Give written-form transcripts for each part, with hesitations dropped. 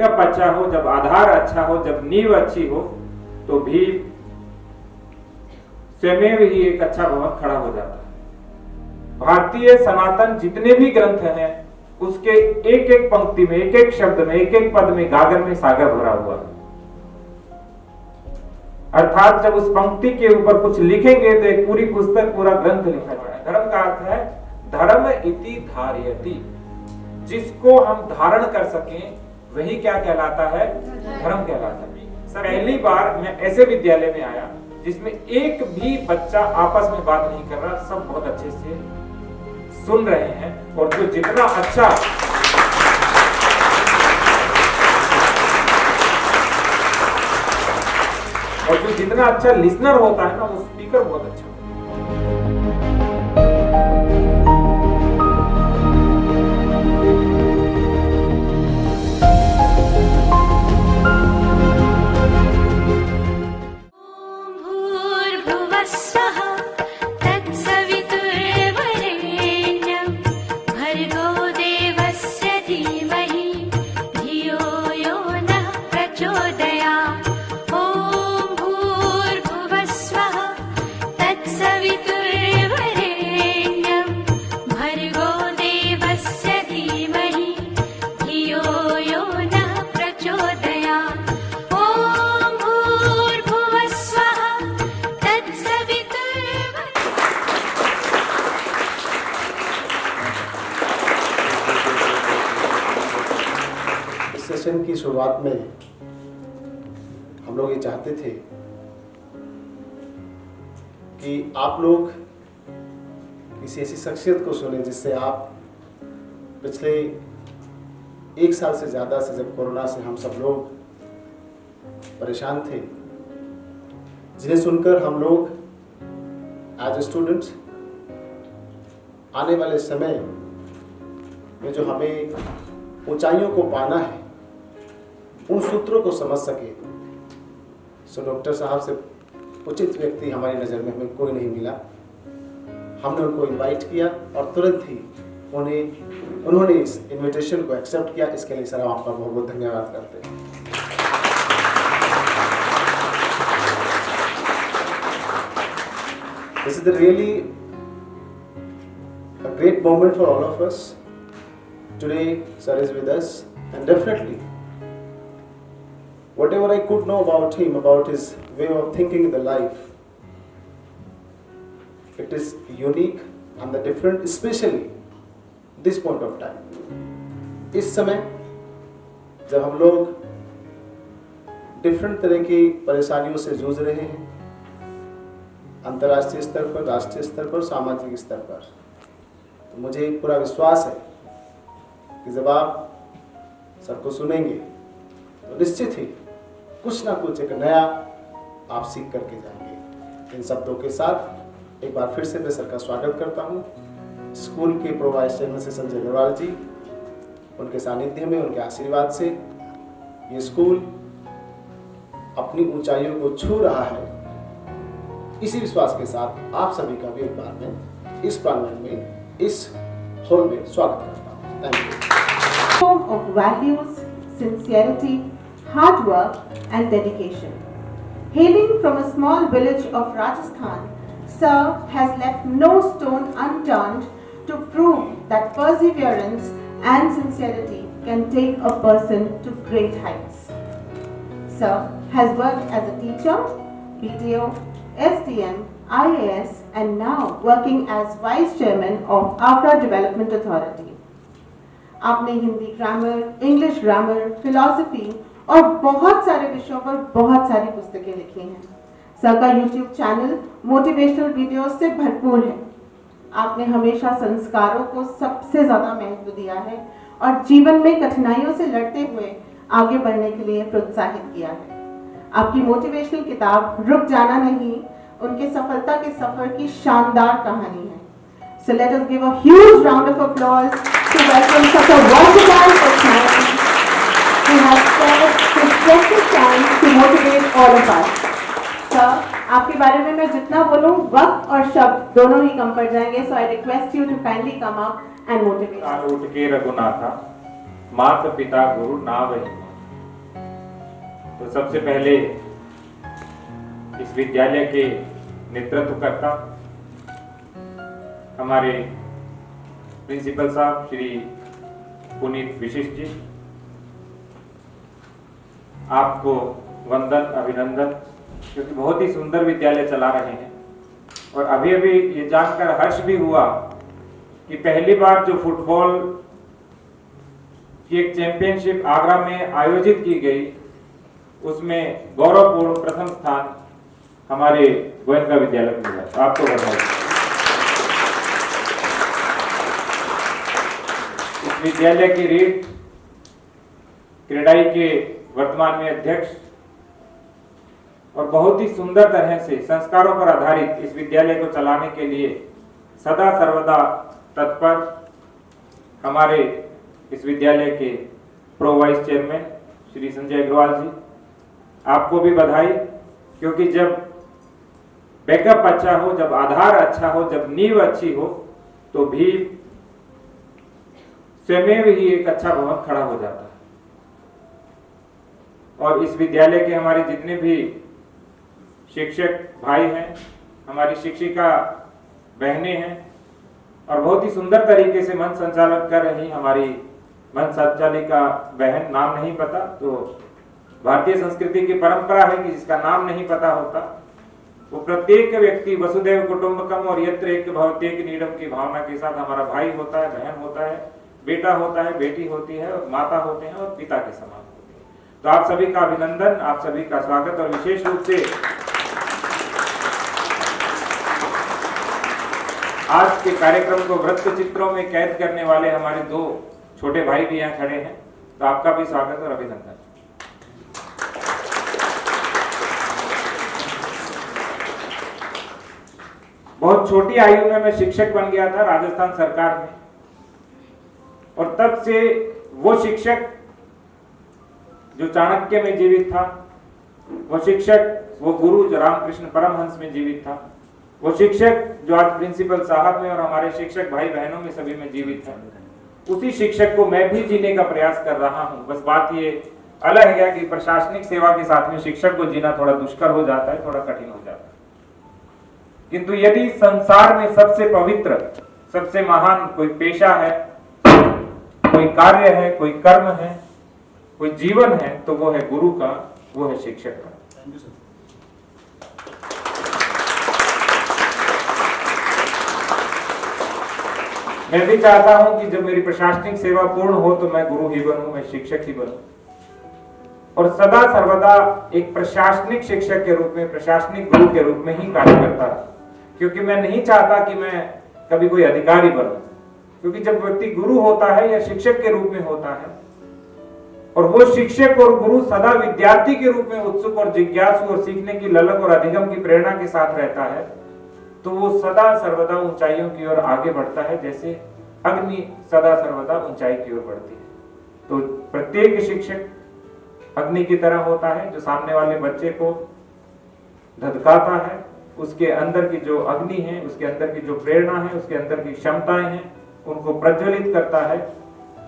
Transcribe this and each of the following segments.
Breakup अच्छा हो, जब आधार अच्छा हो, जब नींव अच्छी हो, तो भी स्वयं ही एक अच्छा भवन खड़ा हो जाता है। भारतीय सनातन जितने भी ग्रंथ हैं उसके एक एक पंक्ति में, एक एक शब्द में, एक एक पद में गागर में सागर भरा हुआ है। अर्थात जब उस पंक्ति के ऊपर कुछ लिखेंगे तो एक पूरी पुस्तक, पूरा ग्रंथ लिखा जाए। धर्म का अर्थ है धर्म इति धारयति, जिसको हम धारण कर सकें वही क्या कहलाता है? धर्म कहलाता है। पहली बार मैं ऐसे विद्यालय में आया जिसमें एक भी बच्चा आपस में बात नहीं कर रहा, सब बहुत अच्छे से सुन रहे हैं। और जो जितना अच्छा लिसनर होता है ना, वो स्पीकर बहुत अच्छा होता है। सेशन की शुरुआत में हम लोग ये चाहते थे कि आप लोग किसी ऐसी शख्सियत को सुने जिससे आप पिछले 1 साल से ज़्यादा से, जब कोरोना से हम सब लोग परेशान थे, जिन्हें सुनकर हम लोग एज ए स्टूडेंट्स आने वाले समय में जो हमें ऊंचाइयों को पाना है उन सूत्रों को समझ सके। सो डॉक्टर साहब से उचित व्यक्ति हमारी नज़र में हमें कोई नहीं मिला। हमने उनको इनवाइट किया और तुरंत ही उन्होंने इस इनविटेशन को एक्सेप्ट किया। इसके लिए सर आपका बहुत बहुत धन्यवाद करते हैं। This is really a great moment for all of us. Today, sir is with us, and definitely, whatever I could know about him, about his way of thinking in the life, it is unique and the different, especially this point of time. इस समय जब हम लोग different तरह की परेशानियों से जूझ रहे हैं, अंतर्राष्ट्रीय स्तर पर, राष्ट्रीय स्तर पर, सामाजिक स्तर पर, तो मुझे पूरा विश्वास है कि जब आप सर को सुनेंगे तो निश्चित ही कुछ ना कुछ एक नया आप सीख करके जाएंगे। इन शब्दों के साथ एक बार फिर से मैं सर का स्वागत करता हूँ। स्कूल के प्रो वाइस चेयरमैन से संजय अग्रवाल जी, उनके सानिध्य में, उनके आशीर्वाद से ये स्कूल अपनी ऊंचाइयों को छू रहा है। इसी विश्वास के साथ आप सभी का भी एक बार में इस प्रांगण में, इस हॉल में स्वागत करता हूँ। Thank you. Of values, sincerity, hard work and dedication. Hailing from a small village of Rajasthan, Sir has left no stone unturned to prove that perseverance and sincerity can take a person to great heights. Sir has worked as a teacher, BDO, SDM, IAS and now working as Vice Chairman of Agra Development Authority. आपने Hindi grammar, English grammar, philosophy और बहुत सारे विषयों पर बहुत सारी पुस्तकें लिखी हैं। सर का यूट्यूब चैनल मोटिवेशनल वीडियोस से भरपूर है। आपने हमेशा संस्कारों को सबसे ज़्यादा महत्व दिया है और जीवन में कठिनाइयों से लड़ते हुए आगे बढ़ने के लिए प्रोत्साहित किया है। आपकी मोटिवेशनल किताब रुक जाना नहीं, उनके सफलता के सफर की शानदार कहानी है। So let us give a huge round of applause to welcome such a versatile personality who has spared his precious time to motivate all of us. Sir, आपके बारे में मैं जितना बोलूं, वक्त और शब्द दोनों ही कम पड़ जाएंगे। So I request you to kindly come up and motivate. उठ के रघुनाथा, माता पिता गुरु नावहि, तो सबसे पहले इस विद्यालय के नेतृत्वकर्ता हमारे प्रिंसिपल साहब श्री पुनीत विशिष्ट जी, आपको वंदन अभिनंदन, क्योंकि बहुत ही सुंदर विद्यालय चला रहे हैं। और अभी अभी ये जानकर हर्ष भी हुआ कि पहली बार जो फुटबॉल की एक चैंपियनशिप आगरा में आयोजित की गई, उसमें गौरवपूर्ण प्रथम स्थान हमारे गोयनका विद्यालय को मिला। तो आपको बधाई। इस विद्यालय की रीढ़ क्रेडाई के वर्तमान में अध्यक्ष और बहुत ही सुंदर तरह से संस्कारों पर आधारित इस विद्यालय को चलाने के लिए सदा सर्वदा तत्पर हमारे इस विद्यालय के pro vice chairman Shri Sanjay Agarwal ji, आपको भी बधाई, क्योंकि जब बैकअप अच्छा हो, जब आधार अच्छा हो, जब नींव अच्छी हो, तो भी स्वयं ही एक अच्छा भवन खड़ा हो जाता है। और इस विद्यालय के हमारे जितने भी शिक्षक भाई हैं, हमारी शिक्षिका बहनें हैं, और बहुत ही सुंदर तरीके से मंच संचालन कर रही हमारी मंच संचालिका बहन, नाम नहीं पता, तो भारतीय संस्कृति की परंपरा है कि जिसका नाम नहीं पता होता वो प्रत्येक व्यक्ति वसुदैव कुटुंबकम और यत्र एक भवत्येक नीडम की भावना के साथ हमारा भाई होता है, बहन होता है, बेटा होता है, बेटी होती है, और माता होते हैं और पिता के समान होते हैं। तो आप सभी का अभिनंदन, आप सभी का स्वागत। और विशेष रूप से आज के कार्यक्रम को वृत्त चित्रों में कैद करने वाले हमारे दो छोटे भाई भी यहाँ खड़े हैं, तो आपका भी स्वागत और अभिनंदन। बहुत छोटी आयु में मैं शिक्षक बन गया था राजस्थान सरकार में, और तब से वो शिक्षक जो चाणक्य में जीवित था, वो शिक्षक, वो गुरु जो रामकृष्ण परमहंस में जीवित था, वो शिक्षक जो आज प्रिंसिपल साहब में और हमारे शिक्षक भाई बहनों में सभी में जीवित है, उसी शिक्षक को मैं भी जीने का प्रयास कर रहा हूं। बस बात ये अलग है कि प्रशासनिक सेवा के साथ में शिक्षक को जीना थोड़ा दुष्कर हो जाता है, थोड़ा कठिन हो जाता है। किंतु यदि संसार में सबसे पवित्र, सबसे महान कोई पेशा है, कोई कार्य है, कोई कर्म है, कोई जीवन है, तो वो है गुरु का, वो है शिक्षक का। मैं भी चाहता हूं कि जब मेरी प्रशासनिक सेवा पूर्ण हो तो मैं गुरु ही बनूं, मैं शिक्षक ही बनूं, और सदा सर्वदा एक प्रशासनिक शिक्षक के रूप में, प्रशासनिक गुरु के रूप में ही कार्य करता रहा। क्योंकि मैं नहीं चाहता कि मैं कभी कोई अधिकारी बनूं, क्योंकि जब व्यक्ति गुरु होता है या शिक्षक के रूप में होता है, और वो शिक्षक और गुरु सदा विद्यार्थी के रूप में उत्सुक और जिज्ञासु और सीखने की ललक और अधिगम की प्रेरणा के साथ रहता है, तो वो सदा सर्वदा ऊंचाइयों की ओर आगे बढ़ता है, जैसे अग्नि सदा सर्वदा ऊंचाई की ओर बढ़ती है। तो प्रत्येक शिक्षक अग्नि की तरह होता है, जो सामने वाले बच्चे को धधकाता है, उसके अंदर की जो अग्नि है, उसके अंदर की जो प्रेरणा है, उसके अंदर की क्षमताएं हैं, उनको प्रज्वलित करता है।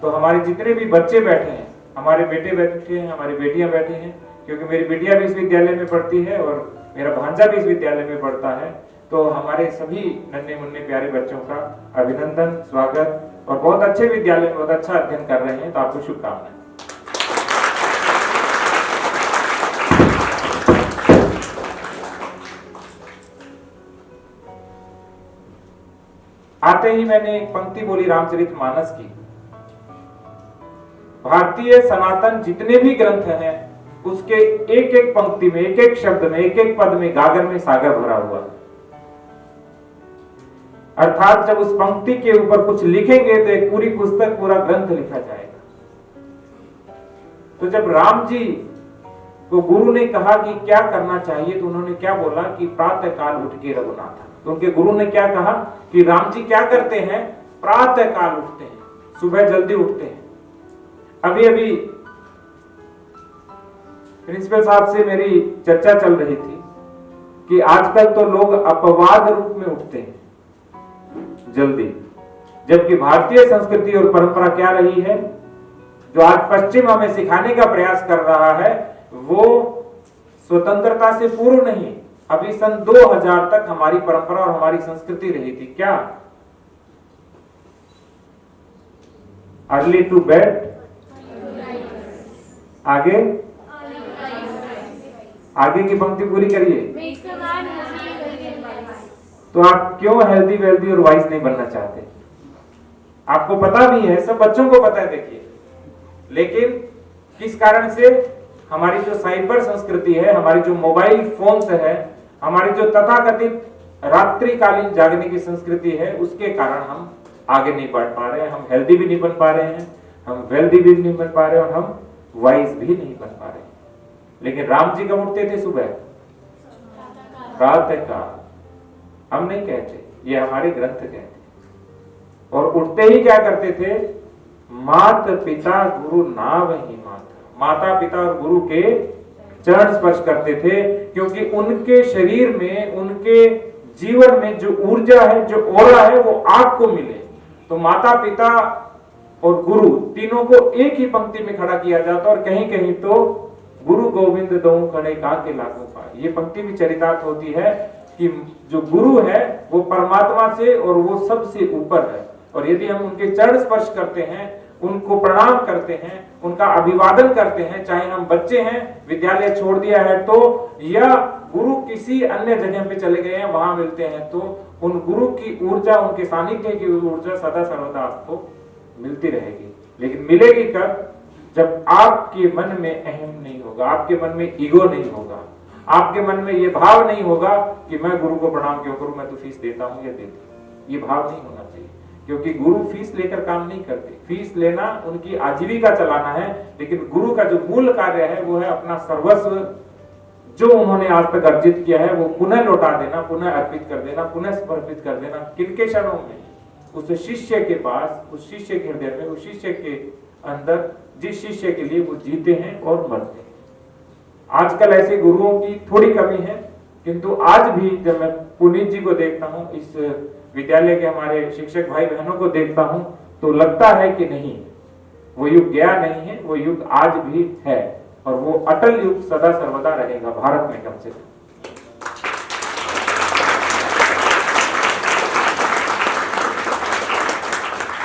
तो हमारे जितने भी बच्चे बैठे हैं, हमारे बेटे बैठे हैं, हमारी बेटियां बैठी हैं, क्योंकि मेरी बेटियां भी इस विद्यालय में पढ़ती है और मेरा भांजा भी इस विद्यालय में पढ़ता है, तो हमारे सभी नन्हे मुन्ने प्यारे बच्चों का अभिनंदन, स्वागत, और बहुत अच्छे विद्यालय में बहुत अच्छा अध्ययन कर रहे हैं, तो आपको शुभकामनाएं। आते ही मैंने एक पंक्ति बोली रामचरितमानस की। भारतीय सनातन जितने भी ग्रंथ हैं, उसके एक एक पंक्ति में, एक एक शब्द में, एक एक पद में गागर में सागर भरा हुआ है। अर्थात जब उस पंक्ति के ऊपर कुछ लिखेंगे तो एक पूरी पुस्तक, पूरा ग्रंथ लिखा जाएगा। तो जब राम जी को गुरु ने कहा कि क्या करना चाहिए, तो उन्होंने क्या बोला कि प्रातः काल उठ के रघुनाथ। तो उनके गुरु ने क्या कहा कि राम जी क्या करते हैं, प्रातः काल उठते हैं, सुबह जल्दी उठते हैं। अभी अभी प्रिंसिपल साहब से मेरी चर्चा चल रही थी कि आजकल तो लोग अपवाद रूप में उठते हैं जल्दी, जबकि भारतीय संस्कृति और परंपरा क्या रही है, जो आज पश्चिम हमें सिखाने का प्रयास कर रहा है वो स्वतंत्रता से पूर्व नहीं, अभी सन 2000 तक हमारी परंपरा और हमारी संस्कृति रही थी। क्या? अर्ली टू बेड, आगे आगे की पंक्ति पूरी करिए। तो आप क्यों हेल्दी वेल्दी और वाइज नहीं बनना चाहते? आपको पता भी है, सब बच्चों को पता है, देखिए, लेकिन किस कारण से? हमारी जो साइबर संस्कृति है, हमारी जो मोबाइल फोन से है, हमारी जो तथाकथित रात्रिकालीन जागने की संस्कृति है, उसके कारण हम आगे नहीं बढ़ पा रहे हैं। हम हेल्दी भी नहीं बन पा रहे हैं, हम वेल्दी भी नहीं बन पा रहे हैं और हम वाइज भी नहीं बन पा रहे हैं। लेकिन राम जी कब उठते थे? सुबह, प्रातः काल। हम नहीं कहते, ये हमारे ग्रंथ कहते। और उठते ही क्या करते थे? मात पिता गुरु नावहि माता, माता पिता और गुरु के चरण स्पर्श करते थे, क्योंकि उनके शरीर में, उनके जीवन में जो ऊर्जा है, जो ओरा है, वो आपको मिले। तो माता पिता और गुरु तीनों को एक ही पंक्ति में खड़ा किया जाता, और कहीं कहीं तो गुरु गोविंद दो खड़े काके लागू पाए। ये पंक्ति भी चरितार्थ होती है कि जो गुरु है वो परमात्मा से और वो सबसे ऊपर है, और यदि हम उनके चरण स्पर्श करते हैं, उनको प्रणाम करते हैं, उनका अभिवादन करते हैं, चाहे हम बच्चे हैं, विद्यालय छोड़ दिया है तो, या गुरु किसी अन्य जगह पे चले गए हैं, वहां मिलते हैं, तो उन गुरु की ऊर्जा, उनके सानिध्य की ऊर्जा सदा सर्वदा आपको मिलती रहेगी। लेकिन मिलेगी कब? जब आपके मन में अहम नहीं होगा, आपके मन में ईगो नहीं होगा, आपके मन में ये भाव नहीं होगा कि मैं गुरु को प्रणाम क्यों करूं, मैं तो फीस देता हूं या देती हूं। ये भाव नहीं होना चाहिए, क्योंकि गुरु फीस लेकर काम नहीं करते। फीस लेना उनकी आजीविका चलाना है, लेकिन गुरु का जो मूल कार्य है वो है अपना सर्वस्व जो उन्होंने आज तक अर्जित किया है वो पुनः लौटा देना, पुनः अर्पित कर देना, पुनः समर्पित कर देना। किनके क्षणों में? उस शिष्य के पास, उस शिष्य के हृदय में, उस शिष्य के अंदर, जिस शिष्य के लिए वो जीते हैं और मरते हैं। आजकल ऐसे गुरुओं की थोड़ी कमी है, किंतु आज भी जब मैं पुनीत जी को देखता हूँ, इस विद्यालय के हमारे शिक्षक भाई बहनों को देखता हूँ, तो लगता है कि नहीं, वो युग गया नहीं है, वो युग आज भी है, और वो अटल युग सदा सर्वदा रहेगा भारत में कम से कम।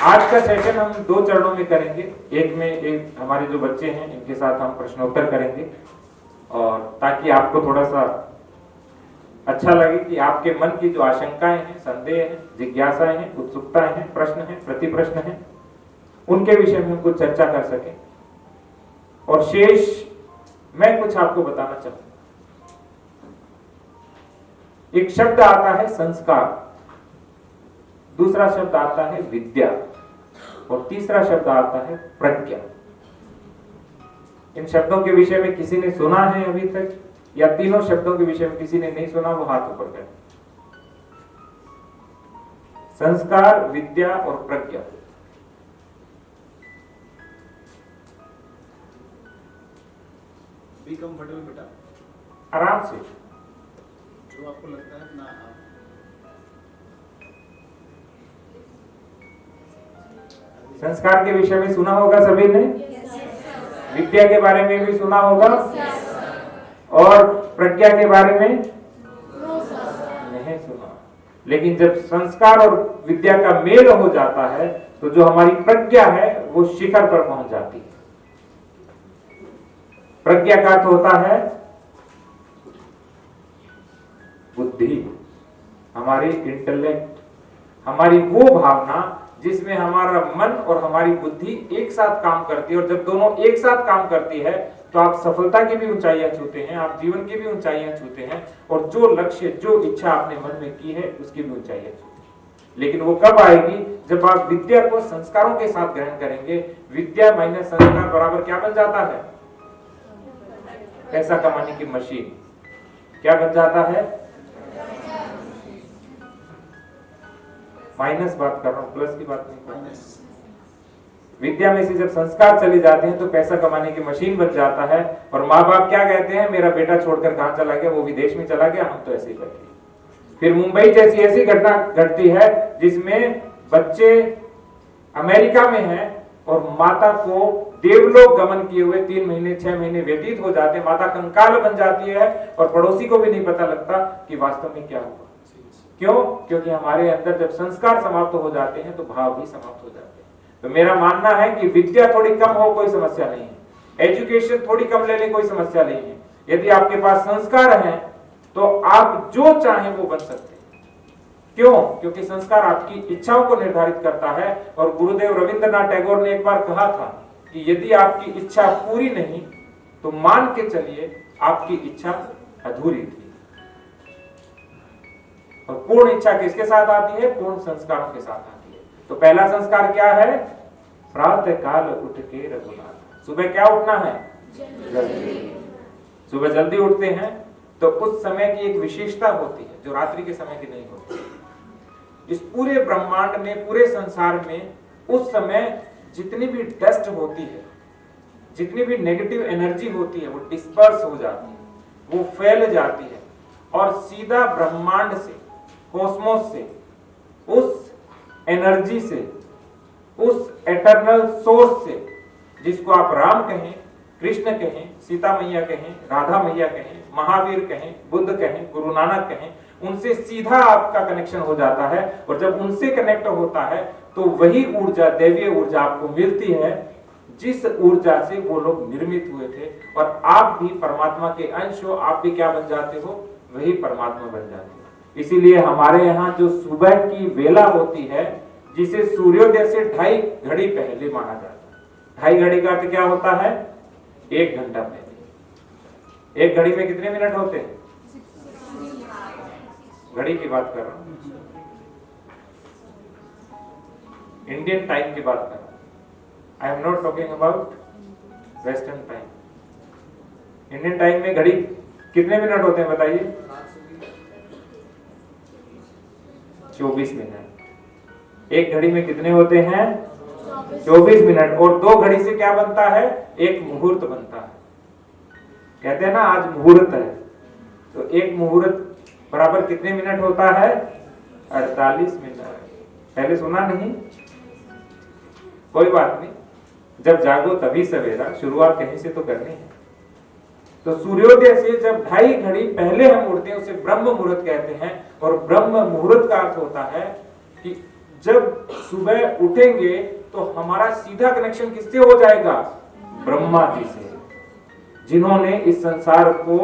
आज का सेशन हम 2 चरणों में करेंगे। एक में एक हमारे जो बच्चे हैं इनके साथ हम प्रश्नोत्तर करेंगे, और ताकि आपको थोड़ा सा अच्छा लगे कि आपके मन की जो आशंकाएं हैं, संदेह हैं, जिज्ञासाएं हैं, उत्सुकताएं हैं, प्रश्न हैं, प्रतिप्रश्न हैं, उनके विषय में हम कुछ चर्चा कर सकें। और शेष मैं कुछ आपको बताना चाहूंगा। एक शब्द आता है संस्कार, दूसरा शब्द आता है विद्या, और तीसरा शब्द आता है प्रज्ञा। इन शब्दों के विषय में किसी ने सुना है अभी तक, या तीनों शब्दों के विषय में किसी ने नहीं सुना? वो हाथ ऊपर करें। संस्कार, विद्या और प्रज्ञा। बी कंफर्टेबल बेटा, आराम से, जो आपको लगता है ना। संस्कार के विषय में सुना होगा सभी ने, विद्या के बारे में भी सुना होगा, और प्रज्ञा के बारे में नहीं सुना। लेकिन जब संस्कार और विद्या का मेल हो जाता है तो जो हमारी प्रज्ञा है वो शिखर पर पहुंच जाती है। प्रज्ञा का अर्थ होता है बुद्धि, हमारी इंटेलेक्ट, हमारी वो भावना जिसमें हमारा मन और हमारी बुद्धि एक साथ काम करती है। और जब दोनों एक साथ काम करती है तो आप सफलता की भी ऊंचाइयां छूते हैं, आप जीवन की भी ऊंचाइयां छूते हैं, और जो लक्ष्य, जो इच्छा आपने मन में की है उसकी भी ऊंचाइयां छूते हैं। लेकिन वो कब आएगी? जब आप विद्या को संस्कारों के साथ ग्रहण करेंगे। विद्या माइनस संस्कार बराबर क्या बन जाता है? पैसा कमाने की मशीन। क्या बन जाता है? माइनस बात कर रहा हूं, प्लस की बात नहीं कर रहा। विद्या में से जब संस्कार चले जाते हैं तो पैसा कमाने की मशीन बन जाता है, और माँ बाप क्या कहते हैं? मेरा बेटा छोड़कर कहां चला गया? वो विदेश में चला गया, हम तो ऐसे ही करते हैं। फिर मुंबई जैसी ऐसी घटना घटती है जिसमें बच्चे अमेरिका में हैं और माता को देवलोक गमन किए हुए 3 महीने 6 महीने व्यतीत हो जाते हैं, माता कंकाल बन जाती है और पड़ोसी को भी नहीं पता लगता कि वास्तव में क्या हुआ। क्यों? क्योंकि हमारे अंदर जब संस्कार समाप्त हो जाते हैं तो भाव भी समाप्त हो जाते हैं। तो मेरा मानना है कि विद्या थोड़ी कम हो कोई समस्या नहीं है, एजुकेशन थोड़ी कम ले ले कोई समस्या नहीं है, यदि आपके पास संस्कार हैं तो आप जो चाहें वो बन सकते हैं। क्यों? क्योंकि संस्कार आपकी इच्छाओं को निर्धारित करता है। और गुरुदेव रविंद्रनाथ टैगोर ने एक बार कहा था कि यदि आपकी इच्छा पूरी नहीं तो मान के चलिए आपकी इच्छा अधूरी थी। और पूर्ण इच्छा किसके साथ आती है? पूर्ण संस्कारों के साथ आती है। तो पहला संस्कार क्या है? प्रातः काल उठ के रघुनाथ। सुबह क्या उठना है? जल्दी। सुबह जल्दी उठते हैं तो उस समय की एक विशेषता होती है जो रात्रि के समय की नहीं होती। इस पूरे ब्रह्मांड में, पूरे संसार में उस समय जितनी भी डस्ट होती है, जितनी भी नेगेटिव एनर्जी होती है, वो डिस्पर्स हो जाती है, वो फैल जाती है और सीधा ब्रह्मांड से, कॉस्मोस से, उस एनर्जी से, उस एटर्नल सोर्स से, जिसको आप राम कहें, कृष्ण कहें, सीता मैया कहें, राधा मैया कहें, महावीर कहें, बुद्ध कहें, गुरु नानक कहें, उनसे सीधा आपका कनेक्शन हो जाता है। और जब उनसे कनेक्ट होता है तो वही ऊर्जा, दैवीय ऊर्जा आपको मिलती है जिस ऊर्जा से वो लोग निर्मित हुए थे। और आप भी परमात्मा के अंश हो, आप भी क्या बन जाते हो? वही परमात्मा बन जाते हो। इसीलिए हमारे यहाँ जो सुबह की वेला होती है, जिसे सूर्योदय से 2.5 घड़ी पहले माना जाता है। 2.5 घड़ी का अर्थ क्या होता है? 1 घंटा पहले। 1 घड़ी में कितने मिनट होते हैं? घड़ी की बात कर रहा हूं, इंडियन टाइम की बात कर रहा हूं। I am not talking about western time. Indian time में घड़ी कितने मिनट होते हैं बताइए? 24 मिनट। 1 घड़ी में कितने होते हैं? 24 मिनट। और 2 घड़ी से क्या बनता है? एक मुहूर्त बनता है। कहते हैं ना आज मुहूर्त है, तो एक मुहूर्त बराबर कितने मिनट होता है? 48 मिनट। पहले सुना नहीं? कोई बात नहीं, जब जागो तभी सवेरा, शुरुआत कहीं से तो करनी है। तो सूर्योदय से जब 2.5 घड़ी पहले हम उठते हैं उसे ब्रह्म मुहूर्त कहते हैं। और ब्रह्म मुहूर्त का अर्थ होता है कि जब सुबह उठेंगे तो हमारा सीधा कनेक्शन किससे हो जाएगा? ब्रह्मा जी से, जिन्होंने इस संसार को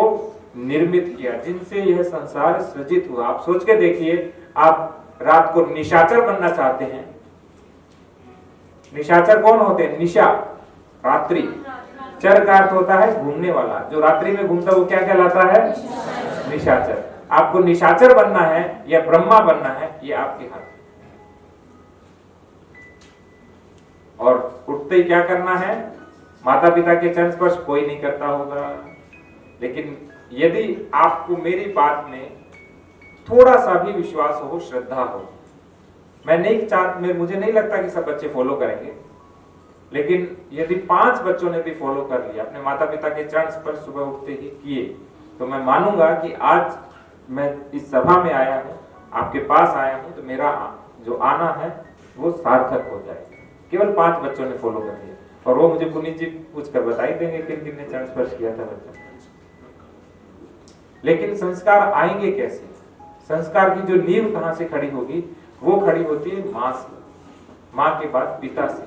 निर्मित किया, जिनसे यह संसार सृजित हुआ। आप सोच के देखिए, आप रात को निशाचर बनना चाहते हैं। निशाचर कौन होते हैं? निशा, रात्रि। चर का अर्थ होता है घूमने वाला, जो रात्रि में घूमता है वो क्या कहलाता है? निशाचर। आपको निशाचर बनना है या ब्रह्मा बनना है, ये आपके हाथ में। और उठते ही क्या करना है? माता पिता के चरण स्पर्श कोई नहीं करता होगा, लेकिन यदि आपको मेरी बात में थोड़ा सा भी विश्वास हो, श्रद्धा हो, मुझे नहीं लगता कि सब बच्चे फॉलो करेंगे, लेकिन यदि 5 बच्चों ने भी फॉलो कर लिया, अपने माता पिता के चरण स्पर्श सुबह उठते ही किए, तो मैं मानूंगा कि आज मैं इस सभा में आया हूं, आपके पास आया हूं, तो मेरा जो आना है वो सार्थक हो जाएगा। केवल 5 बच्चों ने फॉलो कर लिया, और वो मुझे पुनीत जी पूछ कर बताई देंगे किन किन ने चरण स्पर्श किया था बच्चा। लेकिन संस्कार आएंगे कैसे? संस्कार की जो नींव कहां से खड़ी होगी? वो खड़ी होती है माँ से, माँ के बाद पिता से,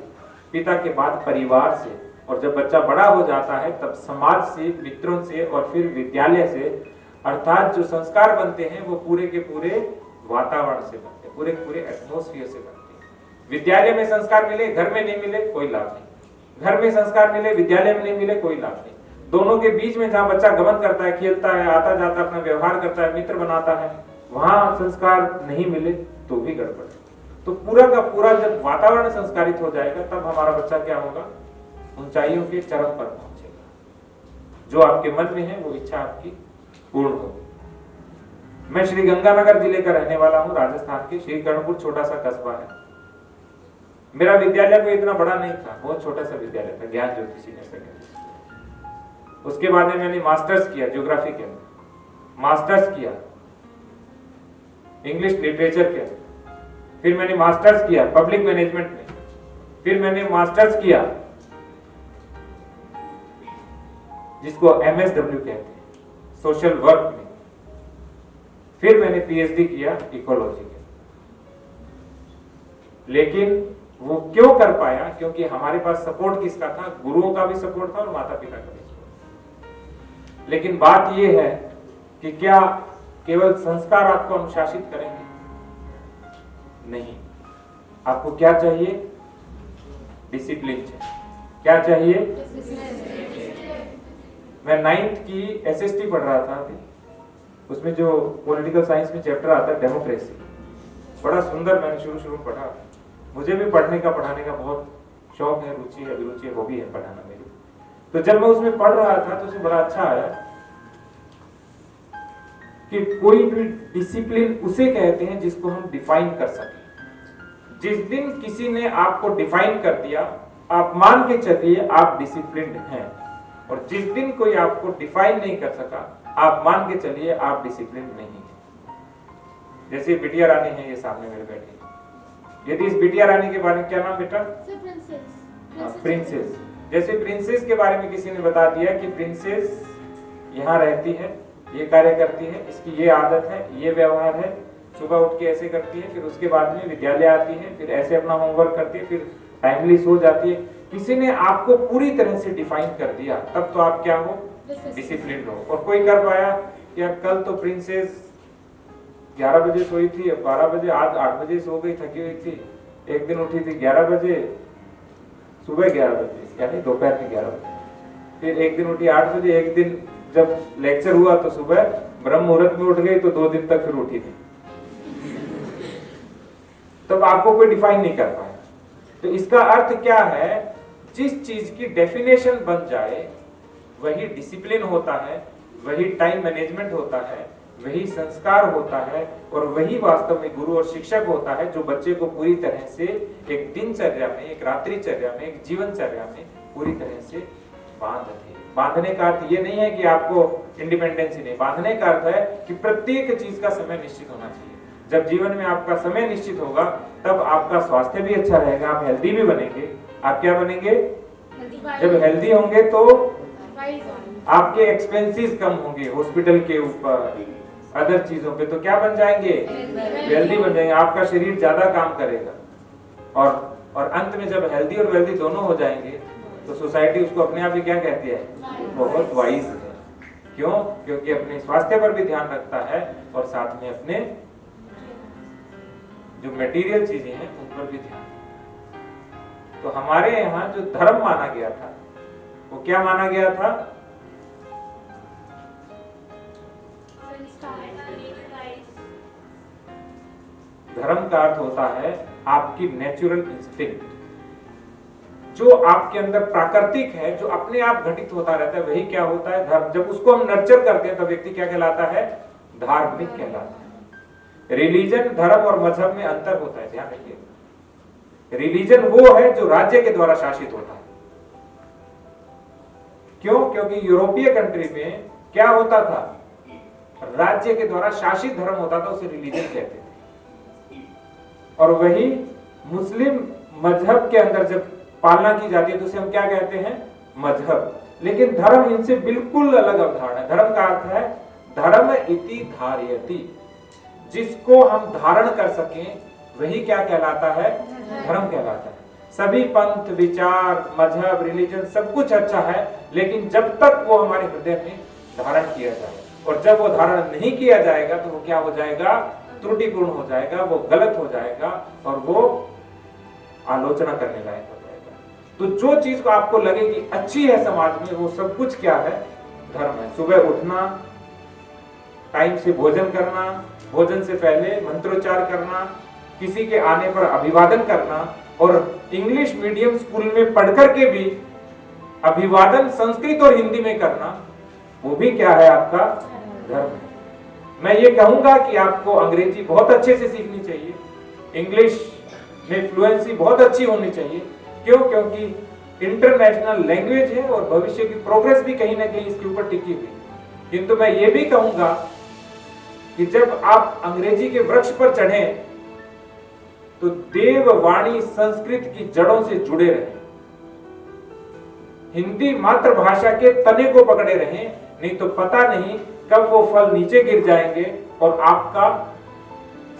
पिता के बाद परिवार से, और जब बच्चा बड़ा हो जाता है तब समाज से, मित्रों से, और फिर विद्यालय से। अर्थात जो संस्कार बनते हैं वो पूरे के पूरे वातावरण से बनते हैं, पूरे पूरे एटमॉस्फेयर से बनते हैं। विद्यालय में संस्कार मिले, घर में नहीं मिले, कोई लाभ नहीं। घर में संस्कार मिले, विद्यालय में नहीं मिले, कोई लाभ नहीं। दोनों के बीच में जहाँ बच्चा गमन करता है, खेलता है, आता जाता अपना व्यवहार करता है, मित्र बनाता है, वहां संस्कार नहीं मिले तो भी गड़बड़। तो पूरा का पूरा जब वातावरण संस्कारित हो जाएगा तब हमारा बच्चा क्या होगा? ऊंचाइयों के चरम पर पहुंचेगा। जो आपके मन में है वो इच्छा आपकी पूर्ण होगी। मैं श्री गंगानगर जिले का रहने वाला हूँ, राजस्थान के। श्री कर्णपुर छोटा सा कस्बा है। मेरा विद्यालय कोई इतना बड़ा नहीं था, बहुत छोटा सा विद्यालय था, ज्ञान ज्योति सीनियर सेकेंडरी। उसके बाद में मैंने मास्टर्स किया ज्योग्राफी के अंदर, मास्टर्स किया इंग्लिश लिटरेचर के अंदर, फिर मैंने मास्टर्स किया पब्लिक मैनेजमेंट में, फिर मैंने मास्टर्स किया, जिसको MSW कहते हैं, सोशल वर्क में। फिर मैंने PhD किया इकोलॉजी के। लेकिन वो क्यों कर पाया? क्योंकि हमारे पास सपोर्ट किसका था? गुरुओं का भी सपोर्ट था और माता पिता का भी सपोर्ट। लेकिन बात ये है कि क्या केवल संस्कार आपको अनुशासित करेंगे? नहीं, आपको क्या चाहिए? डिसिप्लिन चाहिए। क्या चाहिए? मैं 9th की SST पढ़ रहा था अभी, उसमें जो पॉलिटिकल साइंस में चैप्टर आता है डेमोक्रेसी, बड़ा सुंदर मैंने शुरू में पढ़ा। मुझे भी पढ़ने का पढ़ाने का बहुत शौक है, रुचि है, अभिरुचि है, हॉबी है पढ़ाना मेरी। तो जब मैं उसमें पढ़ रहा था तो उसमें बड़ा अच्छा आया कि कोई भी डिसिप्लिन उसे कहते हैं जिसको हम डिफाइन कर सकें। जिस दिन किसी ने आपको डिफाइन कर दिया, आप मान के चलिए आप डिसिप्लिन्ड हैं, और जिस दिन कोई आपको डिफाइन नहीं कर सका, आप मान के चलिए आप डिसिप्लिन नहीं है। जैसे बिटिया रानी है ये सामने मेरे बैठे, यदि इस बिटिया रानी के बारे में क्या नाम बेटा? प्रिंसेस। जैसे प्रिंसेस के बारे में किसी ने बता दिया कि प्रिंसेस यहाँ रहती है, ये कार्य करती है, इसकी ये आदत है, ये व्यवहार है, सुबह उठ के ऐसे करती है, फिर उसके बाद में विद्यालय आती है, फिर ऐसे अपना होमवर्क करती है, फिर टाइमली सो जाती है। किसी ने आपको पूरी तरह से डिफाइन कर दिया, तब तो आप क्या हो? डिसिप्लिन हो। और कोई कर पाया यार कल तो प्रिंसेस 11 बजे सोई थी, 12 बजे, आज 8 बजे सो गई, थकी हुई थी। एक दिन उठी थी 11 बजे, सुबह 11 बजे यानी दोपहर में 11 बजे, फिर एक दिन उठी 8 बजे, एक दिन जब लेक्चर हुआ तो सुबह ब्रह्म मुहूर्त में उठ गई, तो 2 दिन तक फिर उठी थी। तब आपको कोई डिफाइन नहीं कर पाया। तो इसका अर्थ क्या है? जिस चीज की डेफिनेशन बन जाए वही डिसिप्लिन होता है, वही टाइम मैनेजमेंट होता है, वही संस्कार होता है, और वही वास्तव में गुरु और शिक्षक होता है जो बच्चे को पूरी तरह से एक दिनचर्या में, एक रात्रिचर्या में, एक जीवनचर्या में पूरी तरह से बांध दे। बांधने का अर्थ ये नहीं है कि आपको इंडिपेंडेंसी नहीं, बांधने का अर्थ है कि प्रत्येक चीज का समय निश्चित होना चाहिए। जब जीवन में आपका समय निश्चित होगा तब आपका स्वास्थ्य भी अच्छा रहेगा, आप हेल्दी भी बनेंगे। आप क्या बनेंगे? जब हेल्दी होंगे तो आपके एक्सपेंसेस कम होंगे हॉस्पिटल के ऊपर, अदर चीजों पे, तो क्या बन जाएंगे? हेल्दी बन जाएंगे। आपका शरीर ज्यादा काम करेगा, और अंत में जब हेल्दी और वेल्दी दोनों हो जाएंगे तो सोसाइटी उसको अपने आप ही क्या कहती है? बहुत वाइज है। क्यों? क्योंकि अपने स्वास्थ्य पर भी ध्यान रखता है और साथ में अपने जो मटेरियल चीजें हैं उन पर भी ध्यान। तो हमारे यहाँ जो धर्म माना गया था वो क्या माना गया था? धर्म का अर्थ होता है आपकी नेचुरल इंस्टिंक्ट, जो आपके अंदर प्राकृतिक है, जो अपने आप घटित होता रहता है, वही क्या होता है? धर्म। जब उसको हम नर्चर करते हैं तो व्यक्ति क्या कहलाता है? धार्मिक कहलाता है। रिलीजन, धर्म और मजहब में अंतर होता है, ध्यान रखिए। रिलीजन वो है जो राज्य के द्वारा शासित होता है। क्यों? क्योंकि यूरोपीय कंट्री में क्या होता था? राज्य के द्वारा शासित धर्म होता था, उसे रिलीजन कहते थे। और वही मुस्लिम मजहब के अंदर जब पालना की जाती है तो उसे हम क्या कहते हैं? मजहब। लेकिन धर्म इनसे बिल्कुल अलग अवधारणा है। धर्म का अर्थ है धर्म इति धारयति, जिसको हम धारण कर सकें वही क्या कहलाता है? धर्म कहलाता है। सभी पंथ, विचार, मजहब, रिलीजन सब कुछ अच्छा है, लेकिन जब तक वो हमारे हृदय में धारण किया जाए, और जब वो धारण नहीं किया जाएगा तो वो क्या हो जाएगा? त्रुटिपूर्ण हो जाएगा, वो गलत हो जाएगा, और वो आलोचना करने लायक हो जाएगा। तो जो चीज को आपको लगेगी अच्छी है समाज में, वो सब कुछ क्या है? धर्म है। सुबह उठना, टाइम से भोजन करना, भोजन से पहले मंत्रोच्चार करना, किसी के आने पर अभिवादन करना, और इंग्लिश मीडियम स्कूल में पढ़कर के भी अभिवादन संस्कृत और हिंदी में करना, वो भी क्या है? आपका धर्म है। मैं ये कहूंगा कि आपको अंग्रेजी बहुत अच्छे से सीखनी चाहिए, इंग्लिश में फ्लुएंसी बहुत अच्छी होनी चाहिए। क्यों? क्योंकि इंटरनेशनल लैंग्वेज है और भविष्य की प्रोग्रेस भी कहीं ना कहीं इसके ऊपर टिकी हुई। किंतु मैं ये भी कहूंगा कि जब आप अंग्रेजी के वृक्ष पर चढ़ें तो देववाणी संस्कृत की जड़ों से जुड़े रहें, हिंदी मातृभाषा के तने को पकड़े रहें, नहीं तो पता नहीं कब वो फल नीचे गिर जाएंगे और आपका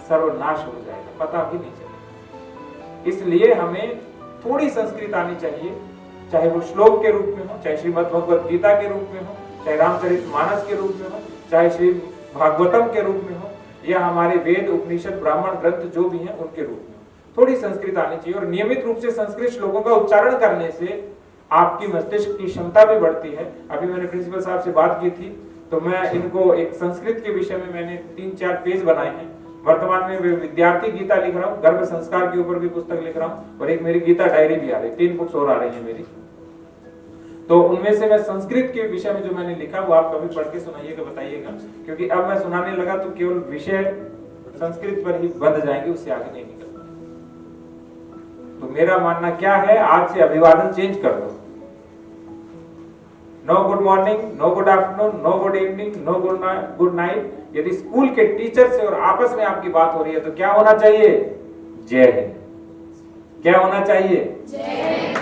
सर्वनाश हो जाएगा, पता भी नहीं चलेगा। इसलिए हमें थोड़ी संस्कृत आनी चाहिए, चाहे वो श्लोक के रूप में हो, चाहे श्रीमद् भगवत गीता के रूप में हो, चाहे रामचरितमानस के रूप में हो, चाहे श्री भागवतम के रूप में हो, या हमारे वेद उपनिषद ब्राह्मण ग्रंथ जो भी हैं उनके रूप में हो। थोड़ी संस्कृत आनी चाहिए और नियमित रूप से संस्कृत श्लोकों का उच्चारण करने से आपकी मस्तिष्क की क्षमता भी बढ़ती है। अभी मैंने प्रिंसिपल साहब से बात की थी, तो मैं इनको एक संस्कृत के विषय में मैंने 3-4 पेज बनाए हैं। वर्तमान में विद्यार्थी गीता लिख रहा हूँ, गर्भ संस्कार के ऊपर भी पुस्तक लिख रहा हूँ, और एक मेरी गीता डायरी भी आ रही है, 3 बुक्स और आ रही है मेरी। तो उनमें से मैं संस्कृत के विषय में जो मैंने लिखा वो आप कभी पढ़ के सुनाइएगा, बताइएगा, क्योंकि अब मैं सुनाने लगा तो केवल विषय संस्कृत पर ही बंध जाएंगे, उससे आगे नहीं निकल पाएंगे। तो मेरा मानना क्या है, आज से अभिवादन चेंज कर दो। No good morning, no good afternoon, no good evening, no good night. यदि स्कूल के टीचर से और आपस में आपकी बात हो रही है तो क्या होना चाहिए? जय हिंद। क्या होना चाहिए? जय हिंद।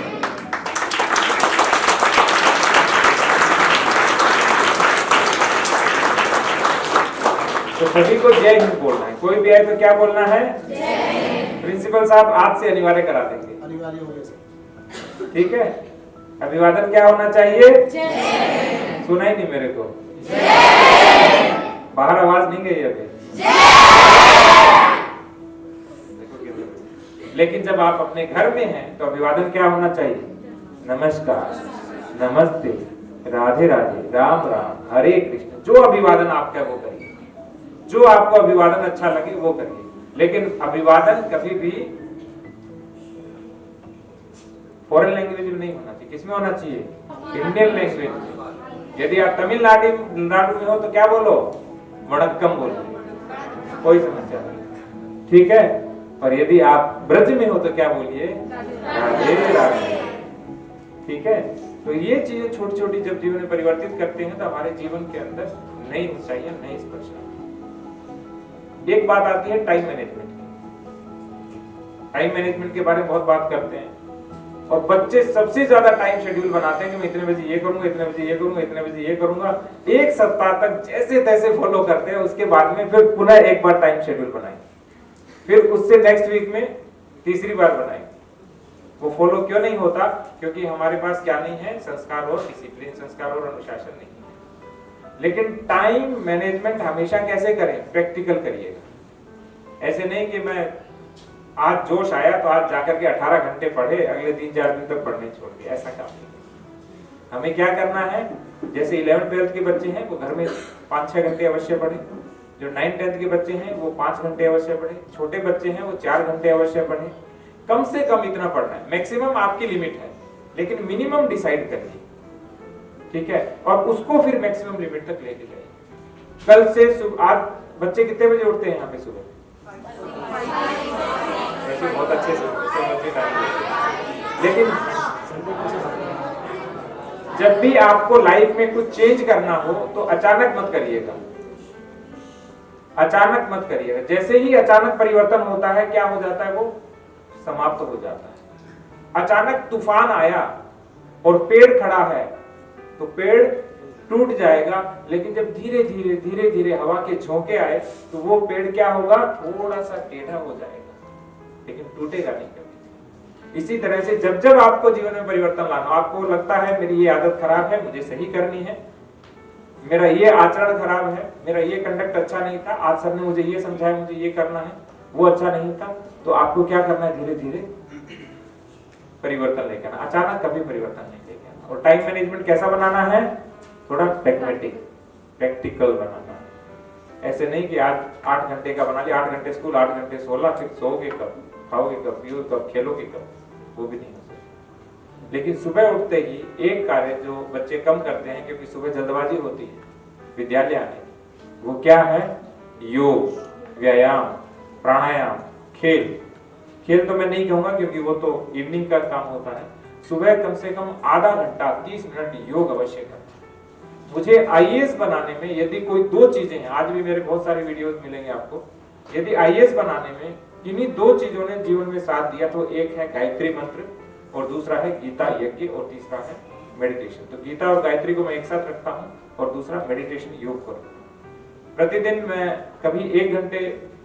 तो सभी को जय हिंद बोलना है, कोई भी आए तो क्या बोलना है? जय हिंद। प्रिंसिपल साहब आज से अनिवार्य करा देंगे, अनिवार्य हो गया। ठीक है। अभिवादन क्या होना चाहिए? जय हिंद। सुना ही नहीं मेरे को, जय। बाहर आवाज नहीं गई अभी, जय। लेकिन जब आप अपने घर में हैं तो अभिवादन क्या होना चाहिए? नमस्कार, नमस्ते, राधे राधे, राम राम, हरे कृष्ण। जो अभिवादन आपका वो करिए, जो आपको अभिवादन अच्छा लगे वो करिए। लेकिन अभिवादन कभी भी फॉरेन लैंग्वेज में नहीं होना चाहिए। किसमें होना चाहिए? इंडियन लैंग्वेज में। यदि आप तमिलनाडु में हो तो क्या बोलो? वणक्कम बोलो, कोई समस्या नहीं, ठीक है। और यदि आप ब्रज में हो तो क्या बोलिए? राधे राधे, ठीक है। तो ये चीजें छोटी छोटी जब जीवन में परिवर्तित करते हैं तो हमारे जीवन के अंदर नई ऊंचाइयां, नई स्पर्श। एक बात आती है टाइम मैनेजमेंट की। टाइम मैनेजमेंट के बारे में बहुत बात करते हैं और बच्चे सबसे ज्यादा टाइम शेड्यूल बनाते हैं कि मैं इतने बजे ये करूंगा, इतने बजे ये करूंगा, इतने बजे ये करूंगा। एक सप्ताह तक जैसे तैसे फॉलो करते हैं, उसके बाद में फिर पुनः एक बार टाइम शेड्यूल बनाएंगे, फिर उससे नेक्स्ट वीक में तीसरी बार बनाएंगे। वो फॉलो क्यों नहीं होता? क्योंकि हमारे पास क्या नहीं है? संस्कार और डिसिप्लिन, संस्कार और अनुशासन नहीं है। लेकिन टाइम मैनेजमेंट हमेशा कैसे करें? प्रैक्टिकल करिएगा। ऐसे नहीं कि मैं आज जोश आया तो आज जाकर के 18 घंटे पढ़े, अगले 3-4 दिन तक पढ़ने छोड़ दिए, ऐसा काम नहीं। हमें क्या करना है? जैसे 11th-12th के बच्चे हैं वो घर में 5-6 घंटे अवश्य पढ़े, जो 9th-10th के बच्चे हैं वो 5 घंटे अवश्य पढ़े, छोटे बच्चे हैं वो 4 घंटे अवश्य पढ़े। कम से कम इतना पढ़ना है। मैक्सिमम आपकी लिमिट है, लेकिन मिनिमम डिसाइड करिए, ठीक है, और उसको फिर मैक्सिमम लिमिट तक लेके जाइए। कल से आज बच्चे कितने बजे उठते हैं यहाँ पे सुबह? वैसे बहुत अच्छे से लेकिन जब भी आपको लाइफ में कुछ चेंज करना हो तो अचानक मत करिएगा, अचानक मत करिएगा। जैसे ही अचानक परिवर्तन होता है क्या हो जाता है? वो समाप्त हो जाता है। अचानक तूफान आया और पेड़ खड़ा है तो पेड़ टूट जाएगा, लेकिन जब धीरे धीरे धीरे धीरे हवा के झोंके आए तो वो पेड़ क्या होगा? थोड़ा सा टेढ़ा हो जाएगा, लेकिन टूटेगा नहीं कभी। इसी तरह से जब जब आपको जीवन में परिवर्तन लाना, आपको लगता है मेरी ये आदत खराब है, मुझे सही करनी है, मेरा ये आचरण खराब है, मेरा ये कंडक्ट अच्छा नहीं था, आज सर ने मुझे ये समझाया, मुझे ये करना है, वो अच्छा नहीं था, तो आपको क्या करना है? धीरे धीरे परिवर्तन लेकर आना। अचानक कभी परिवर्तन नहीं लेके आना। और टाइम मैनेजमेंट कैसा बनाना है? थोड़ा प्रैग्मेटिक, प्रैक्टिकल बनाना है। ऐसे नहीं कि आज 8 घंटे का बना लिया, 8 घंटे स्कूल, 8 घंटे 16, फिर सोओगे कब, खाओगे कब, पियोगे कब, खेलोगे कब, वो भी नहीं हो सकता। लेकिन सुबह उठते ही एक कार्य जो बच्चे कम करते हैं, क्योंकि सुबह जल्दबाजी होती है विद्यालय आने की, वो क्या है? योग, व्यायाम, प्राणायाम, खेल। खेल तो मैं नहीं कहूंगा क्योंकि वो तो इवनिंग का काम होता है। सुबह कम से कम आधा घंटा 30 मिनट योग अवश्य करना। मुझे आईएएस बनाने में यदि कोई 2 चीजें हैं, आज भी मेरे बहुत सारे वीडियोस मिलेंगे आपको, यदि आईएएस बनाने में इन्हीं दो चीजों ने जीवन में साथ दिया। तो एक है गायत्री मंत्र और दूसरा है गीता यज्ञ और तीसरा है मेडिटेशन। तो गीता और गायत्री को मैं एक साथ रखता हूँ और दूसरा मेडिटेशन योग को रखता हूँ। प्रतिदिन मैं कभी 1 घंटे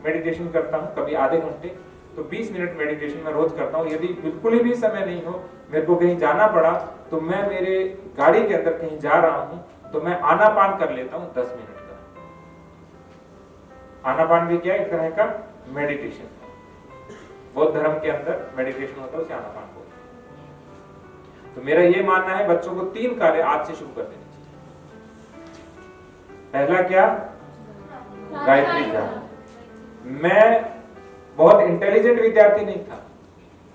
मेडिटेशन करता हूँ, कभी आधे घंटे, तो 20 मिनट मेडिटेशन मैं रोज करता हूँ। यदि बिल्कुल भी समय नहीं हो, मेरे को कहीं जाना पड़ा, तो मैं मेरे गाड़ी के अंदर कहीं जा रहा हूँ तो मैं आनापान कर लेता हूँ 10 मिनट का। आनापान भी क्या है, एक तरह का मेडिटेशन। बौद्ध धर्म के अंदर मेडिटेशन होता है, उसे आनापान बोलते हैं। तो मेरा ये मानना है बच्चों को 3 कार्य आज से शुरू कर देने चाहिए। पहला क्या, गायत्री जाप। मैं बहुत इंटेलिजेंट विद्यार्थी नहीं था,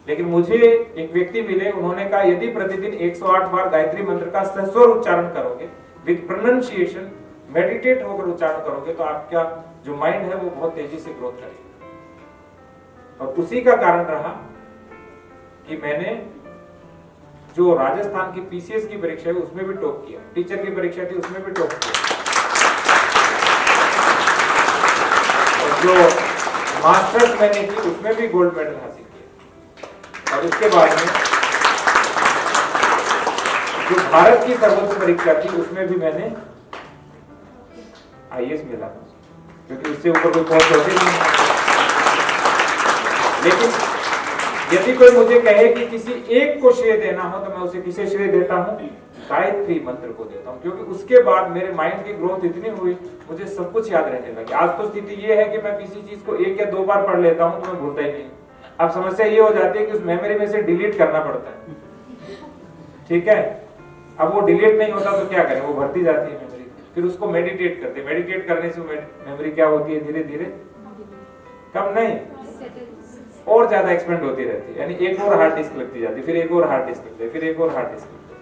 लेकिन मुझे एक व्यक्ति मिले, उन्होंने कहा यदि प्रतिदिन 108 बार गायत्री मंत्र का सस्वर उच्चारण करोगे, विद प्रोनाउंसिएशन, मेडिटेट होकर उच्चारण करोगे, तो आपका जो माइंड है वो बहुत तेजी से ग्रोथ करेगा। और उसी का कारण रहा कि मैंने जो राजस्थान की पीसीएस की परीक्षा है उसमें भी टॉप किया, टीचर की परीक्षा थी उसमें भी टॉप किया, और जो मास्टर्स मैंने की उसमें भी गोल्ड मेडल हासिल किया। और उसके बाद में जो भारत की सर्वोच्च परीक्षा थी उसमें भी मैंने आईएएस मिला, क्योंकि उससे ऊपर कोई पहुंच होती नहीं। लेकिन यदि कोई मुझे कहे कि किसी एक को श्रेय देना हो तो मैं उसे किसे श्रेय देता हूं, गायत्री मंत्र को देता हूं, क्योंकि उसके बाद मेरे माइंड की ग्रोथ इतनी हुई, मुझे सब कुछ याद रहने लगे। आज तो स्थिति ये है कि मैं किसी चीज को 1 या 2 बार पढ़ लेता हूं तो मैं भूलता ही नहीं। अब समस्या ये हो जाती है कि उस मेमोरी में से डिलीट करना पड़ता है, ठीक है। अब वो डिलीट नहीं होता तो क्या करें, वो भरती जाती है मेमोरी। फिर उसको मेडिटेट करते, मेडिटेट करने से मेमोरी क्या होती है, धीरे धीरे कम नहीं और ज्यादा एक्सपेंड होती रहती है। यानी एक और हार्ड डिस्क लगती जाती है, फिर एक और हार्ड डिस्क लगती है, फिर एक और हार्ड डिस्क लगती है।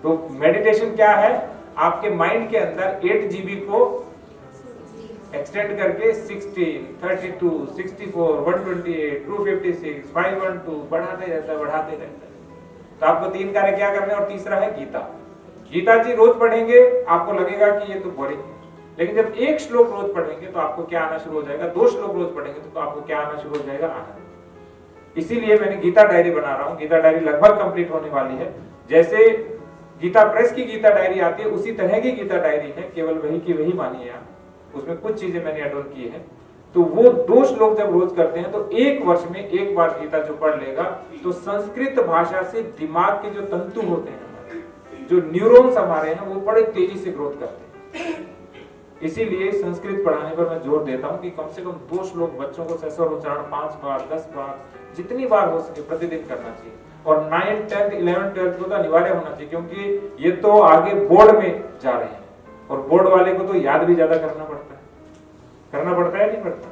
तो मेडिटेशन क्या है, आपके माइंड के अंदर 8 GB को एक्सटेंड करके 16, 32, 64, 128, 256, 512 बढ़ाते रहता है। तो आपको 3 कार्य क्या करने, और तीसरा है गीता। गीता जी रोज पढ़ेंगे, आपको लगेगा कि ये तो बोरिंग है, लेकिन जब 1 श्लोक रोज पढ़ेंगे तो आपको क्या आना शुरू हो जाएगा, 2 श्लोक रोज पढ़ेंगे तो आपको क्या आना शुरू हो जाएगा, आनंद। इसीलिए मैंने गीता डायरी बना रहा हूँ। गीता डायरी लगभग कंप्लीट होने वाली है। जैसे गीता प्रेस की गीता डायरी आती है उसी तरह की गीता डायरी है, केवल वही की वही मानिए आप। उसमें कुछ चीजें मैंने ऐड ऑन की है। तो वो 2 श्लोक जब रोज करते हैं तो 1 वर्ष में 1 बार गीता जो पढ़ लेगा तो संस्कृत भाषा से दिमाग के जो तंतु होते हैं, जो न्यूरॉन्स हमारे हैं, वो बड़े तेजी से ग्रोथ करते हैं। इसीलिए संस्कृत पढ़ाने पर मैं जोर देता हूँ कि कम से कम 2 श्लोक बच्चों को सस्वर उच्चारण 5 बार 10 बार जितनी बार हो सके प्रतिदिन करना चाहिए। और 9th 10th 11th 12th को तो अनिवार्य होना चाहिए, क्योंकि ये तो आगे बोर्ड में जा रहे हैं और बोर्ड वाले को तो याद भी ज्यादा करना पड़ता है नहीं पड़ता।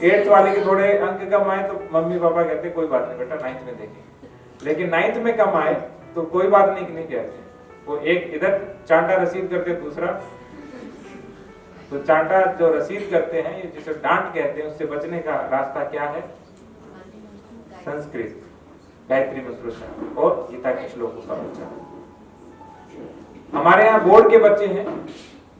8th वाले के थोड़े अंक कम आए तो मम्मी पापा कहते कोई बात नहीं बेटा 9th में देखेंगे, लेकिन 9th में कम आए तो कोई बात नहीं कहते। वो एक इधर चांटा रसीद करते, दूसरा तो चांटा जो रसीद करते हैं, ये जिसे डांट कहते हैं, उससे बचने का रास्ता क्या है, संस्कृत, गायत्री मंत्रोच्चारण और गीता के श्लोकों का उच्चारण। हमारे यहाँ बोर्ड के बच्चे हैं,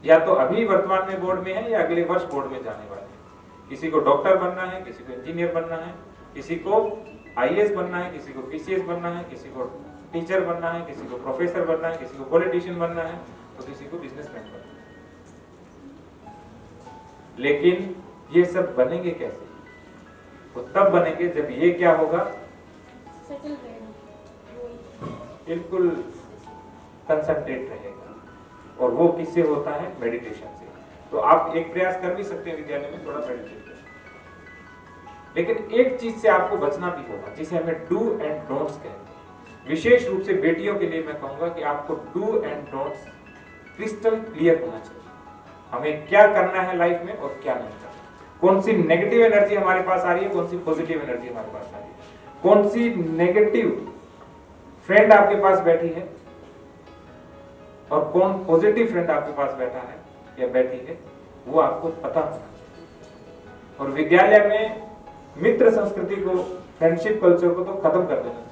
या तो अभी वर्तमान में बोर्ड में है या अगले वर्ष बोर्ड में जाने वाले हैं। किसी को डॉक्टर बनना है, किसी को इंजीनियर बनना है, किसी को आईएएस बनना है, किसी को पीसीएस बनना है, किसी को टीचर बनना है, किसी को प्रोफेसर बनना है, किसी को पॉलिटिशियन बनना है, तो किसी को बिजनेसमैन बनना है। लेकिन ये सब बनेंगे कैसे, वो तब बनेंगे जब ये क्या होगा, बिल्कुल कंसंट्रेट रहेगा। और वो किससे होता है, मेडिटेशन से। तो आप एक प्रयास कर भी सकते हैं विद्यालय में थोड़ा मेडिटेट करना, लेकिन एक चीज से आपको बचना भी होगा, जिसे हमें डू एंड डोंट्स कहते हैं। विशेष रूप से बेटियों के लिए मैं कहूंगा कि आपको do and don'ts crystal clear होना चाहिए। हमें क्या करना है लाइफ में और क्या नहीं करना। कौन सी नेगेटिव एनर्जी हमारे पास आ रही है, कौन सी पॉजिटिव एनर्जी हमारे पास आ रही है, कौन सी नेगेटिव फ्रेंड आपके पास बैठी है और कौन पॉजिटिव फ्रेंड आपके पास बैठा है या बैठी है, वो आपको पता होना चाहिए। और विद्यालय में मित्र संस्कृति को, फ्रेंडशिप कल्चर को तो खत्म कर देना चाहिए।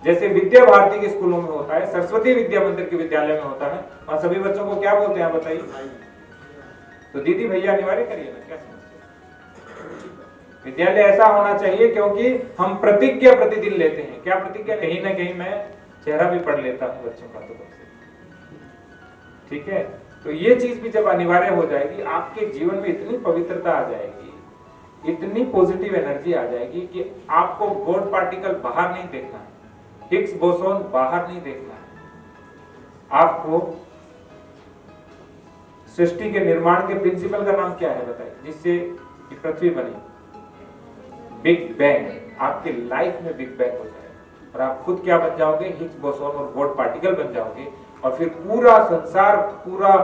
जैसे विद्या भारती के स्कूलों में होता है, सरस्वती विद्या मंदिर के विद्यालय में होता है, वहां सभी बच्चों को क्या बोलते हैं बताइए, तो दीदी भैया अनिवार्य करिए ना, क्या समस्या। विद्यालय ऐसा होना चाहिए, क्योंकि हम प्रतिज्ञा प्रतिदिन लेते हैं। क्या प्रतिज्ञा? कहीं ना कहीं मैं चेहरा भी पढ़ लेता हूँ बच्चों का, तो ठीक है। तो ये चीज भी जब अनिवार्य हो जाएगी, आपके जीवन में इतनी पवित्रता आ जाएगी, इतनी पॉजिटिव एनर्जी आ जाएगी कि आपको गॉड पार्टिकल बाहर नहीं देखना है, हिग्स बोसोन बाहर नहीं देखना है। आपको सृष्टि के निर्माण के प्रिंसिपल का नाम क्या है बताइए, जिससे पृथ्वी बनी? Big bang. आपके लाइफ में बिग बैंग हो जाएगा और आप खुद क्या बन जाओगे? हिग्स बोसोन और गॉड पार्टिकल बन जाओगे। और फिर पूरा संसार, पूरा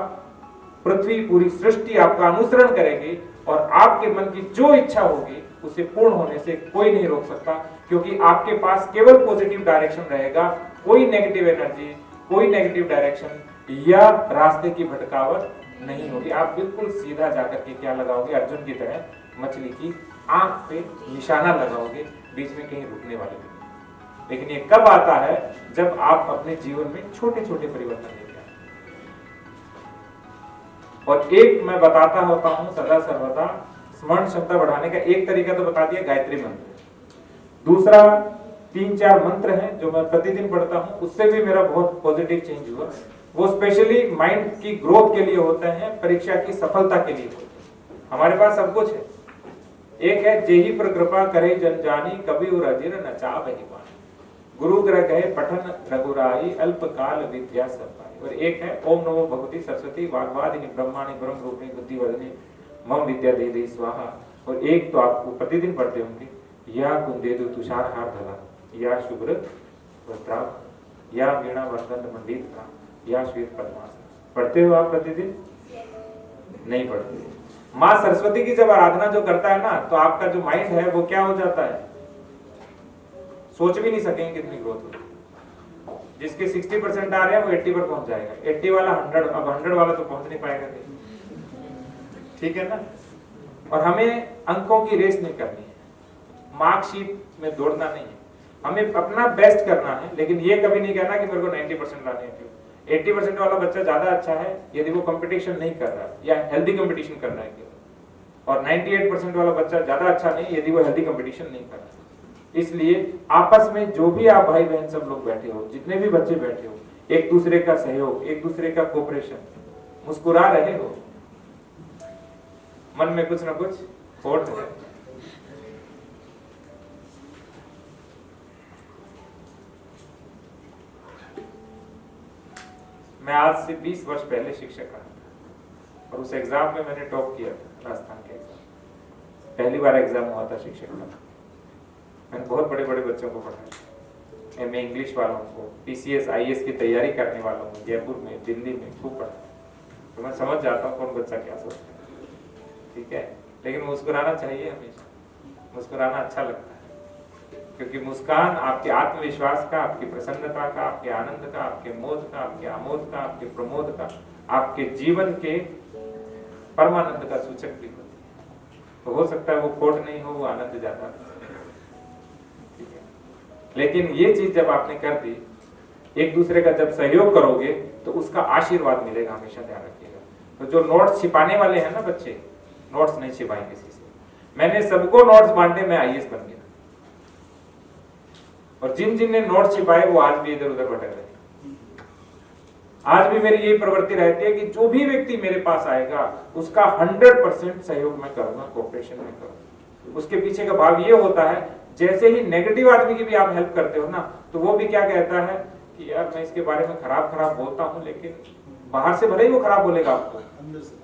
पृथ्वी, पूरी सृष्टि आपका अनुसरण करेगी और आपके मन की जो इच्छा होगी उसे पूर्ण होने से कोई नहीं रोक सकता, क्योंकि आपके पास केवल पॉजिटिव डायरेक्शन रहेगा। कोई नेगेटिव एनर्जी, कोई नेगेटिव डायरेक्शन या रास्ते की भटकावट नहीं होगी। आप बिल्कुल सीधा जाकर के क्या लगाओगे? अर्जुन की तरह मछली की आंख पे निशाना लगाओगे, बीच में कहीं रुकने वाले नहीं। लेकिन ये कब आता है? जब आप अपने जीवन में छोटे छोटे परिवर्तन लेके आए। और एक मैं बताता होता हूं सदा सर्वदा, स्मरण क्षमता बढ़ाने का एक तरीका तो बता दिया, गायत्री मंत्र। दूसरा 3-4 मंत्र हैं जो मैं प्रतिदिन पढ़ता हूं, उससे भी मेरा बहुत पॉजिटिव चेंज हुआ। वो स्पेशली माइंड की ग्रोथ के लिए होते हैं, परीक्षा की सफलता के लिए होते हैं। हमारे पास सब कुछ है। एक है जेहि पर कृपा करे जन जानी, कभी उजिर न चावहि पानी, गुरु ग्रह गए पठन रघुराई, अल्प काल विद्या सब पाई। और एक है ओम नमो भगवती सरस्वती वाग्वादिनी ब्रह्माणी ब्रह्म रूपिणी बुद्धिवर्धिनी मम विद्या दे दे स्वाहा। और एक तो आपको प्रतिदिन पढ़ते होंगे, या कुंदेदु तुषार हार धला, या शुभ्र वस्त्राभ, या वीणा वरदंड मंडित का, या श्वेत पद्मासन। पढ़ते हो आप प्रतिदिन? नहीं पढ़ते। माँ सरस्वती की जब आराधना जो करता है ना, तो आपका जो माइंड है वो क्या हो जाता है? सोच भी नहीं सकेंगे कितनी ग्रोथ होगी। जिसके 60% आ रहे हैं वो 80 पर पहुंच जाएगा, 80 वाला 100, अब 100 वाला तो पहुंच नहीं पाएगा। ठीक है ना? और हमें अंकों की रेस नहीं करनी है, मार्कशीट में दौड़ना नहीं है, हमें अपना बेस्ट करना है। लेकिन ये कभी नहीं कहना कि मेरे को 90% लाने हैं। 80% वाला बच्चा ज्यादा अच्छा है यदि वो कंपटीशन नहीं कर रहा है या हेल्दी कंपटीशन कर रहा है केवल, और 98% वाला बच्चा ज्यादा अच्छा नहीं यदि वो हेल्दी कंपटीशन नहीं कर रहा है। इसलिए आपस में जो भी आप भाई बहन सब लोग बैठे हो, जितने भी बच्चे बैठे हो, एक दूसरे का सहयोग, एक दूसरे का कोऑपरेशन, मुस्कुरा रहे हो, मन में कुछ ना कुछ खोट है। मैं आज से 20 वर्ष पहले शिक्षक रहा था और उस एग्जाम में मैंने टॉप किया था, राजस्थान के एग्जाम। पहली बार एग्जाम हुआ था शिक्षक का। मैंने बहुत बड़े बड़े बच्चों को पढ़ाया, एमए इंग्लिश वालों को, पीसीएस आईएएस की तैयारी करने वालों को, जयपुर में, दिल्ली में खूब पढ़ाया। तो मैं समझ जाता हूँ कौन बच्चा क्या सोचता है। ठीक है, लेकिन मुस्कुराना चाहिए हमेशा, मुस्कुराना अच्छा लगता है, क्योंकि मुस्कान आपके आत्मविश्वास का, आपकी प्रसन्नता का, आपके आनंद का, आपके मोद का, आपके आमोद का, आपके प्रमोद का, आपके जीवन के परमानंद का सूचक भी होती है। तो हो सकता है वो खोट नहीं हो, वो आनंद ज्यादा। ठीक है, लेकिन ये चीज जब आपने कर दी, एक दूसरे का जब सहयोग करोगे तो उसका आशीर्वाद मिलेगा, हमेशा ध्यान रखिएगा। तो जो नोट्स छिपाने वाले हैं ना बच्चे, नोट्स नहीं छिपाएंगे किसी से। मैंने सबको नोट्स बांटे, मैं आईएएस बन गया। और जिन जिन ने नोट्स छिपाए वो आज भी इधर उधर भटक रहे हैं। आज भी मेरी यही प्रवृत्ति रहती है कि जो भी व्यक्ति मेरे पास आएगा उसका 100% सहयोग मैं करूंगा, कोऑपरेशन में करूंगा। उसके पीछे का भाव ये होता है, जैसे ही नेगेटिव आदमी की भी आप हेल्प करते हो ना, तो वो भी क्या कहता है कि यार मैं इसके बारे में खराब बोलता हूँ, लेकिन बाहर से भले ही वो खराब बोलेगा आपको,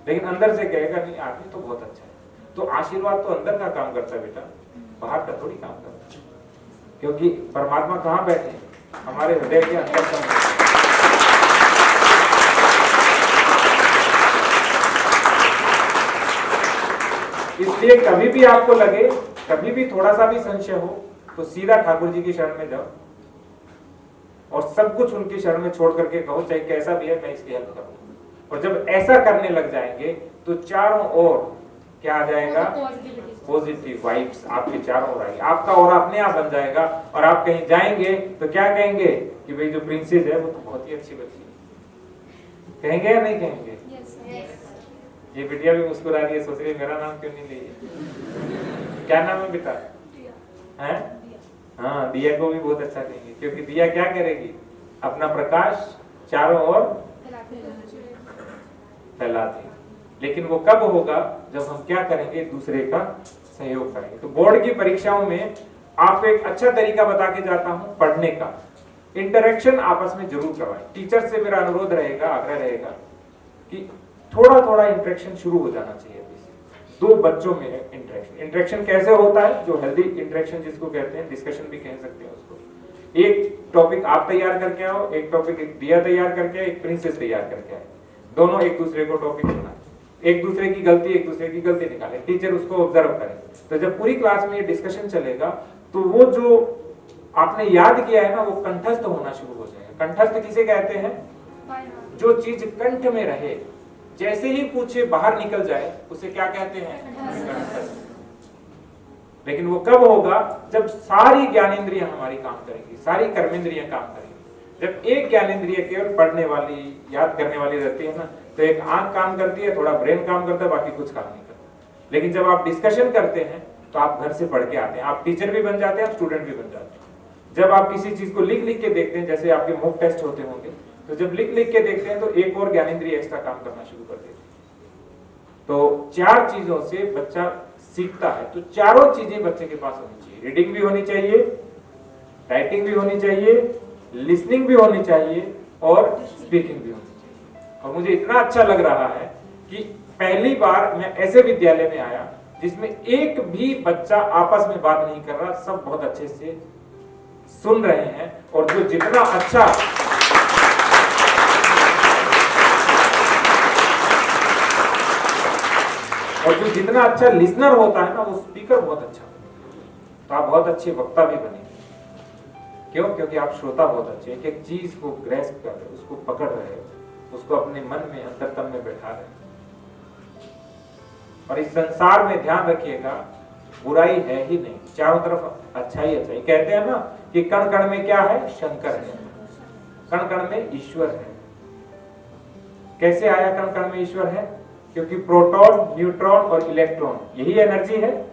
लेकिन अंदर से कहेगा नहीं आदमी तो बहुत अच्छा है। तो आशीर्वाद तो अंदर का काम करता है बेटा, बाहर का थोड़ी काम करता है। क्योंकि परमात्मा कहाँ बैठे? हमारे हृदय के अंदर। इसलिए कभी भी आपको लगे, कभी भी थोड़ा सा भी संशय हो, तो सीधा ठाकुर जी की शरण में जाओ और सब कुछ उनकी शरण में छोड़ करके कहो, चाहे कैसा भी है मैं इसकी हेल्प करूंगा। और जब ऐसा करने लग जाएंगे तो चारों ओर क्या आ जाएगा? पॉजिटिव वाइब्स आपके चारों ओर आएगी, आपका और अपने आप बन जाएगा। और आप कहीं जाएंगे तो क्या कहेंगे कि भाई जो प्रिंसेस है वो तो बहुत ही अच्छी बच्ची है। कहेंगे या नहीं कहेंगे? ये बिटिया भी मुस्कुरा रही है, सोच रही है मेरा नाम क्यों नहीं ले। क्या नाम है बेटा? हैं? हाँ, दिया को भी बहुत अच्छा कहेंगे, क्योंकि दिया क्या करेगी? अपना प्रकाश चारों ओर फैलाती है। लेकिन वो कब होगा? जब हम क्या करेंगे? दूसरे का सहयोग करेंगे। तो बोर्ड की परीक्षाओं में आपको एक अच्छा तरीका बता के जाता हूं पढ़ने का। इंटरेक्शन आपस में जरूर करवाएं। टीचर से मेरा अनुरोध रहेगा, आग्रह रहेगा कि थोड़ा थोड़ा इंटरेक्शन शुरू हो जाना चाहिए। दो बच्चों में इंटरेक्शन कैसे होता है? जो हेल्दी इंटरेक्शन जिसको कहते हैं, डिस्कशन भी कह सकते हैं उसको। एक टॉपिक आप तैयार करके आओ, एक टॉपिक दिया तैयार करके, एक प्रिंसेस तैयार करके आए, दोनों एक दूसरे को टॉपिक सुनाए, एक दूसरे की गलती निकाले, टीचर उसको ऑब्जर्व करे। तो जब पूरी क्लास में ये डिस्कशन चलेगा तो वो जो आपने याद किया है ना, वो कंठस्थ होना शुरू हो जाएगा। कंठस्थ किसे कहते हैं? जो चीज कंठ में रहे, जैसे ही पूछे बाहर निकल जाए, उसे क्या कहते हैं? कंठस्थ। लेकिन वो कब होगा? जब सारी ज्ञानेंद्रियां हमारी काम करेंगी, सारी कर्मेंद्रियां काम करेंगी। जब एक ज्ञानेंद्रिय केवल पढ़ने वाली, याद करने वाली रहती है ना, तो एक आंख काम करती है, थोड़ा ब्रेन काम करता है, बाकी कुछ काम नहीं करता। लेकिन जब आप डिस्कशन करते हैं तो आप घर से पढ़ के आते हैं, आप टीचर भी बन जाते हैं, आप स्टूडेंट भी बन जाते हैं। जब आप किसी चीज को लिख लिख के देखते हैं, जैसे आपके मॉक टेस्ट होते होंगे, तो जब लिख लिख के देखते हैं तो एक और ज्ञानेंद्रिय एक्स्ट्रा काम करना शुरू कर देती है। तो चार चीजों से बच्चा सीखता है। तो चारों चीजें बच्चे के पास होनी चाहिए। रीडिंग भी होनी चाहिए, राइटिंग भी होनी चाहिए, लिसनिंग भी होनी चाहिए और स्पीकिंग भी होनी चाहिए। और मुझे इतना अच्छा लग रहा है कि पहली बार मैं ऐसे विद्यालय में आया जिसमें एक भी बच्चा आपस में बात नहीं कर रहा, सब बहुत अच्छे से सुन रहे हैं। और जो जितना अच्छा जितना अच्छा लिसनर होता है ना, वो स्पीकर बहुत अच्छा होता है। तो आप बहुत अच्छे वक्ता भी बनेंगे। क्यों? क्योंकि आप श्रोता बहुत अच्छे, एक एक चीज को ग्रैस्प कर रहे हो, उसको पकड़ रहे हो, उसको अपने मन में, अंतरतम में बैठा रहे हो। और इस संसार में ध्यान रखिएगा, बुराई है ही नहीं, चारों तरफ अच्छा ही अच्छा ही। कहते हैं ना कि कण कण में क्या है? शंकर है, कण कण में ईश्वर है। कैसे आया कण कण में ईश्वर है? क्योंकि प्रोटॉन, न्यूट्रॉन और इलेक्ट्रॉन यही एनर्जी है।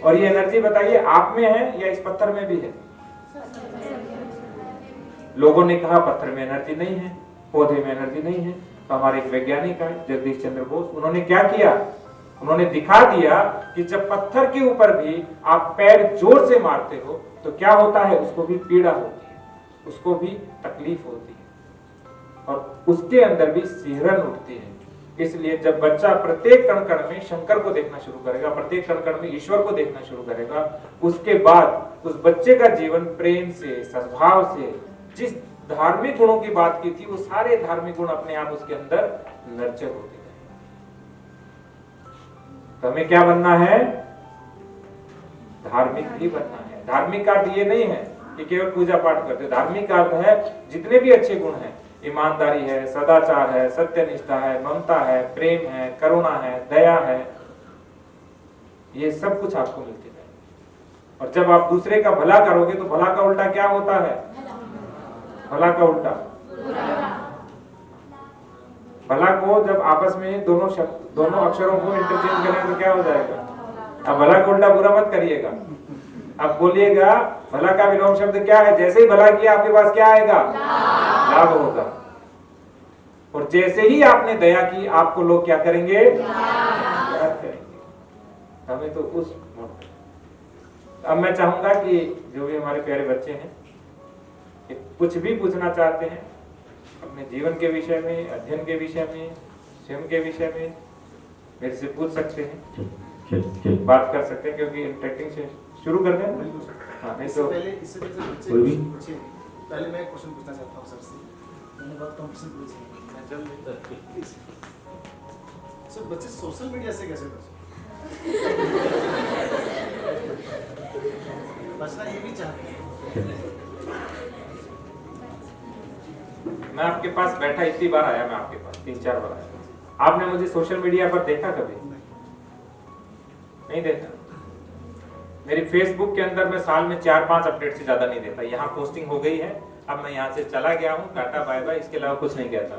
और ये एनर्जी बताइए आप में है या इस पत्थर में भी है? लोगों ने कहा पत्थर में एनर्जी नहीं है, पौधे में एनर्जी नहीं है। तो हमारे एक वैज्ञानिक है जगदीश चंद्र बोस, उन्होंने क्या किया? उन्होंने दिखा दिया कि जब पत्थर के ऊपर भी आप पैर जोर से मारते हो तो क्या होता है? उसको भी पीड़ा होती है, उसको भी तकलीफ होती है और उसके अंदर भी सिहरन उठती है। इसलिए जब बच्चा प्रत्येक कण कण में शंकर को देखना शुरू करेगा, प्रत्येक कण कण में ईश्वर को देखना शुरू करेगा, उसके बाद उस बच्चे का जीवन प्रेम से, सद्भाव से, जिस धार्मिक गुणों की बात की थी वो सारे धार्मिक गुण अपने आप उसके अंदर नर्चर होते हैं। तो हमें क्या बनना है? धार्मिक भी बनना है। धार्मिक का अर्थ ये नहीं है कि केवल पूजा पाठ करते। धार्मिक का अर्थ है जितने भी अच्छे गुण हैं, ईमानदारी है, सदाचार है, सत्यनिष्ठा है, ममता है, प्रेम है, करुणा है, दया है, ये सब कुछ आपको मिलती है। और जब आप दूसरे का भला करोगे तो भला का उल्टा क्या होता है? भला का उल्टा भला को जब आपस में दोनों अक्षरों को इंटरचेंज करेंगे तो क्या हो जाएगा? अब भला का उल्टा बुरा मत करिएगा। अब बोलिएगा भला का विलोम शब्द क्या है? जैसे ही भला किया आपके पास क्या आएगा? लाभ होगा। और जैसे ही आपने दया की आपको लोग क्या करेंगे? याद करेंगे। हमें तो उस अब मैं चाहूंगा कि जो भी हमारे प्यारे बच्चे हैं कुछ भी पूछना चाहते हैं अपने जीवन के विषय में, अध्ययन के विषय में, स्वयं के विषय में, मेरे से पूछ सकते हैं, बात कर सकते हैं। क्योंकि इंटरेक्टिंग से शुरू कर दें। हाँ, नहीं तो पहले मैं क्वेश्चन पूछना चाहता हूँ सर से। मैंने बहुत कॉम्पिटिशन पूछी सर, बच्चे सोशल मीडिया से कैसे बचना ये भी चाहते हैं। मैं आपके पास बैठा इतनी बार आया, मैं आपके पास 3-4 बार आया। आपने मुझे सोशल मीडिया पर देखा कभी? नहीं देखा। मेरी फेसबुक के अंदर मैं साल में 4-5 अपडेट से ज्यादा नहीं देता। यहाँ पोस्टिंग हो गई है, अब मैं यहाँ से चला गया हूँ, टाटा बाय बाय, इसके अलावा कुछ नहीं कहता।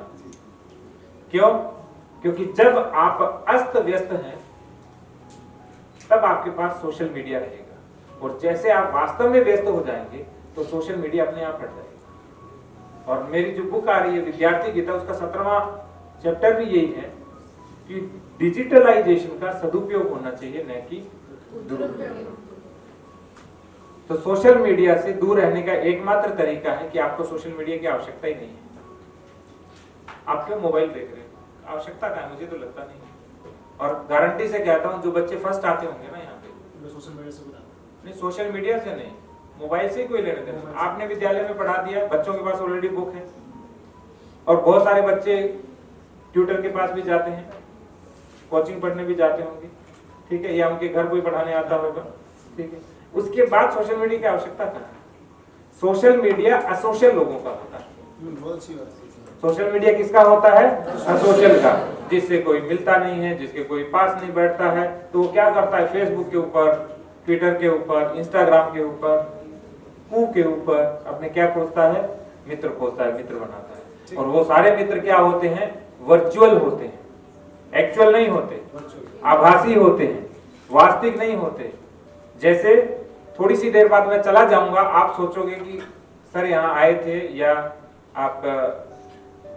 क्यों? क्योंकि जब आप अस्त व्यस्त हैं तब आपके पास सोशल मीडिया रहेगा। और जैसे आप वास्तव में व्यस्त हो जाएंगे तो सोशल मीडिया अपने आप हट जाएगा। और मेरी जो बुक आ रही है विद्यार्थी गीता, उसका 17वां चैप्टर भी यही है कि डिजिटलाइजेशन का सदुपयोग होना चाहिए, न कि दुरुपयोग। तो सोशल मीडिया से दूर रहने का एकमात्र तरीका है कि आपको सोशल मीडिया की आवश्यकता ही नहीं है। आप क्यों मोबाइल देख रहे हैं? आवश्यकता क्या है? मुझे तो लगता नहीं। और गारंटी से कहता हूं, जो बच्चे फर्स्ट आते होंगे ना यहाँ पे, सोशल मीडिया से नहीं, सोशल मीडिया से नहीं, मोबाइल से ही कोई लेने देना। आपने विद्यालय में पढ़ा दिया, बच्चों के पास ऑलरेडी बुक है, और बहुत सारे बच्चे ट्यूटर के पास भी जाते हैं, कोचिंग पढ़ने भी जाते होंगे, ठीक है, या उनके घर कोई पढ़ाने आता होगा, ठीक है। उसके बाद सोशल मीडिया की आवश्यकता कहाँ है? सोशल मीडिया असोशल लोगों का होता है। सोशल मीडिया किसका होता है? असोशल का, जिससे कोई मिलता नहीं है, जिसके कोई पास नहीं बैठता है, तो वो क्या करता है? फेसबुक के ऊपर, ट्विटर के ऊपर, इंस्टाग्राम के ऊपर, कू के ऊपर अपने क्या खोजता है? मित्र खोजता है, मित्र बनाता है। और वो सारे मित्र क्या होते हैं? वर्चुअल होते हैं, एक्चुअल नहीं होते, आभासी होते हैं, वास्तविक नहीं होते। जैसे थोड़ी सी देर बाद मैं चला जाऊंगा, आप सोचोगे कि सर यहाँ आए थे, या आप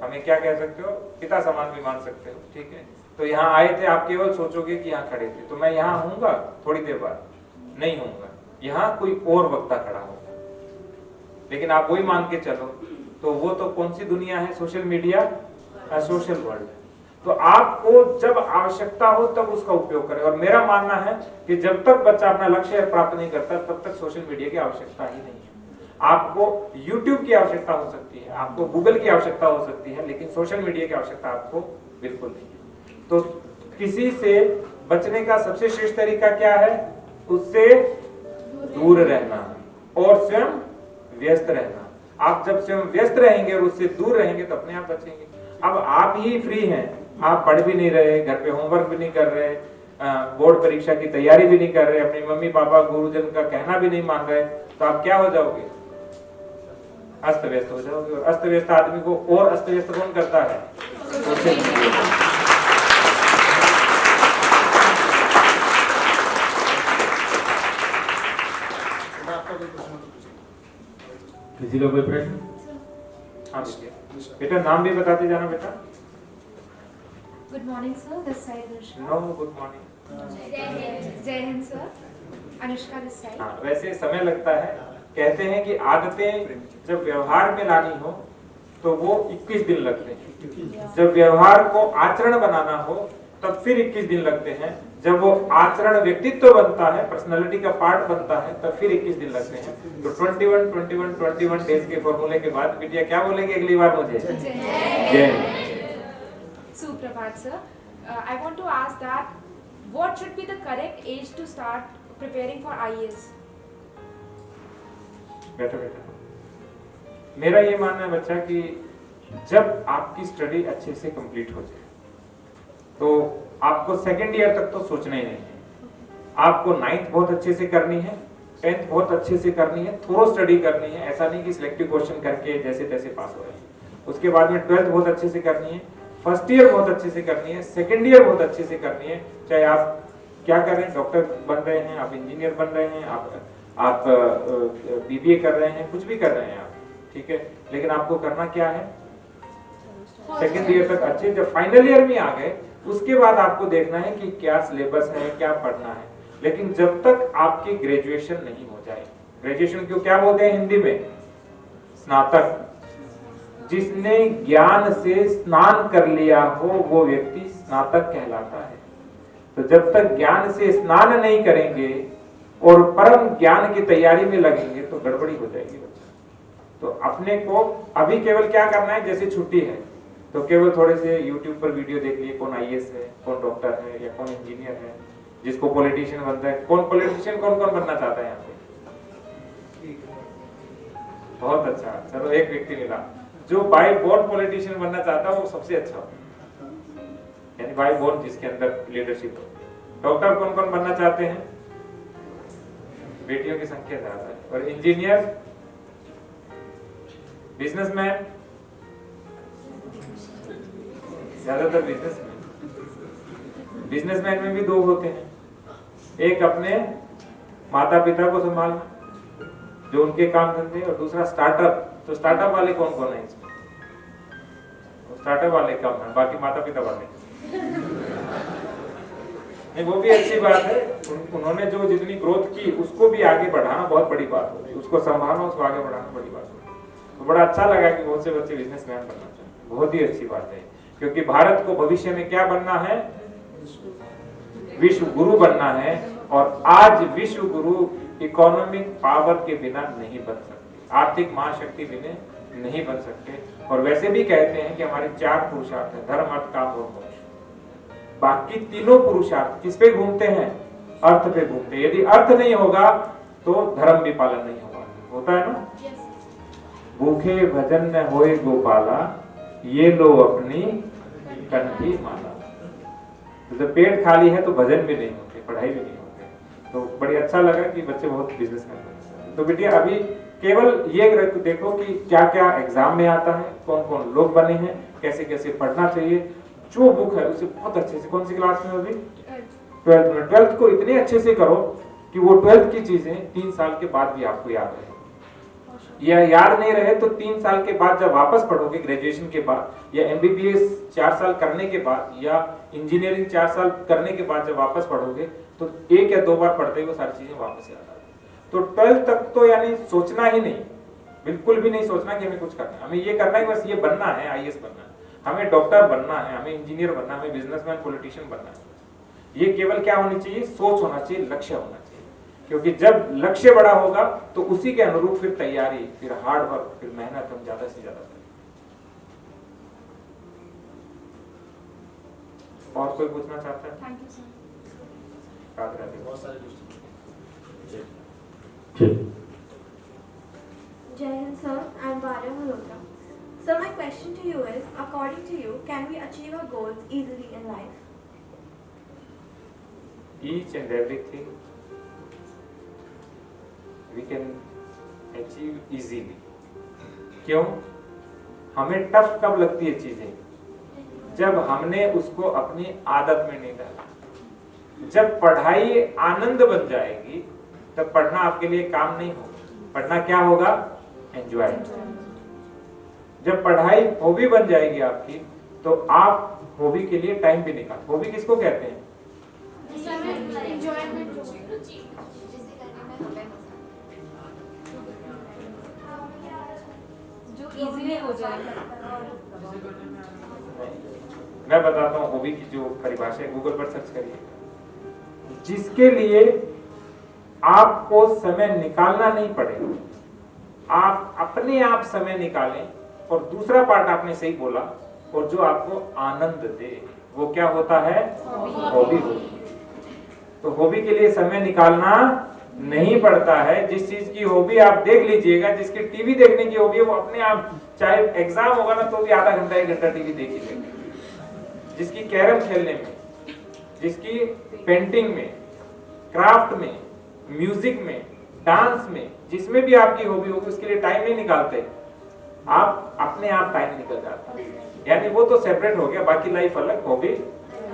हमें क्या कह सकते हो, पिता समान भी मान सकते हो, ठीक है। तो यहाँ आए थे, आप केवल सोचोगे कि यहाँ खड़े थे, तो मैं यहाँ हूँगा थोड़ी देर बाद? नहीं हूँगा, यहाँ कोई और वक्ता खड़ा होगा। लेकिन आप वही मान के चलो, तो वो तो कौन सी दुनिया है? Social media, social world. तो आपको जब आवश्यकता हो तब उसका उपयोग करें। और मेरा मानना है कि जब तक बच्चा अपना लक्ष्य प्राप्त नहीं करता, तब तक सोशल मीडिया की आवश्यकता ही नहीं है। आपको YouTube की आवश्यकता हो सकती है, आपको गूगल की आवश्यकता हो सकती है, लेकिन सोशल मीडिया की आवश्यकता आपको बिल्कुल नहीं है। तो किसी से बचने का सबसे श्रेष्ठ तरीका क्या है? उससे दूर रहना और स्वयं व्यस्त रहना। आप जब स्वयं व्यस्त रहेंगे और उससे दूर रहेंगे तो अपने आप बचेंगे। अब आप ही फ्री हैं, आप पढ़ भी नहीं रहे, घर पे होमवर्क भी नहीं कर रहे, बोर्ड परीक्षा की तैयारी भी नहीं कर रहे, अपने मम्मी पापा गुरुजन का कहना भी नहीं मान रहे, तो आप क्या हो जाओगे? अस्त व्यस्त हो जाओगे। और अस्त व्यस्त आदमी को और अस्त व्यस्त कौन करता है? किसी लोग कोई प्रश्न? हाँ बेटा, नाम भी बताते जाना बेटा। Good morning sir, this side Anushka. No, good morning. जय हिंद सर, अनुष्का दिस साइड। हाँ, वैसे समय लगता है। कहते हैं कि आदतें जब व्यवहार में लानी हो तो वो 21 दिन लगते हैं, जब व्यवहार को आचरण बनाना हो तब फिर 21 दिन लगते हैं, जब वो आचरण व्यक्तित्व बनता है, पर्सनालिटी का पार्ट बनता है, तब फिर 21 दिन लगते हैं। तो 21 डेज के फॉर्मूले के बाद विद्या क्या बोलेगी अगली बार मुझे? जय। सुप्रभात sir, I want to ask that what should be the correct age to start preparing for IAS? बेटा, मेरा ये मानना है बच्चा कि जब आपकी स्टडी अच्छे से कंप्लीट हो जाए तो आपको सेकेंड ईयर तक तो सोचना ही नहीं है। आपको 9th बहुत अच्छे से करनी है, 10th बहुत अच्छे से करनी है, थोड़ा स्टडी करनी है। ऐसा नहीं कि सिलेक्टिव क्वेश्चन करके जैसे तैसे पास हो रहे हैं। उसके बाद में 12th बहुत अच्छे से करनी है, फर्स्ट ईयर बहुत अच्छे से करनी है, सेकेंड ईयर बहुत अच्छे से करनी है। चाहे आप क्या कर रहे हैं, डॉक्टर बन रहे हैं, आप इंजीनियर बन रहे हैं, आप BBA कर रहे हैं, कुछ भी कर रहे हैं आप, ठीक है। लेकिन आपको करना क्या है? सेकेंड ईयर तक अच्छे, जब फाइनल ईयर में आ गए उसके बाद आपको देखना है कि क्या सिलेबस है, क्या पढ़ना है। लेकिन जब तक आपकी ग्रेजुएशन नहीं हो जाए, ग्रेजुएशन क्यों क्या बोलते हैं हिंदी में? स्नातक। जिसने ज्ञान से स्नान कर लिया हो वो व्यक्ति स्नातक कहलाता है। तो जब तक ज्ञान से स्नान नहीं करेंगे और परम ज्ञान की तैयारी में लगेंगे तो गड़बड़ी हो जाएगी बच्चा। तो अपने को अभी केवल क्या करना है, जैसे छुट्टी है तो केवल थोड़े से YouTube पर वीडियो देख लिए, कौन IAS है, कौन डॉक्टर है, या कौन इंजीनियर है, जिसको पॉलिटिशियन बनता है। कौन पॉलिटिशियन कौन कौन बनना चाहता है यहाँ पे? बहुत अच्छा, चलो एक व्यक्ति मिला। जो बाय बोर्न पॉलिटिशियन बनना चाहता है वो सबसे अच्छा हो, यानी बाय बोर्न जिसके अंदर लीडरशिप हो। डॉक्टर कौन कौन बनना चाहते हैं? बेटियों की संख्या ज्यादा है। और इंजीनियर, बिजनेसमैन, ज्यादातर बिजनेसमैन में भी दो होते हैं, एक अपने माता पिता को संभालना जो उनके काम धंधे, और दूसरा स्टार्टअप। तो स्टार्टअप वाले कौन कौन है इसमें? स्टार्टअप वाले कम है, बाकी माता पिता वाले नहीं। वो भी अच्छी बात है, उन्होंने जो जितनी ग्रोथ की उसको भी आगे बढ़ाना बहुत बड़ी बात होती है, उसको संभालना, उसको आगे बढ़ाना बड़ी बात होती है। तो बड़ा अच्छा लगा कि बहुत से बच्चे बिजनेसमैन बनना चाहते, बहुत ही अच्छी बात है, क्योंकि भारत को भविष्य में क्या बनना है? विश्व गुरु बनना है। और आज विश्व गुरु इकोनॉमिक पावर के बिना नहीं बन सकते, आर्थिक महाशक्ति बिना नहीं बन सकते। और वैसे भी कहते हैं कि हमारे 4 पुरुषार्थ हैं, धर्म अर्थ काम और मोक्ष। बाकी तीनों पुरुषार्थ किस पे घूमते हैं? अर्थ पे घूमते हैं। यदि अर्थ नहीं होगा तो धर्म भी पालन नहीं होगा, होता है ना? भूखे भजन न होए गोपाला, ये लो अपनी कंठी माला। तो जब पेट खाली है तो भजन भी नहीं होते, पढ़ाई भी नहीं होते। तो बड़ी अच्छा लगा कि बच्चे बहुत बिजनेसमैन बने। तो बेटिया अभी केवल ये देखो कि क्या क्या एग्जाम में आता है, कौन कौन लोग बने हैं, कैसे कैसे पढ़ना चाहिए। जो बुक है उसे बहुत अच्छे से, कौन सी क्लास में अभी? 12th में। 12th को इतने अच्छे से करो कि वो 12th की चीजें 3 साल के बाद भी आपको याद रहे। या याद नहीं रहे तो 3 साल के बाद जब वापस पढ़ोगे, ग्रेजुएशन के बाद, या MBBS 4 साल करने के बाद, या इंजीनियरिंग 4 साल करने के बाद जब वापस पढ़ोगे तो 1 या 2 बार पढ़ते ही वो सारी चीजें वापस याद आ जाती। तो 12th तक तो यानी सोचना ही नहीं, बिल्कुल भी नहीं सोचना कि हमें कुछ करना है, हमें ये करना है, बस ये बनना है, IAS बनना है, हमें डॉक्टर बनना है, हमें इंजीनियर बनना है, हमें बिजनेसमैन पॉलिटिशियन बनना है। ये केवल क्या होनी चाहिए? सोच होना चाहिए, लक्ष्य होना चाहिए। क्योंकि जब लक्ष्य बड़ा होगा तो उसी के अनुरूप फिर तैयारी, फिर हार्ड वर्क, फिर मेहनत हम ज्यादा से ज्यादा करें। और कोई पूछना चाहता है? Thank you sir. बहुत सारे Jai Hind sir, I am Varya Malhotra. Sir, my question to you is, according to you, can we achieve our goals easily in life? Each and everything we can achieve easily. क्यों? हमें tough कब लगती है चीजें? जब हमने उसको अपनी आदत में नहीं डाला। जब पढ़ाई आनंद बन जाएगी तब पढ़ना आपके लिए काम नहीं होगा। पढ़ना क्या होगा? एंजॉय। जब पढ़ाई हॉबी बन जाएगी आपकी तो आप हॉबी के लिए टाइम भी निकाल। हॉबी किसको कहते हैं? जो इजीली हो जाए। मैं बताता हूँ हॉबी की जो परिभाषा है, गूगल पर सर्च करिए। जिसके लिए आपको समय निकालना नहीं पड़ेगा, आप अपने आप समय निकालें। और दूसरा पार्ट आपने सही बोला, और जो आपको आनंद दे, वो क्या होता है? हॉबी होती है। तो हॉबी के लिए समय निकालना नहीं पड़ता है। जिस चीज की हॉबी आप देख लीजिएगा, जिसकी टीवी देखने की हॉबी है, वो अपने आप, चाहे एग्जाम होगा ना तो भी आधा घंटा 1 घंटा टीवी देख ही लेंगे। जिसकी कैरम खेलने में, जिसकी पेंटिंग में, क्राफ्ट में, म्यूजिक में, डांस में, जिसमें भी आपकी हॉबी होगी उसके लिए टाइम नहीं निकालते, आप अपने आप टाइम निकल जाता है। यानी वो तो सेपरेट हो गया, बाकी लाइफ अलग, हॉबी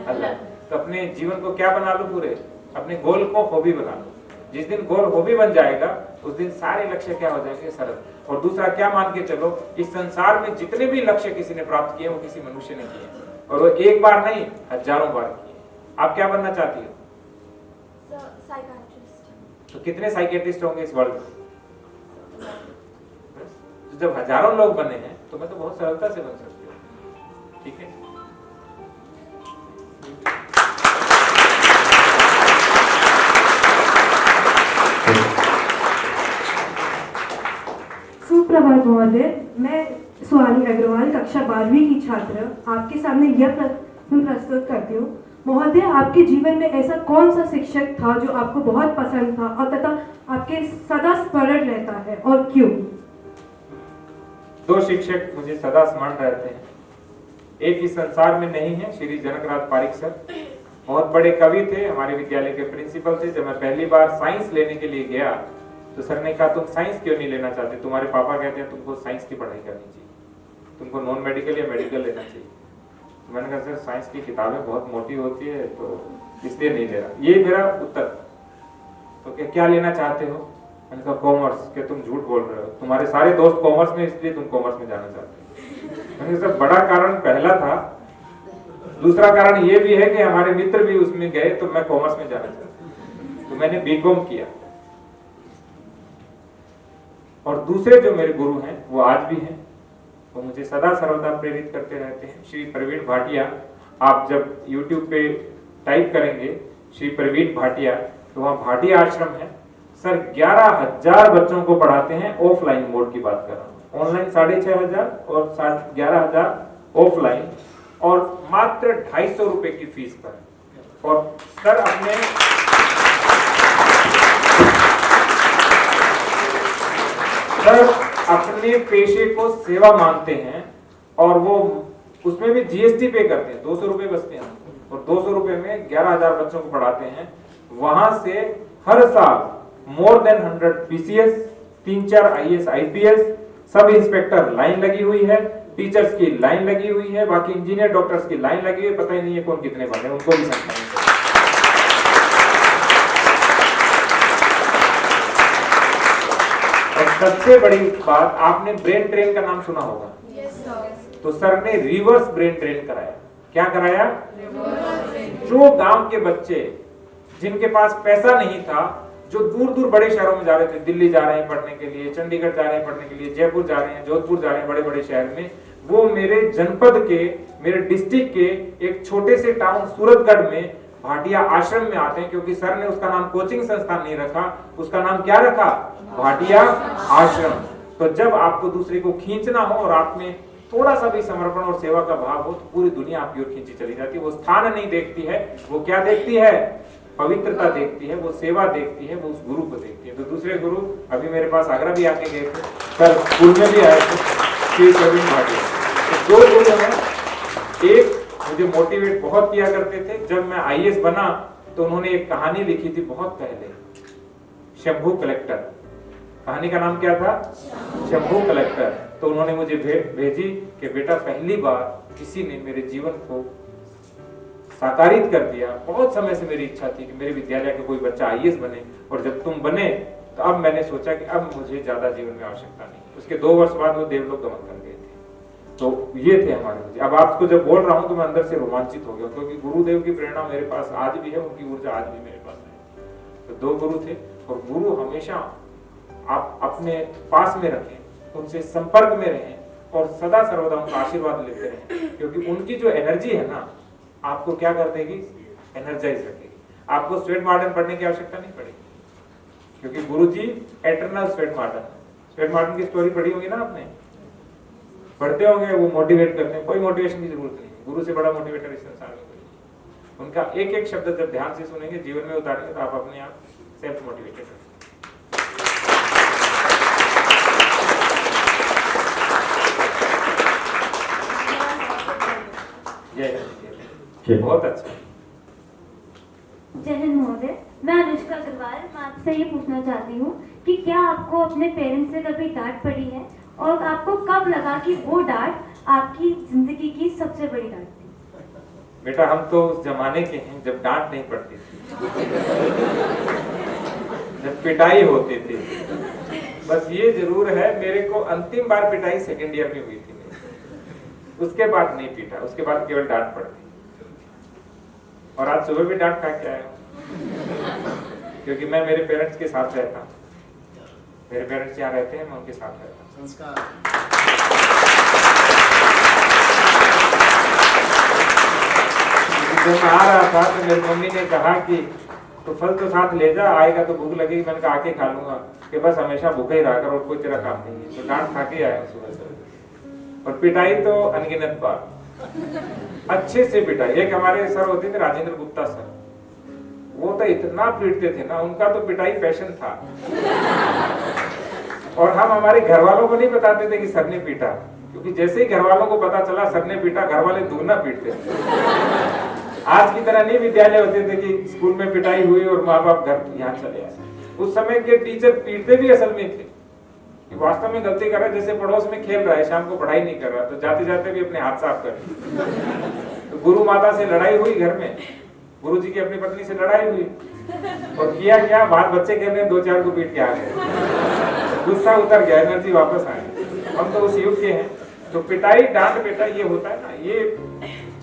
अलग। तो अपने जीवन को क्या बना लो, पूरे अपने गोल को हॉबी बना लो। जिस दिन गोल हॉबी बन जाएगा उस दिन सारे लक्ष्य क्या हो जाएंगे? सरल। और दूसरा क्या मान के चलो, इस संसार में जितने भी लक्ष्य किसी ने प्राप्त किए वो किसी मनुष्य ने किए, और वो एक बार नहीं, हजारों बार किए। आप क्या बनना चाहती हो? Psychiatrist. तो कितने साइकियाट्रिस्ट होंगे इस वर्ल्ड में? तो जब हजारों लोग बने हैं तो मैं तो बहुत सरलता से बन सकती हूँ। ठीक है। सुप्रभात महोदय, मैं सुहानी अग्रवाल कक्षा 12वीं की छात्र आपके सामने यह प्रश्न प्रस्तुत करती हूँ। महोदय, आपके जीवन में ऐसा कौन सा शिक्षक था जो आपको बहुत पसंद था और तथा आपके सदा स्मरण रहता है, और क्यों? 2 शिक्षक मुझे सदा स्मरण रहते हैं। एक इस संसार में नहीं है, श्री जनकराज पारिक सर, बहुत बड़े कवि थे, हमारे विद्यालय के प्रिंसिपल थे। जब मैं पहली बार साइंस लेने के लिए गया तो सर ने कहा, तुम साइंस क्यों नहीं लेना चाहते? तुम्हारे पापा कहते हैं तुमको साइंस की पढ़ाई करनी चाहिए, तुमको नॉन मेडिकल या मेडिकल लेना चाहिए। मैंने कहा सर साइंस की किताबें बहुत मोटी होती है तो इसलिए नहीं ले रहा। ये मेरा उत्तर। तो क्या लेना चाहते हो? मैंने कहा कॉमर्स। क्या तुम झूठ बोल रहे हो, तुम्हारे सारे दोस्त कॉमर्स में, इसलिए तुम कॉमर्स में जाना चाहते हो। मैंने कहा बड़ा कारण पहला था, दूसरा कारण ये भी है कि हमारे मित्र भी उसमें गए तो मैं कॉमर्स में जाना चाहता हूं। तो मैंने बीकॉम किया। और दूसरे जो मेरे गुरु हैं वो आज भी हैं, वो मुझे सदा सर्वदा प्रेरित करते रहते हैं। श्री प्रवीण भाटिया, आप जब YouTube पे टाइप करेंगे श्री प्रवीण भाटिया तो वहाँ भाटिया आश्रम है। सर 11,000 बच्चों को पढ़ाते हैं, ऑफलाइन मोड की बात कर रहा हूँ। ऑनलाइन 6,500 और 11,000 ऑफलाइन, और मात्र 250 रुपए की फीस पर। और सर अपने पेशे को सेवा मानते हैं, और वो उसमें भी GST पे करते हैं, 200 रुपए बचते हैं, और 200 रुपए में 11,000 बच्चों को पढ़ाते हैं। वहां से हर साल more than 100 PCS, 3-4 IAS IPS, sub inspector line लगी हुई है, टीचर्स की लाइन लगी हुई है, बाकी इंजीनियर डॉक्टर्स की लाइन लगी हुई है। पता ही नहीं है कौन कितने बने, उनको भी संख्या नहीं पता। और सबसे बड़ी बात, आपने ब्रेन ट्रेन का नाम सुना होगा। तो सर ने रिवर्स ब्रेन ट्रेन कराया। क्या कराया? जो गांव के बच्चे जिनके पास पैसा नहीं था, जो दूर दूर बड़े शहरों में जा रहे थे, दिल्ली जा रहे हैं पढ़ने के लिए, चंडीगढ़ जा रहे हैं पढ़ने के लिए, जयपुर जा रहे हैं, जोधपुर जा रहे हैं, बड़े बड़े शहर में, वो मेरे जनपद के, मेरे डिस्ट्रिक्ट के एक छोटे से टाउन सूरतगढ़ में भाटिया आश्रम में आते हैं। क्योंकि सर ने उसका नाम कोचिंग संस्थान नहीं रखा, उसका नाम क्या रखा? भाटिया आश्रम। तो जब आपको दूसरे को खींचना हो और आप में थोड़ा सा भी समर्पण और सेवा का भाव हो, तो पूरी दुनिया आपकी ओर खींची चली जाती है। वो स्थान नहीं देखती है, वो क्या देखती है? पवित्रता देखती है, वो सेवा देखती है, वो उस गुरु को देखती है। तो दूसरे गुरु अभी मेरे पास आगरा भी आके गए थे, कल स्कूल में भी आए थे, श्री प्रवीण भाटिया। तो 2 गुरु हैं। एक मुझे मोटिवेट बहुत किया करते थे। जब मैं IAS बना तो उन्होंने एक कहानी लिखी थी बहुत पहले, शंभू कलेक्टर। कहानी का नाम क्या था? शंभू कलेक्टर। तो उन्होंने मुझे भेजी कि बेटा पहली बार किसी ने मेरे जीवन को साकारित कर दिया। बहुत समय से मेरी इच्छा थी कि मेरे विद्यालय का कोई बच्चा IAS बने, और जब तुम बने तो अब मैंने सोचा कि अब मुझे ज्यादा जीवन में आवश्यकता नहीं। उसके 2 वर्ष बाद वो देवलोक गमन कर गए थे। तो ये थे हमारे मुझे। अब आपको जब बोल रहा हूँ तो मैं अंदर से रोमांचित हो गया, क्योंकि गुरुदेव की प्रेरणा मेरे पास आज भी है, उनकी ऊर्जा आज भी मेरे पास है। तो 2 गुरु थे, और गुरु हमेशा आप अपने पास में रखें, उनसे संपर्क में रहें, और सदा सर्वदा उनका आशीर्वाद लेते रहें। क्योंकि उनकी जो एनर्जी है ना, आपको क्या कर देगी? एनर्जाइज रखेगी। आपको स्वेट मार्टन पढ़ने की आवश्यकता नहीं पड़ेगी, क्योंकि गुरुजी eternal Swett Marden. Swett Marden की स्टोरी पढ़ी होगी ना आपने, पढ़ते होंगे। वो मोटिवेट करते हैं, कोई मोटिवेशन की जरूरत नहीं। गुरु से बड़ा मोटिवेटर इस संसार में कोई नहीं। उनका एक एक शब्द जब ध्यान से सुनेंगे, जीवन में उतारेंगे, तो आप अपने आप सेल्फ मोटिवेटेड हैं। बहुत अच्छा। जय हिंद महोदय, मैं अनुष्का अग्रवाल। मैं आपसे ये पूछना चाहती हूँ कि क्या आपको अपने पेरेंट्स से कभी डांट पड़ी है, और आपको कब लगा कि वो डांट आपकी जिंदगी की सबसे बड़ी डांट थी? बेटा हम तो उस जमाने के हैं जब डांट नहीं पड़ती थी, जब पिटाई होती थी। बस ये जरूर है, मेरे को अंतिम बार पिटाई 2nd ईयर में हुई थी। उसके बाद नहीं पीटा, उसके बाद केवल डांट पड़ती। और आज सुबह भी डांट खा के आया हूं, क्योंकि मैं मेरे पेरेंट्स के साथ रहता हूँ। मेरे पेरेंट्स यहाँ रहते हैं, मैं उनके साथ रहता हूँ। संस्कार। जब मैं आ रहा था तो मेरी मम्मी ने कहा कि तो फल तो साथ ले जा, आएगा तो भूख लगेगी। मैंने कहा आके खा लूंगा, कि बस हमेशा भूखा ही रहा कर और कोई तेरा काम नहीं है। तो डांट खा के आया सुबह से। और पिटाई तो अनगिनत बार, अच्छे से पिटाई। एक हमारे सर होते थे राजेंद्र गुप्ता सर, वो तो इतना पीटते थे ना, उनका तो पिटाई पैशन था। और हम हमारे घर वालों को नहीं बताते थे कि सर ने पीटा, क्योंकि जैसे ही घर वालों को पता चला सर ने पीटा, घर वाले दुगना पीटते थे। आज की तरह नहीं विद्यालय होते थे कि स्कूल में पिटाई हुई और माँ बाप घर यहाँ चले आए। उस समय के टीचर पीटते भी असल में थे कि वास्तव में गलती कर रहा है, जैसे पड़ोस में खेल रहा है, शाम को पढ़ाई नहीं कर रहा, तो जाते जाते भी अपने हाथ साफ कर। तो गुरु माता से लड़ाई हुई घर में, गुरुजी की अपनी पत्नी से लड़ाई हुई और किया क्या, बात बच्चे कहने 2-4 को पीट के आ गए, गुस्सा उतर गया, एनर्जी वापस आए। हम तो उस युग के हैं। तो पिटाई, डांट पिटाई ये होता है ना, ये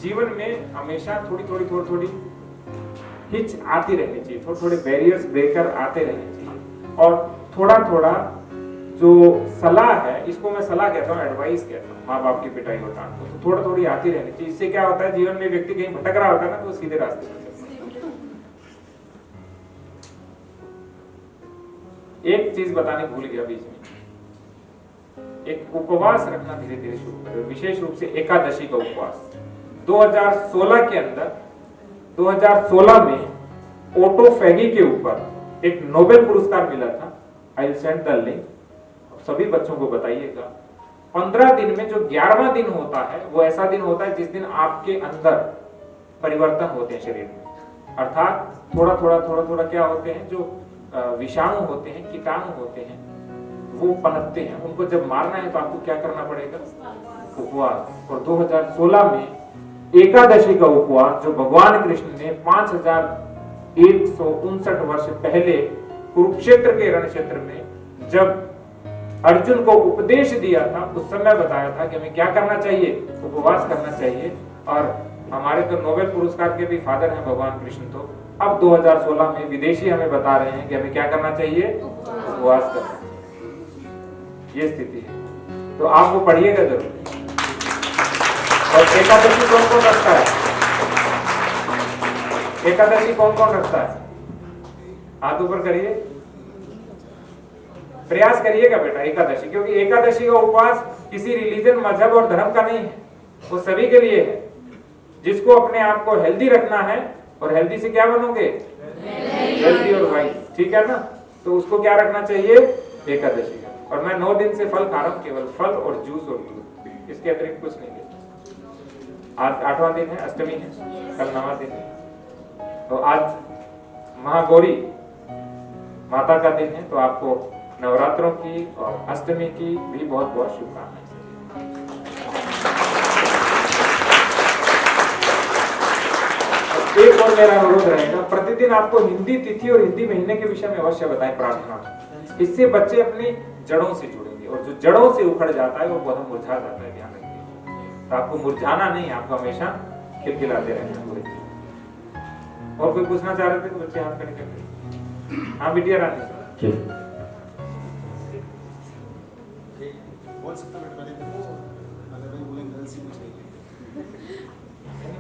जीवन में हमेशा थोड़ी हिच आती रहनी चाहिए, थोड़े बैरियर्स ब्रेकर आते रहने चाहिए। और थोड़ा जो सलाह है, इसको मैं सलाह कहता हूँ, एडवाइस कहता हूँ, माँ बाप की पिटाई और डांट को तो थोड़ी आती रहनी चाहिए। इससे क्या होता है, जीवन में व्यक्ति कहीं भटक रहा होता है ना, तो सीधे रास्ते पर चलता है। एक चीज बताने भूल गया बीच में, एक उपवास रखना धीरे धीरे शुरू करें, विशेष रूप से एकादशी का उपवास। 2016 के अंदर, 2016 में ओटोफैगी के ऊपर एक नोबेल पुरस्कार मिला था। I will send the link, सभी बच्चों को बताइएगा। 15 दिन में जो 11वां दिन होता है, वो ऐसा दिन होता है जिस दिन आपके अंदर परिवर्तन होते हैं शरीर में। अर्थात थोड़ा क्या होते हैं, जो विषाणु होते हैं, कीटाणु होते हैं, वो पनपते हैं। उनको जब मारना है तो आपको क्या करना पड़ेगा, उपवास। और 2016 में एकादशी का उपवास, जो भगवान कृष्ण ने 5159 वर्ष पहले कुरुक्षेत्र के रण क्षेत्र में जब अर्जुन को उपदेश दिया था, उस समय बताया था कि हमें क्या करना चाहिए, उपवास करना चाहिए। और हमारे तो नोबेल पुरस्कार के भी फादर हैं भगवान कृष्ण। तो अब 2016 में विदेशी हमें बता रहे हैं कि हमें क्या करना चाहिए, उपवास करना चाहिए। ये स्थिति है, तो आप वो पढ़िएगा जरूर। और एकादशी कौन कौन रखता है, एकादशी कौन कौन रखता है, हाथ ऊपर करिए, प्रयास करिएगा बेटा एकादशी। क्योंकि एकादशी का उपवास किसी रिलीजन, मजहब और धर्म का नहीं है, वो सभी के लिए है। जिसको अपने आप को हेल्दी रखना है, और हेल्दी से क्या बनोगे, हेल्दी और वाइज, ठीक है ना। तो उसको क्या रखना चाहिए, एकादशी का। और मैं 9 दिन से फल खा रहा हूँ, केवल फल और जूस और दूध, इसके अतिरिक्त कुछ नहीं लेता। आज 8वां दिन है, अष्टमी है, कल 9वां दिन है। तो आज महागौरी माता का दिन है, तो आपको नवरात्रों की और अष्टमी की भी बहुत बहुत शुभकामनाएं। एक और मेरा अनुरोध रहेगा, प्रतिदिन आपको हिंदी तिथि और हिंदी महीने के विषय में अवश्य बताएं प्रार्थना। इससे बच्चे अपनी जड़ों से जुड़ेंगे, और जो जड़ों से उखड़ जाता है वो बहुत मुरझा जाता है, ध्यान रखिए। तो आपको मुरझाना नहीं, आपको हमेशा खिलखिलाते रहना है। और कोई पूछना चाह रहे थे तो बच्चे हाथ खड़े करते। हाँ बिटिया रानी, बोल सकते हो बेटा, बोलेंगे गर्ल्स ही पूछेंगे,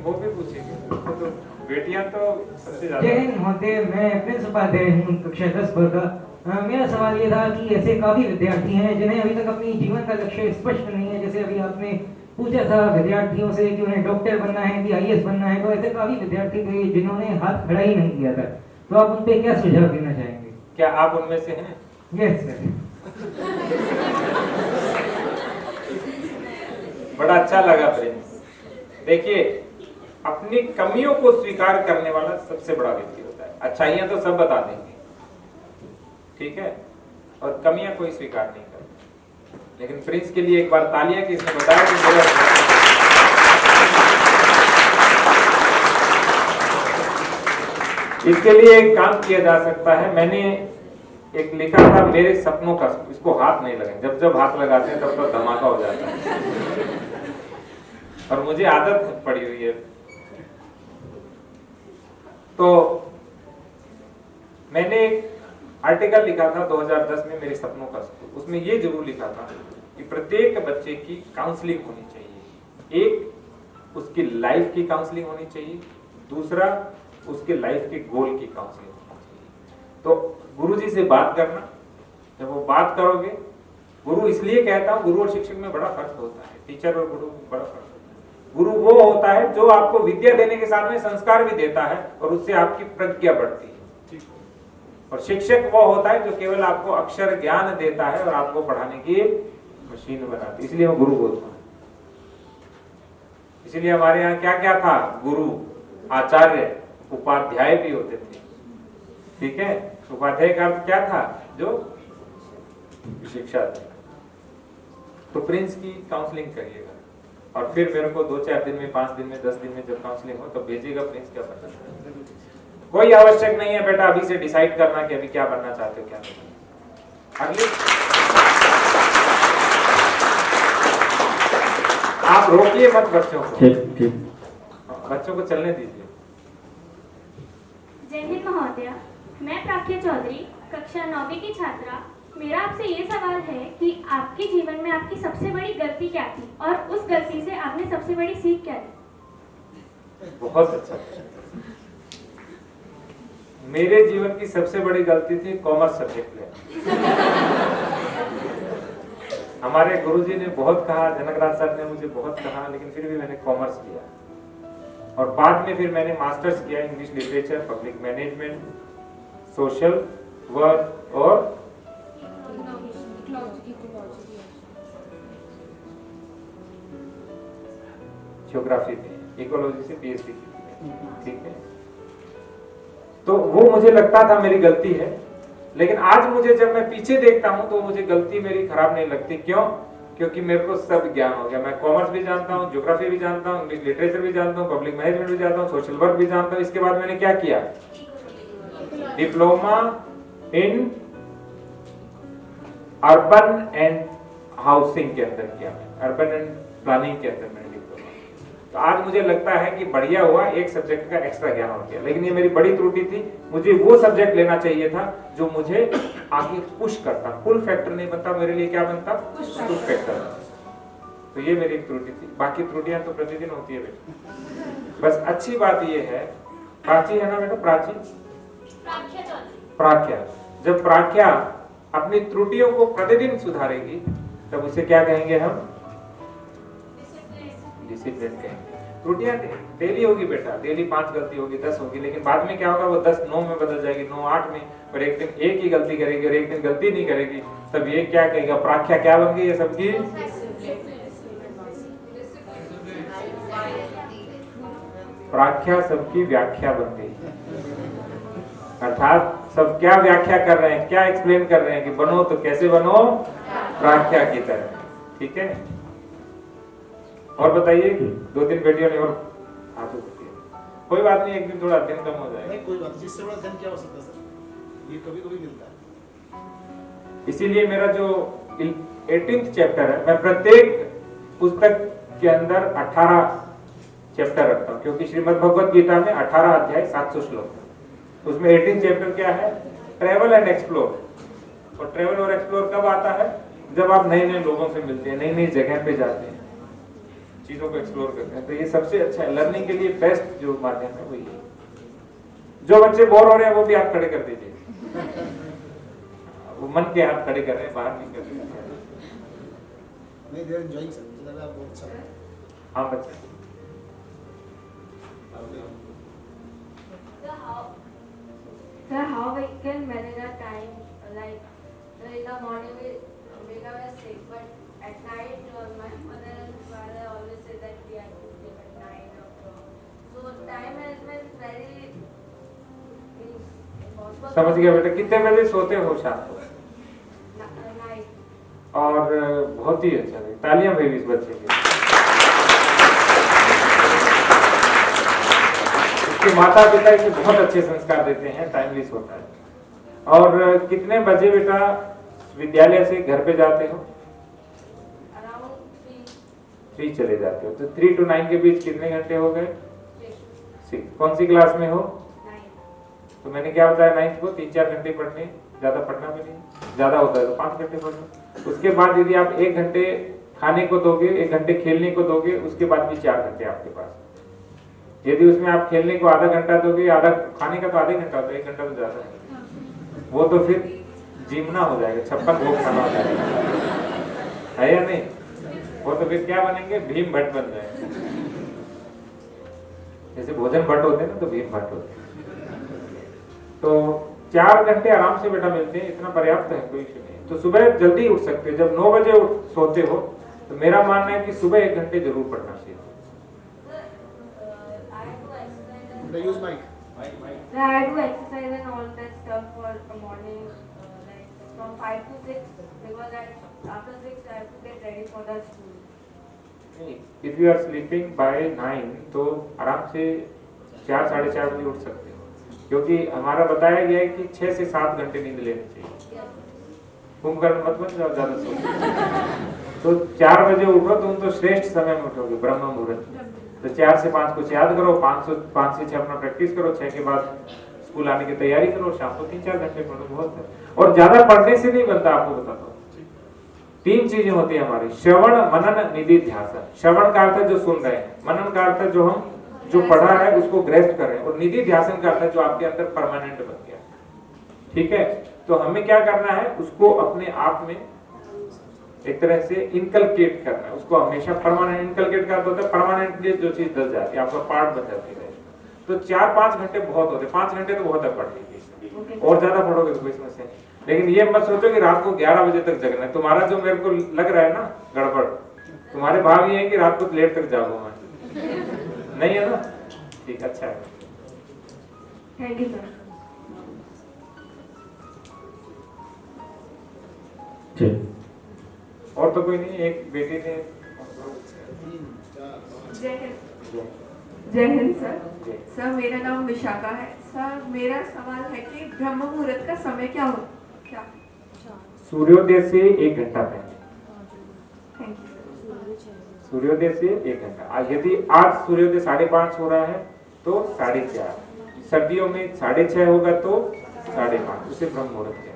वो भी पूछेंगे। तो बेटियां तो सबसे ज्यादा। जय हिंद महोदय, मैं प्रिंस उपाध्याय हूँ, कक्षा 10 का। मेरा सवाल ये था कि ऐसे काफी विद्यार्थी हैं जिन्हें अभी तक अपनी जीवन का लक्ष्य स्पष्ट नहीं है। जैसे अभी आपने पूछा था विद्यार्थियों से कि उन्हें डॉक्टर बनना है कि IAS बनना है, तो ऐसे काफी विद्यार्थी थे जिन्होंने हाथ खड़ा ही नहीं किया था। तो आप उन पे क्या सुझाव देना चाहेंगे? क्या आप उनमें से हैं? Yes sir. बड़ा अच्छा लगा प्रिंस। देखिए, अपनी कमियों को स्वीकार करने वाला सबसे बड़ा व्यक्ति होता है। अच्छाइयां तो सब बता देंगे, ठीक है, और कमियां कोई स्वीकार नहीं करता। लेकिन प्रिंस के लिए एक बार तालियां कि इसने बताया कि इसके लिए एक काम किया जा सकता है। मैंने एक लिखा था, मेरे सपनों का, इसको हाथ नहीं लगे, जब जब हाथ लगाते हैं तब तब धमाका हो जाता है। और मुझे आदत पड़ी हुई है। तो मैंने एक आर्टिकल लिखा था 2010 में, मेरे सपनों का स्कूल। उसमें ये जरूर लिखा था कि प्रत्येक बच्चे की काउंसलिंग होनी चाहिए। एक उसकी लाइफ की काउंसलिंग होनी चाहिए, दूसरा उसके लाइफ के गोल की काउंसलिंग होनी चाहिए। तो गुरुजी से बात करना, जब वो बात करोगे, गुरु इसलिए कहता हूं, गुरु और शिक्षक में बड़ा फर्क होता है, टीचर और गुरु में बड़ा फर्क होता है। गुरु वो होता है जो आपको विद्या देने के साथ में संस्कार भी देता है और उससे आपकी प्रज्ञा बढ़ती है। और शिक्षक वो होता है जो केवल आपको अक्षर ज्ञान देता है और आपको पढ़ाने की मशीन बनाती है। इसलिए मैं गुरु बोलता हूँ। इसलिए हमारे यहाँ क्या क्या था, गुरु, आचार्य, उपाध्याय भी होते थे, ठीक है। उपाध्याय का अर्थ क्या था, जो शिक्षा थी। तो प्रिंस की काउंसलिंग करिएगा, और फिर मेरे को 2-4 दिन में, 5 दिन में, 10 दिन में जब काउंसलिंग हो तो भेजिएगा प्रिंस, क्या बनना चाहते हो। कोई आवश्यक नहीं है बेटा अभी से डिसाइड करना कि अभी क्या बनना चाहते हो, क्या नहीं। अगली आप रोकिए मत बच्चों को, बच्चों को चलने दीजिए। जय हिंद महोदय, मैं प्राख्या चौधरी कक्षा 9वीं की छात्रा। मेरा आपसे ये सवाल है कि आपके जीवन में आपकी सबसे बड़ी गलती क्या थी और उस गलती से आपने सबसे बड़ी सीख क्या ली? बहुत अच्छा। मेरे जीवन की सबसे बड़ी गलती थी कॉमर्स सब्जेक्ट लेना। हमारे गुरुजी ने बहुत कहा, जनकराज सर ने मुझे बहुत कहा, लेकिन फिर भी मैंने कॉमर्स लिया। और बाद में फिर मैंने मास्टर्स किया English literature, public management, social work और ज्योग्राफी में, इकोलॉजी से पीएचडी की। ठीक है, तो वो मुझे लगता था मेरी गलती है, लेकिन आज मुझे जब मैं पीछे देखता हूं तो मुझे गलती मेरी खराब नहीं लगती। क्यों? क्योंकि मेरे को सब ज्ञान हो गया। मैं कॉमर्स भी जानता हूँ, ज्योग्राफी भी जानता हूँ, इंग्लिश लिटरेचर भी जानता हूँ, पब्लिक मैनेजमेंट भी जानता हूँ, सोशल वर्क भी जानता हूँ। इसके बाद मैंने क्या किया? Diploma in urban and housing के अंदर किया, अर्बन एंड प्लानिंग के अंदर मैंने डिप्लोमा। तो आज मुझे लगता है कि बढ़िया हुआ, एक सब्जेक्ट का एक्स्ट्रा ज्ञान हो गया। लेकिन ये मेरी बड़ी त्रुटि थी, मुझे वो सब्जेक्ट लेना चाहिए था जो मुझे आगे पुश करता। पुल फैक्टर नहीं बनता, मेरे लिए क्या बनता? Push factor. तो ये मेरी एक त्रुटि थी। बाकी त्रुटियां तो प्रतिदिन होती है बेटा। बस अच्छी बात ये है, प्राची है ना बेटा, प्राची, प्राख्या, जब प्राख्या अपनी त्रुटियों को प्रतिदिन सुधारेगी तब उसे क्या कहेंगे हम? डिसिप्लिन कहेंगे। त्रुटियां डेली होगी बेटा, डेली 5 गलती होगी, 10 होगी, लेकिन बाद में क्या होगा? वो 10 9 में बदल जाएगी, 9 8 में, और एक दिन एक ही गलती करेगी और एक दिन गलती नहीं करेगी। तब ये क्या कहेगा? प्राख्या क्या बन गई है सबकी? प्राख्या सबकी व्याख्या बन गई। अर्थात सब क्या व्याख्या कर रहे हैं, क्या एक्सप्लेन कर रहे हैं कि बनो तो कैसे बनो? प्राख्या की तरह। ठीक है, और बताइए, 2-3 बेटियों ने और हाथ उठाए। कोई बात नहीं, एक दिन थोड़ा अध्ययन कम हो जाएगा। नहीं, कोई बात, जिससे बड़ा अध्ययन क्या हो सकता है सर, ये कभी-कभी मिलता है। इसीलिए मेरा जो 18th चैप्टर है, मैं प्रत्येक पुस्तक के अंदर 18 चैप्टर रखता हूँ, क्योंकि श्रीमद् भगवत गीता में 18 अध्याय 700 श्लोक है। उसमें 18 चैप्टर क्या है? Travel and explore. और ट्रेवल और एक्सप्लोर कब आता है? जब आप नए नए लोगों से मिलते हैं, नई नई जगह पे जाते हैं, चीजों को एक्सप्लोर करते हैं। तो ये सबसे अच्छा है लर्निंग के लिए, बेस्ट जो माध्यम है वही है। जो बच्चे बोर हो रहे हैं वो भी हाथ खड़े कर दीजिए। वो मन के हाथ खड़े कर रहे हैं, बाहर नहीं कर रहे। नहीं, दे आर एंजॉयिंग सर, मुझे लगा बहुत अच्छा लगा। हाँ बच्चे, Sir, how we can manage our time? Like in the morning we wake up at 6, but at night my mother and father always say that we have to sleep at 9 o'clock. So time management very impossible. समझ गया बेटा। कितने बजे सोते हो शाम को? Night. और बहुत ही अच्छा, तालियां भेजी इस बच्चे के। उसके माता पिता इसे बहुत अच्छे संस्कार देते हैं, टाइमली सोता है। और कितने बजे बेटा विद्यालय से घर पे जाते हो? Around 3 चले जाते हो, तो 3 to 9 के बीच कितने घंटे हो गए? 6। कौन सी क्लास में हो? 9. तो मैंने क्या बताया, 9th को 3-4 घंटे पढ़ने, ज्यादा पढ़ना भी नहीं, ज्यादा होता है तो 5 घंटे पढ़ना। उसके बाद यदि आप 1 घंटे खाने को दोगे, 1 घंटे खेलने को दोगे, उसके बाद भी 4 घंटे आपके पास। यदि उसमें आप खेलने को आधा घंटा दोगे, आधा खाने का तो आधे घंटा होता है, 1 घंटा तो ज्यादा है, वो तो फिर जीमना हो जाएगा, 56 भोग खाना हो जाएगा, है या नहीं? वो तो फिर क्या बनेंगे? भीम भट्ट बन जाएंगे। जैसे भोजन भट्ट होते हैं ना, तो भीम भट्ट होते हैं। तो 4 घंटे आराम से बेटा मिलते हैं, इतना पर्याप्त है, कोई इश्यू नहीं। तो सुबह जल्दी उठ सकते हो, जब 9 बजे सोते हो तो मेरा मानना है कि सुबह 1 घंटे जरूर पढ़ना चाहिए। Use mic. I do exercise and all that stuff for the morning, like from 5 to 6, because after 6 I have to get ready for the school. If you are sleeping by 9 तो आराम से 4 साढ़े 4 बजे उठ सकते हो, क्योंकि हमारा बताया गया है कि 6 से 7 घंटे नींद लेनी चाहिए। कुंभकर्ण मत बन जाओ ज्यादा सो। तो 4 बजे उठो, तुम तो श्रेष्ठ समय में उठोगे, ब्रह्म मुहूर्त। तो 4 से 5 कुछ याद करो, 5 से 6 अपना प्रैक्टिस करो, 6 के बाद स्कूल आने की तैयारी करो, शाम को 3-4 घंटे पढ़ो, बहुत है। और ज्यादा पढ़ने से नहीं बनता, आपको बताता हूँ। 3 चीजें होती है हमारी, श्रवण मनन निधि ध्यासन। श्रवण का अर्थ है जो सुन रहे हैं, मनन का अर्थ है जो पढ़ा है उसको ग्रेस्प कर रहे हैं, और निधि ध्यासन का अर्थ है जो आपके अंदर परमानेंट बन गया। ठीक है, तो हमें क्या करना है, उसको अपने आप में एक तरह से इनकलकेट करना है, उसको हमेशा परमानेंट। इनकलकेट का अर्थ होता है परमानेंटली जो चीज डल जाती है, आपका पार्ट बन जाती है। तो 4-5 घंटे बहुत होते, 5 घंटे तो बहुत है पढ़ने की, और ज्यादा पढ़ोगे तो कोई समस्या नहीं। लेकिन ये मत सोचो कि रात को 11 बजे तक जगना है। तुम्हारा जो मेरे को लग रहा है ना गड़बड़, तुम्हारे भाव ये है कि रात को लेट तक जागो मैं, नहीं है ना? ठीक, अच्छा है। Thank you sir. और तो कोई नहीं, एक बेटी ने। जय हिंद सर। सर मेरा नाम विशाखा है। सर मेरा सवाल है कि ब्रह्म मुहूर्त का समय क्या हो? क्या? सूर्योदय से 1 घंटा पहले। Thank you. सूर्योदय से 1 घंटा। यदि आज सूर्योदय 5:30 हो रहा है तो 4:30, सर्दियों में 6:30 होगा तो 5:30, उसे ब्रह्म मुहूर्त कहते हैं।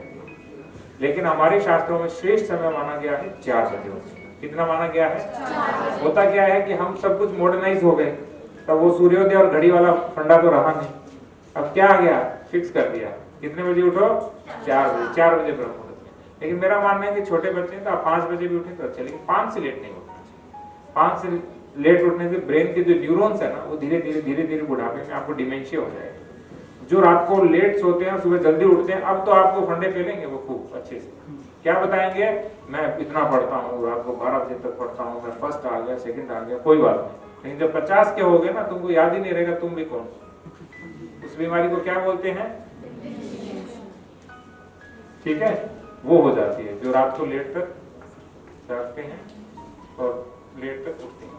लेकिन हमारे शास्त्रों में श्रेष्ठ समय माना गया है 4 बजे। कितना माना गया है? होता क्या है कि हम सब कुछ मॉडर्नाइज हो गए, तब वो सूर्योदय और घड़ी वाला फंडा तो रहा नहीं। अब क्या आ गया, फिक्स कर दिया, कितने बजे उठो? 4 बजे ब्रह्म मुहूर्त। लेकिन मेरा मानना है कि छोटे बच्चे हैं तो आप 5 बजे भी उठे तो अच्छा, लेकिन 5 से लेट नहीं उठना चाहिए। 5 से लेट उठने से ब्रेन के जो न्यूरॉन्स है ना, वो धीरे धीरे बुढ़ापे में आपको डिमेंशिया हो जाएगा। जो रात को लेट सोते हैं सुबह जल्दी उठते हैं, अब तो आपको फंडे फेलेंगे वो खूब अच्छे से। क्या बताएंगे, मैं इतना पढ़ता हूँ, रात को 12 बजे तक पढ़ता हूँ, मैं फर्स्ट आ गया, सेकंड आ गया, कोई बात नहीं। लेकिन जब 50 के हो गए ना, तुमको याद ही नहीं रहेगा तुम भी कौन। उस बीमारी को क्या बोलते हैं? ठीक है, वो हो जाती है जो रात को लेट तक जागते हैं और लेट तक उठते हैं।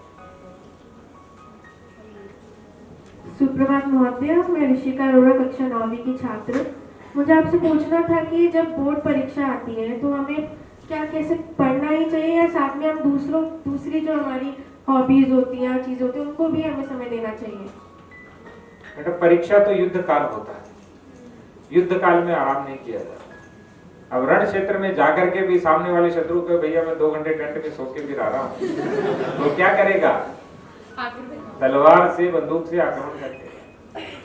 सुप्रभात महोदय, मैं ऋषिका अरोड़ा, कक्षा 9वीं की छात्र। मुझे आपसे पूछना था कि जब बोर्ड परीक्षा आती है तो हमें क्या कैसे पढ़ना ही चाहिए, या साथ में हम दूसरी जो हमारी हॉबीज होती हैं, चीज होती है, उनको भी हमें समय देना चाहिए? बेटा, परीक्षा तो युद्ध काल होता है, युद्ध काल में आराम नहीं किया जाता। अब रण क्षेत्र में जाकर के भी सामने वाले शत्रु को, भैया मैं 2 घंटे टेंट में सो के भी रह रहा हूँ, तो क्या करेगा? तलवार से, बंदूक से आक्रमण करके।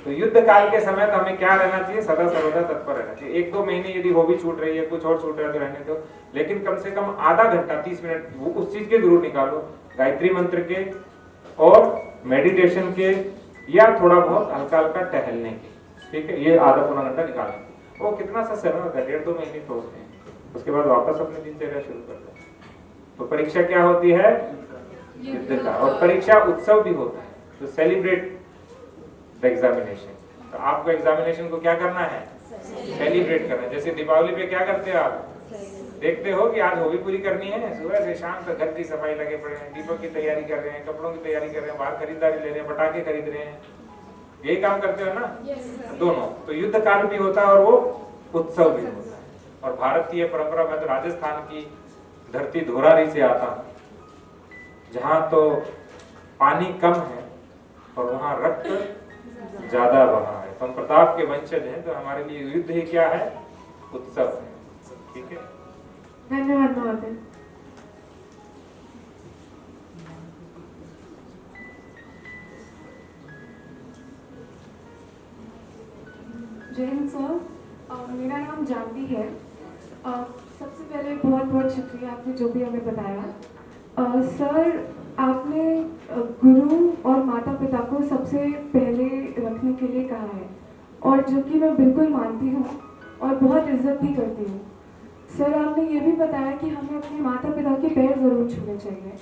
तो युद्ध काल के समय तो हमें क्या रहना चाहिए? सदा सर्वदा तत्पर रहना चाहिए। 1-2 महीने यदि हॉबी छूट रही है, कुछ और छूट रहा है तो रहने दो, लेकिन कम से कम आधा घंटा 30 मिनट वो उस चीज के जरूर निकालो, गायत्री मंत्र के और मेडिटेशन के, या थोड़ा बहुत हल्का हल्का टहलने के। ठीक है, ये आधा पौना घंटा निकालना। वो कितना सा समय होता है, 1.5-2 महीने तो होते हैं, उसके बाद वापस अपने दिनचर्या शुरू कर दो। तो परीक्षा क्या होती है? युद्ध का। और परीक्षा उत्सव भी होता है, तो सेलिब्रेट द एग्जामिनेशन। तो आपको एग्जामिनेशन को क्या करना है? सेलिब्रेट करना है। जैसे दीपावली पे क्या करते हो आप? देखते हो कि आज हॉबी पूरी करनी है, सुबह से शाम तक घर की सफाई लगे पड़े हैं, दीपक की तैयारी कर रहे हैं, कपड़ों की तैयारी कर रहे हैं, बाहर खरीदारी ले रहे हैं, पटाखे खरीद रहे हैं, यही काम करते हो ना? दोनों। तो युद्ध काल भी होता है और वो उत्सव भी होता है। और भारत की ये परंपरा, मैं तो राजस्थान की धरती धोरारी से आता हूँ, जहाँ तो पानी कम है और वहाँ रक्त ज्यादा बहा है। तो हम प्रताप के वंशज हैं, तो हमारे लिए युद्ध ही क्या है? उत्सव है। ठीक है, धन्यवाद महोदय। जय हिंद सर, मेरा नाम जानवी है। सबसे पहले बहुत बहुत शुक्रिया आपने जो भी हमें बताया। सर, आपने गुरु और माता पिता को सबसे पहले रखने के लिए कहा है, और जो कि मैं बिल्कुल मानती हूँ और बहुत इज्जत भी करती हूँ। सर, आपने ये भी बताया कि हमें अपने माता पिता के पैर ज़रूर छूने चाहिए,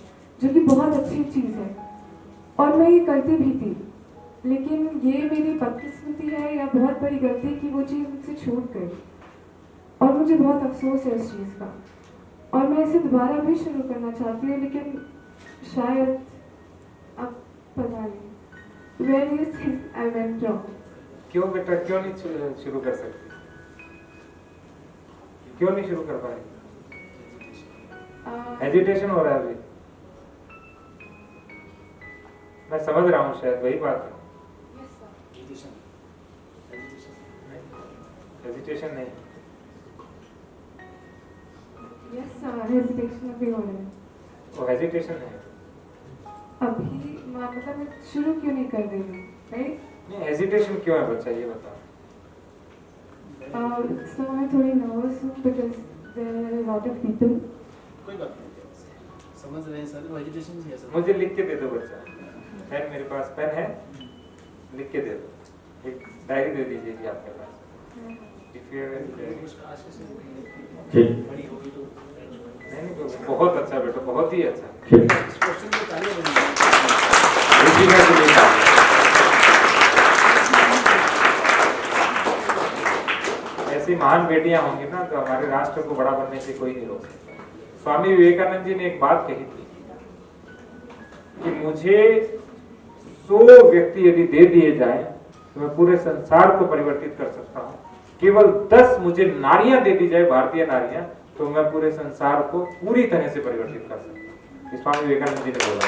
जो कि बहुत अच्छी चीज़ है, और मैं ये करती भी थी। लेकिन ये मेरी बदकिस्मती है या बहुत बड़ी गलती कि वो चीज़ मुझसे छूट गई, और मुझे बहुत अफसोस है इस चीज़ का, और मैं इसे दोबारा भी शुरू करना चाहती हूँ, लेकिन शायद अब पता नहीं। Where do you think I went wrong? क्यों बेटा, क्यों नहीं शुरू कर सकती? क्यों नहीं शुरू कर पा रही? हेजिटेशन हो रहा है अभी। मैं समझ रहा हूँ, शायद वही बात है। हेजिटेशन नहीं। Yes sir, hesitation अभी हो रहा है। वो हेजिटेशन है। अभी मतलब मैं शुरू क्यों नहीं कर रही हूँ, राइट? नहीं, हेजिटेशन क्यों है बच्चा, ये बताओ। So मैं थोड़ी नर्वस हूँ because there are a lot of people. कोई बात नहीं, समझ रहे हैं सर, वेजिटेशन ही है सर। मुझे लिख के दे दो बच्चा। पेन मेरे पास पेन है, लिख के दे दो। एक डायरी दे दीजिए जी आपके पास। नहीं, बहुत अच्छा बेटा, बहुत ही अच्छा। ऐसी महान बेटियां होंगी ना तो हमारे राष्ट्र को बड़ा बनने से कोई नहीं रोक सकता। स्वामी विवेकानंद जी ने एक बात कही थी कि मुझे 100 व्यक्ति यदि दे दिए जाएं तो मैं पूरे संसार को परिवर्तित कर सकता हूँ। केवल 10 मुझे नारियां दे दी जाए, भारतीय नारियां, तो मैं पूरे संसार को पूरी तरह से परिवर्तित कर सकता हूँ। स्वामी विवेकानंद जी ने बोला।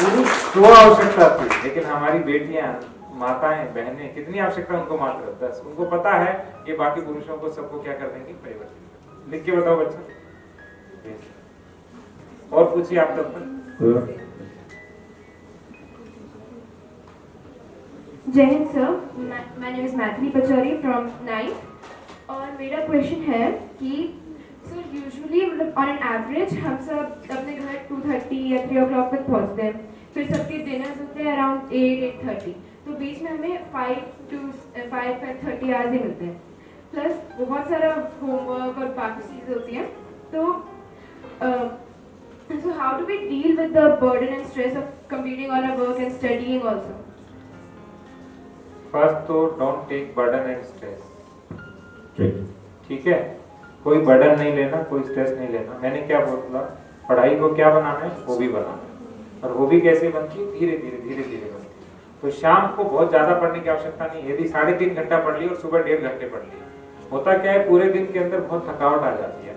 पुरुष 100 आवश्यकता थी, लेकिन हमारी बेटियां, माताएं, बहनें, कितनी आवश्यकता उनको? मात्र 10। उनको पता है कि बाकी पुरुषों को सबको क्या कर देंगे? परिवर्तित। लिख के बताओ बच्चा। और पूछिए आप तब तक। जय हिंद sir, my name is Maithili Pachauri from 9th। और मेरा क्वेश्चन है कि सर यूजुअली मतलब ऑन एन एवरेज हम सब अपने घर 2:30 या 3 o'clock तक पहुंचते हैं, फिर सबके डिनर्स होते हैं अराउंड 8-8:30, तो बीच में हमें 5-5:30 आवर्स ही मिलते हैं, प्लस बहुत सारा होमवर्क और बाकी चीज़ें होती हैं। तो so how do we deal with the burden and stress of competing on our work and studying also? First तो don't take burden and stress. ठीक है, कोई बर्डन नहीं लेना, कोई स्ट्रेस नहीं लेना। मैंने क्या बोला, पढ़ाई को क्या बनाना है? हॉबी बनाना है। और हॉबी कैसे बनती है? धीरे धीरे धीरे धीरे बनती है। तो शाम को बहुत ज्यादा पढ़ने की आवश्यकता नहीं। यदि 3.5 घंटा पढ़ लिया और सुबह 1.5 घंटे पढ़ लिया, होता क्या है, पूरे दिन के अंदर बहुत थकावट आ जाती है।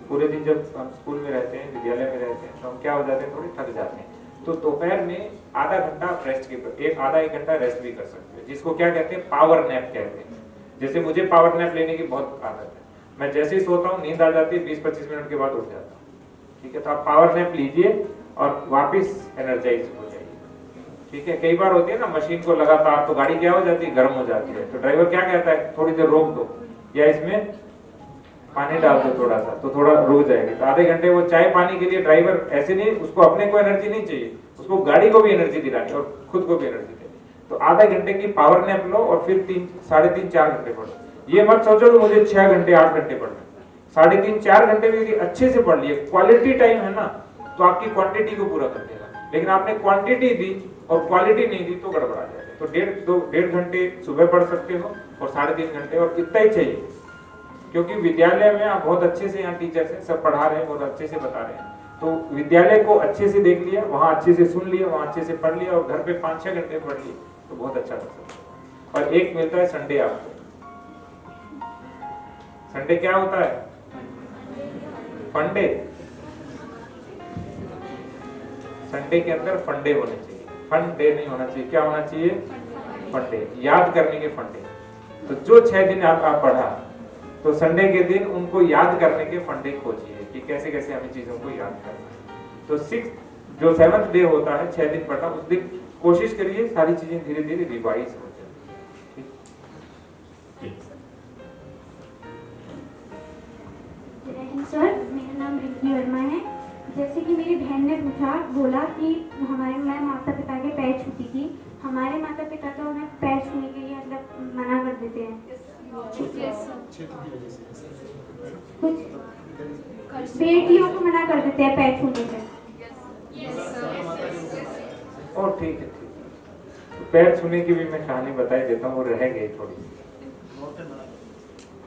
पूरे दिन जब हम स्कूल में रहते हैं, विद्यालय में रहते हैं, तो हम क्या हो जाते हैं? थोड़ी थक जाते हैं। तो दोपहर में आधा घंटा रेस्ट के, आधा 1 घंटा रेस्ट भी कर सकते हैं, जिसको क्या कहते हैं? पावर नैप कहते हैं। जैसे मुझे पावर नैप लेने की बहुत आदत है। मैं जैसे ही सोता हूँ, नींद आ जाती है, 20-25 मिनट के बाद उठ जाता हूँ। ठीक है, तो आप पावर नैप लीजिए और वापिस एनर्जाइज हो जाइए। ठीक है, कई बार होती है ना मशीन को लगातार, तो गाड़ी क्या हो जाती है? गर्म हो जाती है। तो ड्राइवर क्या कहता है? थोड़ी देर रोक दो, या इसमें पानी डाल दो थोड़ा सा, तो थोड़ा रुक जाएगी। तो आधे घंटे वो चाय पानी के लिए ड्राइवर ऐसे नहीं, उसको अपने को एनर्जी नहीं चाहिए, उसको गाड़ी को भी एनर्जी दिलानी और खुद को भी एनर्जी देनी। तो आधे घंटे की पावर नैप लो और फिर 3-3.5-4 घंटे पढ़ो। ये मत सोचो कि मुझे 6 घंटे 8 घंटे पढ़ना। 3.5-4 घंटे में यदि अच्छे से पढ़ लिए, क्वालिटी टाइम है ना, तो आपकी क्वांटिटी को पूरा कर देगा। लेकिन आपने क्वांटिटी दी और क्वालिटी नहीं दी तो गड़बड़ा जाएगा। तो 1.5 घंटे सुबह पढ़ सकते हो और 3.5 घंटे, और इतना ही चाहिए, क्योंकि विद्यालय में आप बहुत अच्छे से, यहाँ टीचर्स हैं, सब पढ़ा रहे हैं, बहुत अच्छे से बता रहे हैं। तो विद्यालय को अच्छे से देख लिया, वहाँ अच्छे से सुन लिया, वहाँ अच्छे से पढ़ लिया, और घर पे 5-6 घंटे पढ़ लिए तो बहुत अच्छा कर सकते हैं। और एक मिलता है संडे आपको। संडे क्या होता है? फंडे। संडे के अंदर फंडे होने चाहिए, फंडे नहीं होना चाहिए। क्या होना चाहिए? फंडे, याद करने के फंडे। तो जो 6 दिन आप पढ़ा, तो संडे के दिन उनको याद करने के फंडे खोजिए कि कैसे कैसे हमें चीजों को याद करना है। तो 7th डे होता है, 6 दिन पढ़ा, उस दिन कोशिश करिए सारी चीजें धीरे धीरे रिवाइज हो जाए। सर, मेरा नाम रिंकी वर्मा है। जैसे कि मेरी बहन ने बोला कि हमारे माता पिता के पैर छूती थी। हमारे माता पिता तो हमें पैर छूने के लिए मतलब मना कर देते हैं। कुछ बेटियों को मना कर देते हैं पैर छूने से। और ठीक है, तो पैर छूने की भी मैं कहानी बता देता हूँ, वो रह गई थोड़ी।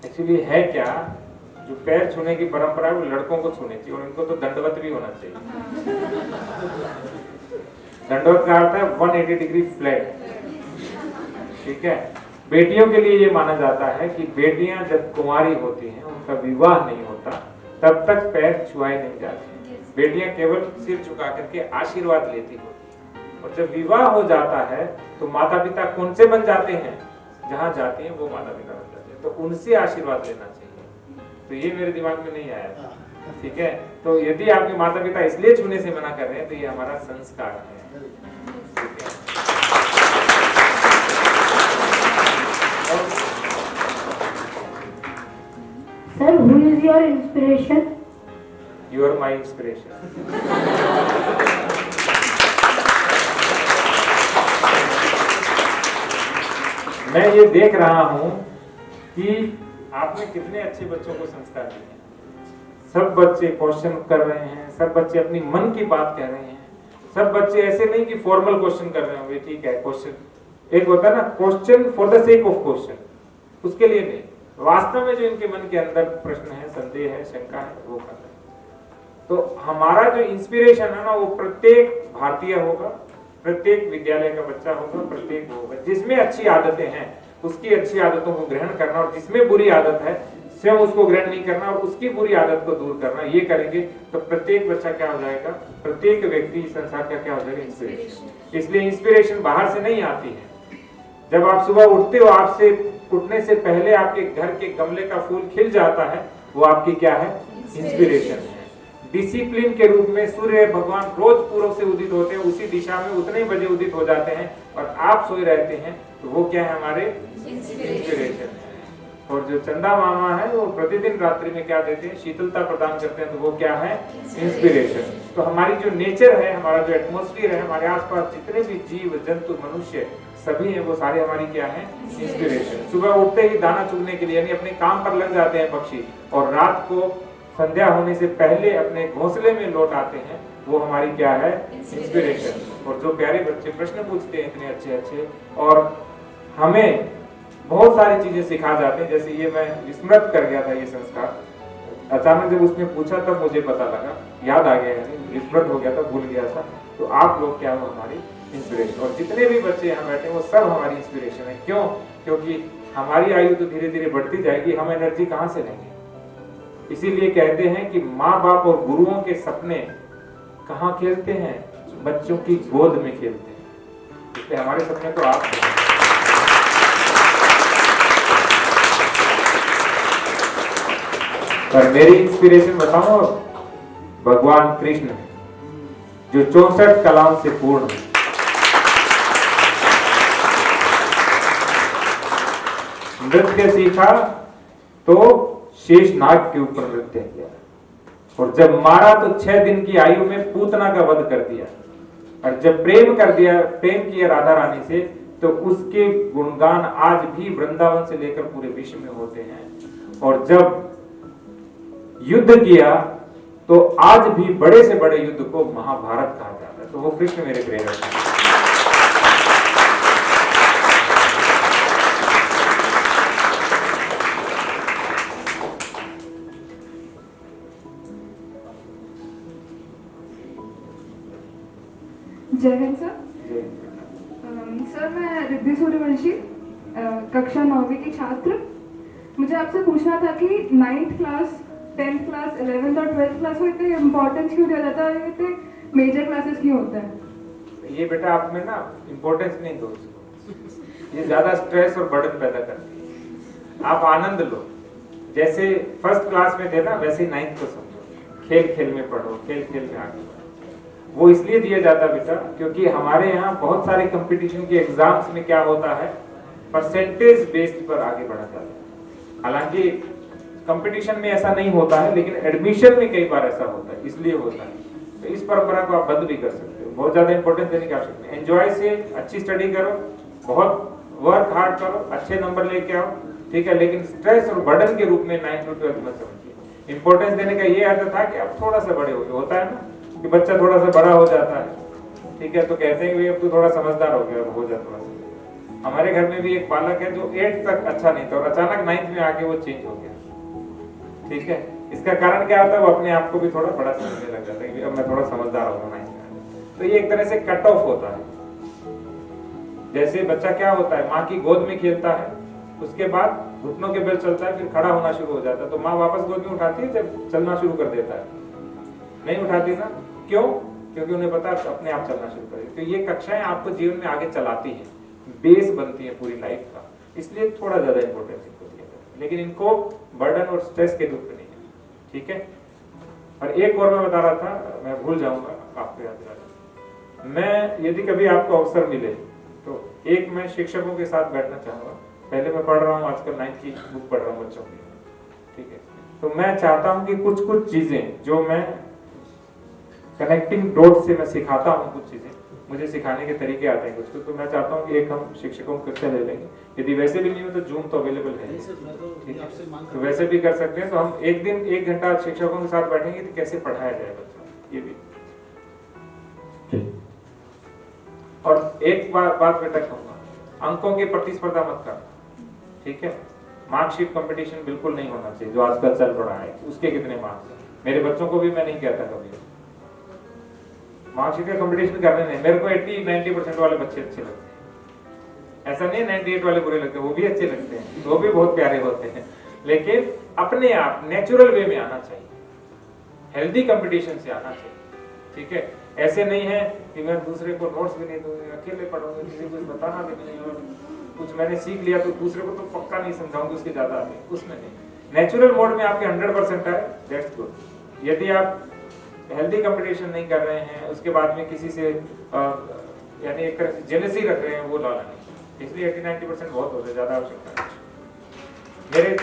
एक्चुअली है क्या जो पैर छूने की परंपरा है वो लड़कों को छूनी चाहिए, और इनको तो दंडवत भी होना चाहिए। दंडवत का अर्थ है 180 डिग्री फ्लैट, ठीक है। बेटियों के लिए ये माना जाता है कि बेटियां जब कुंवारी होती हैं, उनका विवाह नहीं होता, तब तक पैर छुआए नहीं जाते। बेटियां केवल सिर झुका करके आशीर्वाद लेती होती हैं, और जब विवाह हो जाता है तो माता पिता कौन से बन जाते हैं, जहां जाती हैं वो माता पिता बन जाते हैं, तो उनसे आशीर्वाद लेना चाहिए। तो ये मेरे दिमाग में नहीं आया था, ठीक है। तो यदि आपके माता पिता इसलिए छूने से मना कर रहे हैं तो ये हमारा संस्कार है, ठीक है। Sir, who is your inspiration? You are my inspiration. मैं ये देख रहा हूँ कि आपने कितने अच्छे बच्चों को संस्कार दिए हैं। सब बच्चे क्वेश्चन कर रहे हैं, सब बच्चे अपनी मन की बात कह रहे हैं, सब बच्चे ऐसे नहीं कि फॉर्मल क्वेश्चन कर रहे होंगे, ठीक है। क्वेश्चन एक होता है ना, question for the sake of question, उसके लिए नहीं, वास्तव में जो इनके मन के अंदर प्रश्न है, संदेह है, शंका है, वो कर रहे हैं। तो हमारा जो इंस्पिरेशन है ना, वो प्रत्येक भारतीय होगा, प्रत्येक विद्यालय का बच्चा होगा, प्रत्येक होगा। जिसमें अच्छी आदतें हैं उसकी अच्छी आदतों को ग्रहण करना, और जिसमें बुरी आदत है स्वयं उसको ग्रहण नहीं करना और उसकी बुरी आदत को दूर करना, ये करेंगे तो प्रत्येक बच्चा क्या हो जाएगा, प्रत्येक व्यक्ति संसार का क्या हो जाएगा, इंस्पिरेशन। इसलिए इंस्पिरेशन बाहर से नहीं आती है। जब आप सुबह उठते हो, आपसे उठने से पहले आपके घर के गमले का फूल खिल जाता है, वो आपकी क्या है, इंस्पिरेशन है। डिसिप्लिन के रूप में सूर्य भगवान रोज पूर्व से उदित होते हैं, उसी दिशा में उतने ही बजे उदित हो जाते हैं, और आप सोए रहते हैं, तो वो क्या है, हमारे इंस्पिरेशन है। और जो चंदा मामा है वो प्रतिदिन रात्रि में क्या देते हैं, शीतलता प्रदान करते हैं, तो वो क्या है, इंस्पिरेशन। तो हमारी जो नेचर है, हमारा जो एटमॉस्फेयर है, हमारे आसपास जितने भी जीव जंतु मनुष्य सभी हैं, वो सारे हमारी क्या है, इंस्पिरेशन। सुबह उठते ही दाना चुगने के लिए यानी अपने काम पर लग जाते हैं पक्षी, और रात को संध्या होने से पहले अपने घोंसले में लौट आते हैं, वो हमारी क्या है, इंस्पिरेशन। और जो प्यारे बच्चे प्रश्न पूछते हैं इतने अच्छे अच्छे, और हमें बहुत सारी चीजें सिखा जाते हैं, जैसे ये मैं विस्मृत कर गया था ये संस्कार, अचानक जब उसने पूछा तब मुझे पता लगा, याद आ गया, यानी विस्मृत हो गया था, भूल गया था। तो आप लोग क्या हो, हमारी इंस्पिरेशन, और जितने भी बच्चे यहाँ बैठे हैं वो सब हमारी इंस्पिरेशन है। क्यों? क्योंकि हमारी आयु तो धीरे धीरे बढ़ती जाएगी, हम एनर्जी कहाँ से लेंगे। इसीलिए कहते हैं कि माँ बाप और गुरुओं के सपने कहाँ खेलते हैं, बच्चों की गोद में खेलते हैं। इसलिए हमारे सपने तो आप हैं। पर मेरी इंस्पिरेशन बताऊं, भगवान कृष्ण है, जो 64 कलाओं से पूर्ण है। नृत्य सीखा तो शेषनाग के ऊपर नृत्य किया, और जब मारा तो 6 दिन की आयु में पूतना का वध कर दिया, और जब प्रेम किया राधा रानी से, तो उसके गुणगान आज भी वृंदावन से लेकर पूरे विश्व में होते हैं। और जब युद्ध किया तो आज भी बड़े से बड़े युद्ध को महाभारत कहा जाता है। तो वो कृष्ण मेरे प्रेरक हैं। जय हिंद सर। सर मैं रिद्धि सूर्यवंशी, कक्षा 9वीं की छात्र। मुझे आपसे पूछना था कि 9th class, 10th class, 11th और 12th क्लास को इतने इम्पोर्टेंस क्यों दिया जाता है, इतने मेजर क्लासेस क्यों होता है? ये बेटा आप में ना इम्पोर्टेंस नहीं दो इसको, ये ज्यादा स्ट्रेस और बर्डन पैदा करती है। आप आनंद लो, जैसे फर्स्ट क्लास में थे ना, वैसे 9th को समझो, खेल खेल में पढ़ो, खेल खेल में आगे बढ़ो। वो इसलिए दिया जाता बेटा क्योंकि हमारे यहाँ बहुत सारे कंपटीशन के एग्जाम्स में क्या होता है, परसेंटेज बेस्ड पर आगे बढ़ा जाता है। हालांकि कंपटीशन में ऐसा नहीं होता है, लेकिन एडमिशन में कई बार ऐसा होता है, इसलिए होता है। तो इस परंपरा को आप बंद भी कर सकते हो, बहुत ज्यादा इंपॉर्टेंस देने की आवश्यकता नहीं। एंजॉय से अच्छी स्टडी करो, बहुत वर्क हार्ड करो, अच्छे नंबर लेके आओ, ठीक है, लेकिन स्ट्रेस और बर्डन के रूप में 9th to 12th मत समझिए। इंपॉर्टेंस देने का ये अर्थ था कि आप थोड़ा सा बड़े हो गए, होता है ना कि बच्चा थोड़ा सा बड़ा हो जाता है, ठीक है, तो कहते हैं कि अब तो थोड़ा समझदार हो गया, हो जाता है। हमारे घर में भी एक बालक है जो 8th तक अच्छा नहीं था, और अचानक 9th में आके वो चेंज हो गया। ठीक है, इसका कारण क्या होता है, वो अपने आप को भी थोड़ा बड़ा समझने लग जाता है कि अब मैं थोड़ा समझदार हो गया। तो ये एक तरह से कट ऑफ होता है। जैसे बच्चा क्या होता है, माँ की गोद में खेलता है, उसके बाद घुटनों के बल चलता है, फिर खड़ा होना शुरू हो जाता है, तो माँ वापस गोद में उठाती है जब चलना शुरू कर देता है, नहीं उठाती ना, क्यों? क्योंकि उन्हें पता है अपने आप चलना शुरू करेगी। तो ये कक्षाएं आपको जीवन में आगे चलाती है, बेस बनती है पूरी लाइफ का, इसलिए थोड़ा ज्यादा इंपॉर्टेंस इनको दिया जाता है, लेकिन इनको बर्डन और स्ट्रेस के रूप में नहीं है, ठीक है। और एक और मैं बता रहा था, मैं भूल जाऊंगा, आपको याद दिला दूं। मैं यदि कभी आपको अवसर मिले तो एक मैं शिक्षकों के साथ बैठना चाहूंगा। पहले मैं पढ़ रहा हूँ, आजकल 9th की बुक पढ़ रहा हूँ बच्चों की, ठीक है। तो मैं चाहता हूँ कि कुछ कुछ चीजें जो मैं कनेक्टिंग डॉट से मैं सिखाता हूँ, कुछ चीजें मुझे सिखाने के तरीके आते हैं कुछ, तो मैं चाहता हूँ कि एक हम शिक्षकों की कक्षा ले लेंगे। यदि वैसे भी नहीं हो तो जूम तो अवेलेबल है, तो वैसे भी कर सकते हैं। तो हम एक दिन 1 घंटा शिक्षकों के साथ बैठेंगे कि कैसे पढ़ाया जाए बच्चों, ये भी। और एक बात बेटा कहूंगा, अंकों की प्रतिस्पर्धा मत कर, ठीक है। मार्कशीट कंपटीशन बिल्कुल नहीं होना चाहिए, जो आजकल चल रहा है, उसके कितने मार्क्स हैं। मेरे बच्चों को भी मैं नहीं कहता कभी मार्कशीट का कंपटीशन करने नहीं। मेरे को 80-90% वाले बच्चे अच्छे लगते हैं, ऐसा नहीं 98 वाले बुरे लगते हैं, वो भी अच्छे लगते हैं, वो भी बहुत प्यारे होते हैं, लेकिन अपने आप नेचुरल वे में आना चाहिए, हेल्दी कंपटीशन से आना चाहिए, ठीक है। ऐसे नहीं है कि मैं दूसरे को नोट्स भी नहीं दूंगा, अकेले पढ़ूंगा, किसी को बताना भी नहीं, और कुछ मैंने सीख लिया तो दूसरे को तो पक्का नहीं समझाऊंगा, उसके ज्यादा आगे, उसमें नहीं। नेचुरल मोड में आपके 100% है, दैट्स गुड। यदि आप हेल्दी कंपटीशन नहीं कर रहे हैं, उसके बाद में किसी से यानी एक तरह से जेलसी रख रहे हैं, वो लाना नहीं। इसलिए 80-90% बहुत होता है, ज्यादा आवश्यकता है। मेरे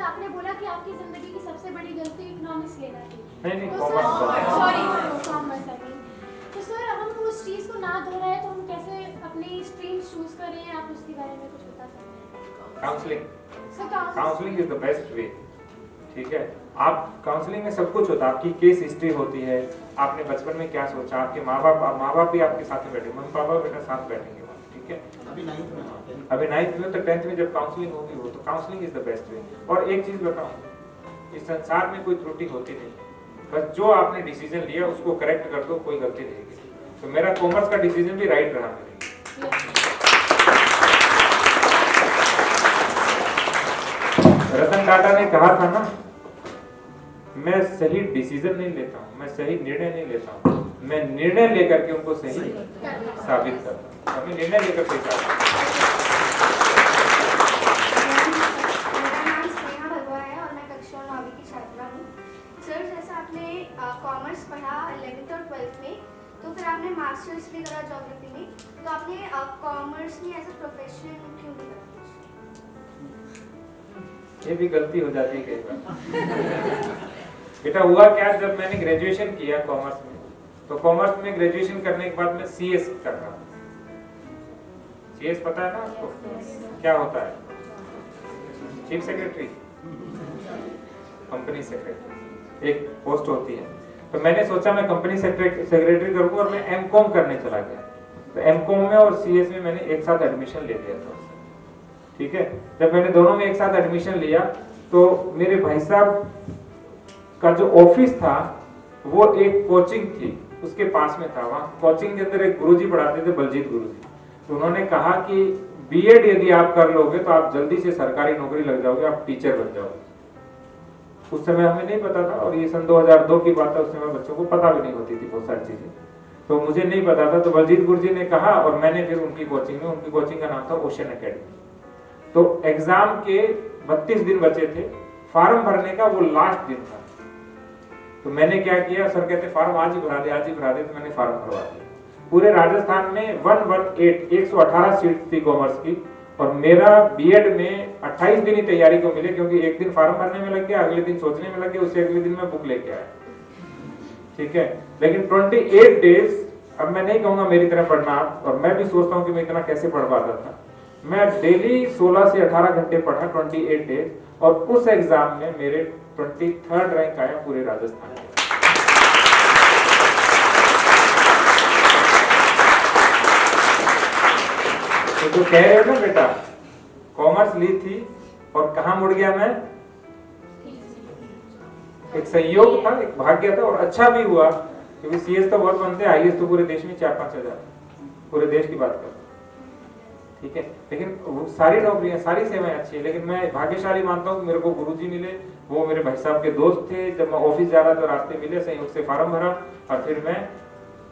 आपने बोला कि आपकी जिंदगी की सबसे बड़ी गलती इकोनॉमिक्स लेना थी। नहीं, तो कॉमर्स। तो सर अब हम उस चीज को ना दोहराए तो हम कैसे अपनी स्ट्रीम चूज करें, आप उसके बारे में कुछ बता सकते हैं? Counselling is the best way, ठीक है। आप काउंसलिंग में सब कुछ होता है, आपकी केस हिस्ट्री होती है, आपने बचपन में क्या सोचा, आपके माँ बाप भी आपके साथ में बैठे, मम्मी पापा बेटा साथ बैठेंगे, ठीक है। अभी 9th में तो 10th में जब काउंसलिंग होगी वो, तो counselling is the best way. और एक चीज बताऊं, इस संसार में कोई त्रुटि होती नहीं, बस जो आपने डिसीजन लिया उसको करेक्ट कर दो, कोई गलती नहीं। तो मेरा कॉमर्स का डिसीजन भी राइट रहा मेरे। रतन टाटा ने कहा था ना, मैं सही डिसीजन नहीं लेता हूँ, मैं सही निर्णय नहीं लेता हूँ, मैं निर्णय लेकर के उनको सही साबित करता हूँ। हमें निर्णय लेकर के मेरा नाम स्नेहा भगवा है और मैं कक्षा 9वीं की छात्रा हूँ। सर, जैसा आपने कॉमर्स पढ़ा 11th और 12th में, तो फिर आपने मास्टर्स भी करा ज्योग्राफी में, तो आपने कॉमर्स में एज अ प्रोफेशन क्यों नहीं करा? ये भी गलती हो जाती है कई बार। बेटा हुआ क्या, जब मैंने ग्रेजुएशन किया कॉमर्स में, तो कॉमर्स में ग्रेजुएशन करने के बाद मैं सीएस कर रहा हूँ। सीएस पता है ना आपको क्या होता है? चीफ सेक्रेटरी, कंपनी सेक्रेटरी एक पोस्ट होती है। तो मैंने सोचा मैं कंपनी सेक्रेटरी करूंगा और मैं एमकॉम करने चला गया। तो एमकॉम में और सीएस में मैंने एक साथ एडमिशन ले लिया था, ठीक है। जब मैंने दोनों में एक साथ एडमिशन लिया तो मेरे भाई साहब का जो ऑफिस था वो एक कोचिंग थी उसके पास में था। वहाँ कोचिंग के अंदर एक गुरुजी पढ़ाते थे, बलजीत गुरुजी। तो उन्होंने कहा कि बीएड यदि आप कर लोगे तो आप जल्दी से सरकारी नौकरी लग जाओगे, आप टीचर बन जाओगे। उस समय हमें नहीं पता था, और ये सन 2002 की बात है, उस समय बच्चों को पता भी नहीं होती थी बहुत सारी चीजें, तो मुझे नहीं पता था। तो बलजीत गुरुजी ने कहा और मैंने फिर उनकी कोचिंग का नाम था ओशन एकेडमी। तो एग्जाम के 32 दिन बचे थे, फॉर्म भरने का वो लास्ट दिन था। तो मैंने क्या किया, सर कहते फॉर्म आज ही भरा दे, तो मैंने फॉर्म भरवा दिया। पूरे राजस्थान में 118 सीट थी कॉमर्स की, और मेरा बीएड में 28 दिन ही तैयारी को मिले, क्योंकि एक दिन फॉर्म भरने में लग गया, अगले दिन सोचने में लग गया, उससे अगले दिन मैं बुक लेके आया, ठीक है। लेकिन 28 डेज, अब मैं नहीं कहूंगा मेरी तरह पढ़ना, और मैं भी सोचता हूँ कि मैं इतना कैसे पढ़ पाता था। मैं डेली 16 से 18 घंटे पढ़ा 28 डेज, और उस एग्जाम में मेरे 23rd रैंक आया पूरे राजस्थान में। कह रहे हो ना बेटा, कॉमर्स ली थी और कहाँ मुड़ गया मैं? एक संयोग था, एक भाग्य था, और अच्छा भी हुआ क्योंकि सीएस तो बहुत बनते हैं, आईएएस तो पूरे देश में 4-5 हजार, पूरे देश की बात कर, ठीक है। लेकिन वो सारी नौकरियां, सारी सेवाएं अच्छी है, लेकिन मैं भाग्यशाली मानता हूँ कि मेरे को गुरुजी मिले, वो मेरे भाई साहब के दोस्त थे। जब मैं ऑफिस जा रहा था रास्ते मिले, संयोग से फॉर्म भरा और फिर मैं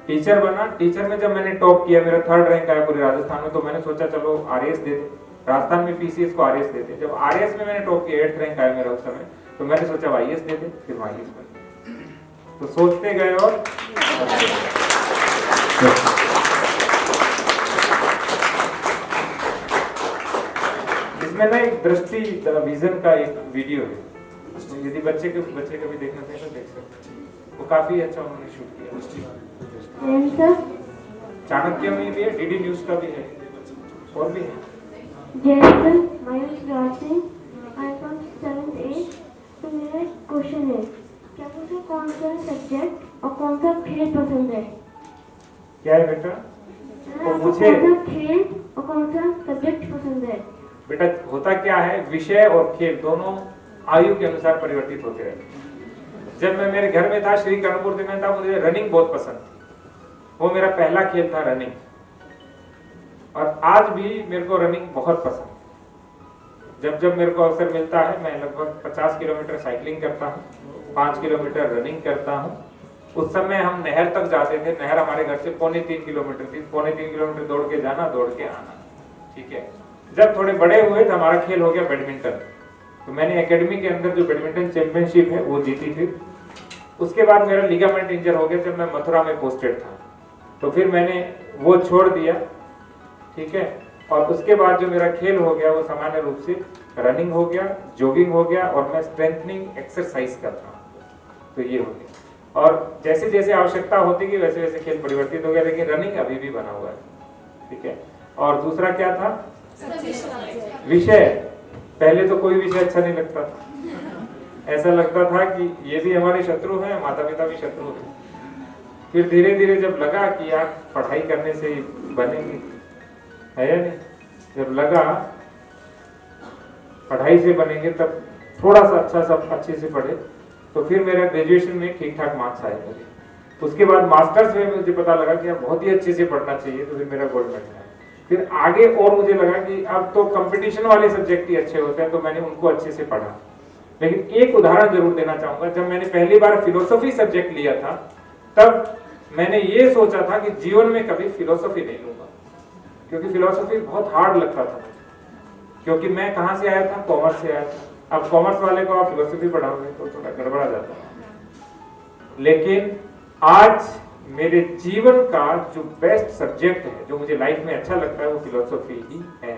टीचर बना। टीचर में जब मैंने टॉप किया, मेरा 3rd रैंक आया पूरे राजस्थान में, तो मैंने सोचा चलो आरएएस दे दे। राजस्थान में पीसीएस को आरएएस देते, जब आरएएस में मैंने टॉप किया, 8th रैंक आया मेरा उस समय, तो मैंने सोचा आईएएस दे दे, फिर आईएएस बन। तो सोचते गए और इसमें ना एक दृष्टि विजन का एक वीडियो है, तो यदि बच्चे कभी देखना चाहे तो देख सकते हैं। वो काफी अच्छा उन्होंने शूट किया। चाणक्य में भी है, डीडी न्यूज का भी है, और भी है। तो मेरा क्वेश्चन है, क्या मुझे कौन सा सब्जेक्ट और कौन सा खेल पसंद है? क्या है बेटा? तो मुझे कौन सा खेल और कौन सा सब्जेक्ट पसंद है? बेटा होता क्या है, विषय और खेल दोनों आयु के अनुसार परिवर्तित होते रहते। जब मैं मेरे घर में था, श्री कर्णपूर्ति में था, मुझे रनिंग बहुत पसंद थी, वो मेरा पहला खेल था रनिंग, और आज भी मेरे को रनिंग बहुत पसंद है। जब जब मेरे को अवसर मिलता है, मैं लगभग 50 किलोमीटर साइकिलिंग करता हूँ, 5 किलोमीटर रनिंग करता हूँ। उस समय हम नहर तक जाते थे, नहर हमारे घर से 2.25 किलोमीटर थी, 2.25 किलोमीटर दौड़ के जाना, दौड़ के आना, ठीक है। जब थोड़े बड़े हुए तो हमारा खेल हो गया बैडमिंटन, तो मैंने एकेडमी के अंदर जो बैडमिंटन चैंपियनशिप है वो जीती थी। उसके बाद मेरा लिगामेंट इंजर हो गया जब मैं मथुरा में पोस्टेड था, तो फिर मैंने वो छोड़ दिया, ठीक है। और उसके बाद जो मेरा खेल हो गया वो सामान्य रूप से रनिंग हो गया, जॉगिंग हो गया, और मैं स्ट्रेंथनिंग एक्सरसाइज करता हूँ, तो ये हो गया। और जैसे जैसे आवश्यकता होती गई वैसे वैसे खेल परिवर्तित हो गया, लेकिन रनिंग अभी भी बना हुआ है, ठीक है। और दूसरा क्या था? विषय। पहले तो कोई विषय अच्छा नहीं लगता था, ऐसा लगता था कि ये भी हमारे शत्रु हैं, माता पिता भी शत्रु हैं। फिर धीरे धीरे जब लगा कि यार पढ़ाई करने से बनेंगे, है या नहीं, जब लगा पढ़ाई से बनेंगे, तब थोड़ा सा अच्छा सब अच्छे से पढ़े, तो फिर मेरा ग्रेजुएशन में ठीक ठाक मार्क्स आए मेरे। उसके बाद मास्टर्स में मुझे पता लगा कि अब बहुत ही अच्छे से पढ़ना चाहिए, तो फिर मेरा गोल्ड मेडल आया। फिर आगे और मुझे लगा कि अब तो कंपटीशन वाले सब्जेक्ट ही अच्छे होते हैं, तो मैंने उनको अच्छे से पढ़ा। लेकिन एक उदाहरण जरूर देना चाहूंगा, जब मैंने पहली बार फिलोसफी सब्जेक्ट लिया था, तब मैंने ये सोचा था कि जीवन में कभी फिलोसफी नहीं लूंगा, क्योंकि फिलोसफी बहुत हार्ड लगता था, क्योंकि मैं कहां से आया था, कॉमर्स से आया था। अब कॉमर्स वाले को आप फिलोसफी पढ़ाओगे तो थोड़ा गड़बड़ा जाता है। लेकिन आज मेरे जीवन का जो बेस्ट सब्जेक्ट है, जो मुझे लाइफ में अच्छा लगता है, वो फिलोसफी ही है।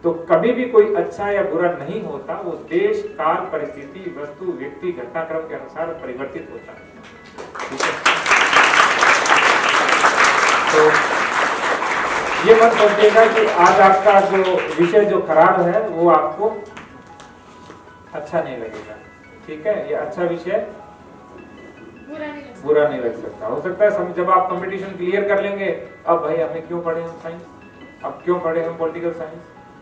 तो कभी भी कोई अच्छा या बुरा नहीं होता, वो देश, काल, परिस्थिति, वस्तु, व्यक्ति, घटनाक्रम के अनुसार परिवर्तित होता है, ठीक है। तो ये मत सोचिएगा कि आज आपका जो विषय जो खराब है वो आपको अच्छा नहीं लगेगा, ठीक है। ये अच्छा विषय बुरा नहीं लग सकता। हो सकता है जब आप कंपटीशन क्लियर कर लेंगे, अब भाई हमें क्यों पढ़े हम साइंस, अब क्यों पढ़े हम पॉलिटिकल साइंस,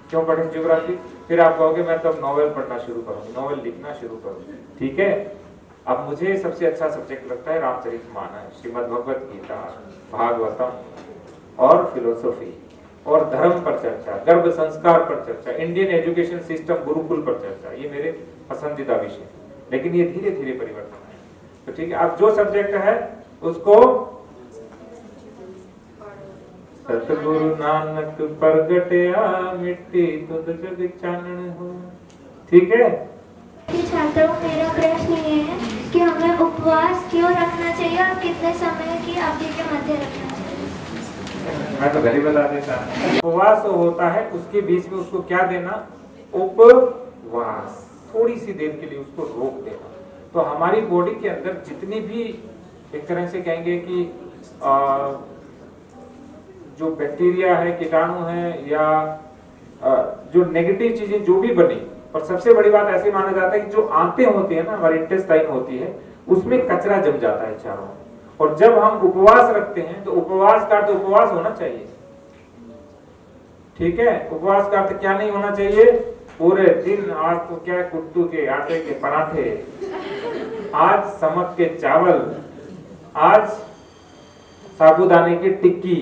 क्यों पढ़े ज्योग्राफी, फिर आप कहोगे मैं तो नॉवेल पढ़ना शुरू करूंगी, नॉवेल लिखना शुरू करूंगी, ठीक है। अब मुझे सबसे अच्छा सब्जेक्ट लगता है रामचरितमानस, श्रीमद् भगवत गीता, भागवतम और फिलोसफी, और धर्म पर चर्चा, गर्भ संस्कार पर चर्चा, इंडियन एजुकेशन सिस्टम, गुरुकुल पर चर्चा, ये मेरे पसंदीदा विषय। लेकिन ये धीरे धीरे परिवर्तन है, तो ठीक है। अब जो सब्जेक्ट है उसको सतगुरु नानक प्रगटया मिट्टी तुद जग चानन हो, ठीक है। छात्रों को मेरा प्रश्न ये है कि हमें उपवास क्यों रखना चाहिए और कितने समय की अवधि के मध्य रखना चाहिए? मैं तो गरीब बता देता। उपवास होता है, उसके बीच में उसको क्या देना, उपवास, थोड़ी सी देर के लिए उसको रोक देना। तो हमारी बॉडी के अंदर जितनी भी एक तरह से कहेंगे कि जो बैक्टीरिया है, कीटाणु है, या जो नेगेटिव चीजें जो भी बनी, और सबसे बड़ी बात ऐसे माना जाता है कि जो आंतें होती है ना, हमारी इंटेस्टाइन होती है, उसमें कचरा जम जाता है चारों। और जब हम उपवास रखते हैं तो उपवास का तो उपवास होना चाहिए, ठीक है। उपवास का अर्थ क्या नहीं होना चाहिए, पूरे दिन आज तो क्या कुट्टू के आटे के पराठे, आज समक के चावल, आज साबूदाने की टिक्की,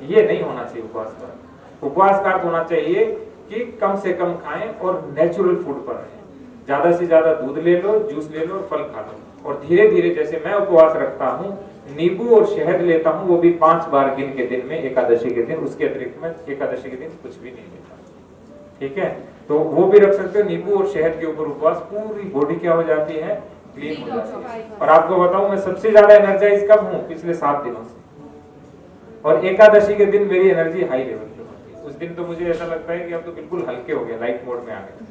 ये नहीं होना चाहिए उपवास का। उपवास का अर्थ होना चाहिए कि कम से कम खाएं और नेचुरल फूड पर रहें। ज्यादा से ज्यादा दूध ले लो, जूस ले लो और फल खा लो। और धीरे धीरे, जैसे मैं उपवास रखता हूँ, नींबू और शहद लेता हूँ, वो भी 5 बार गिन के दिन में, एकादशी के दिन। उसके अतिरिक्त मैं एकादशी के दिन कुछ भी नहीं लेता, ठीक है। तो वो भी रख सकते हो। नींबू और शहद के ऊपर उपवास, पूरी बॉडी क्या हो जाती है, क्लीन हो जाती है। और आपको बताऊं, मैं सबसे ज्यादा एनर्जाइज कब हूँ, पिछले 7 दिनों से। और एकादशी के दिन मेरी एनर्जी हाई लेवल की होती है। उस दिन तो मुझे ऐसा लगता है कि अब तो बिल्कुल हल्के हो गए, लाइट मोड में आ गए।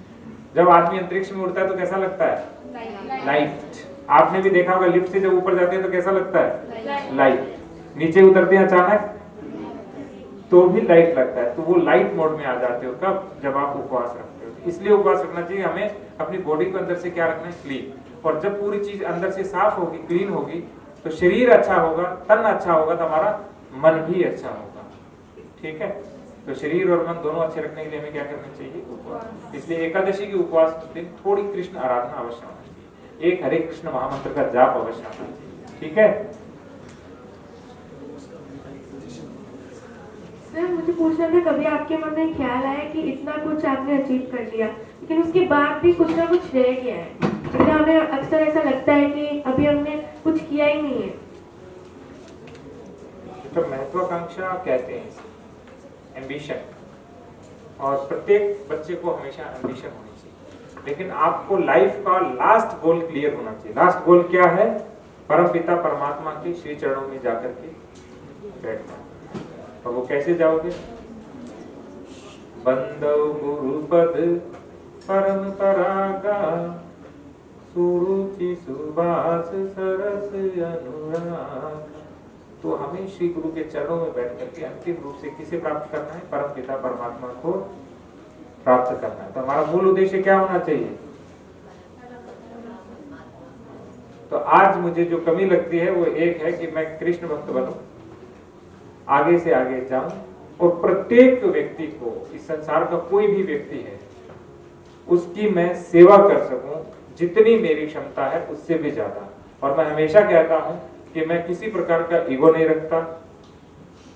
जब आदमी अंतरिक्ष में उड़ता है तो कैसा लगता है, लाइट। आपने भी देखा होगा, लिफ्ट से जब ऊपर जाते हैं तो कैसा लगता है, लाइट। नीचे उतरते हैं अचानक तो भी लाइट लगता है। तो वो लाइट मोड में आ जाते हो कब, जब आप उपवास रखते हो। इसलिए उपवास रखना चाहिए हमें अपनी बॉडी को अंदर से क्या रखना है, क्लीन। और जब पूरी चीज अंदर से साफ होगी, क्लीन होगी, तो शरीर अच्छा होगा, तन अच्छा होगा, तो हमारा मन भी अच्छा होगा, ठीक है। तो शरीर और मन दोनों अच्छे रखने के लिए हमें क्या करना चाहिए, उपवास। इसलिए एकादशी के उपवास दिन थोड़ी कृष्ण आराधना अवश्य होना चाहिए, एक हरे कृष्ण महामंत्र का जाप अवश्य होना चाहिए, ठीक है। सर, मुझे पूछना था, कभी आपके मन में ख्याल आया कि इतना कुछ आपने अचीव कर लिया, लेकिन उसके बाद भी कुछ ना कुछ रह गया है? लेकिन हमें अक्सर ऐसा लगता है कि अभी हमने कुछ किया ही नहीं है। तो महत्वाकांक्षा कहते हैं, एम्बिशन। और प्रत्येक बच्चे को हमेशा एम्बिशन होनी चाहिए, लेकिन आपको लाइफ का लास्ट गोल क्लियर होना चाहिए। लास्ट गोल क्या है, परमपिता परमात्मा के श्री चरणों में जाकर के बैठना। और वो कैसे जाओगे, बंदव गुरुपद परम परागा, सुरुचि सुबास सरस अनुराग। तो हमें श्री गुरु के चरणों में बैठ करके अंतिम रूप से किसे प्राप्त करना है, परम पिता परमात्मा को प्राप्त करना है। तो हमारा मूल उद्देश्य क्या होना चाहिए। तो आज मुझे जो कमी लगती है वो एक है कि मैं कृष्ण भक्त बनूं, आगे से आगे जाऊं, और प्रत्येक व्यक्ति को, इस संसार का कोई भी व्यक्ति है, उसकी मैं सेवा कर सकूं जितनी मेरी क्षमता है, उससे भी ज्यादा। और मैं हमेशा कहता हूं कि मैं किसी प्रकार का ईगो नहीं रखता,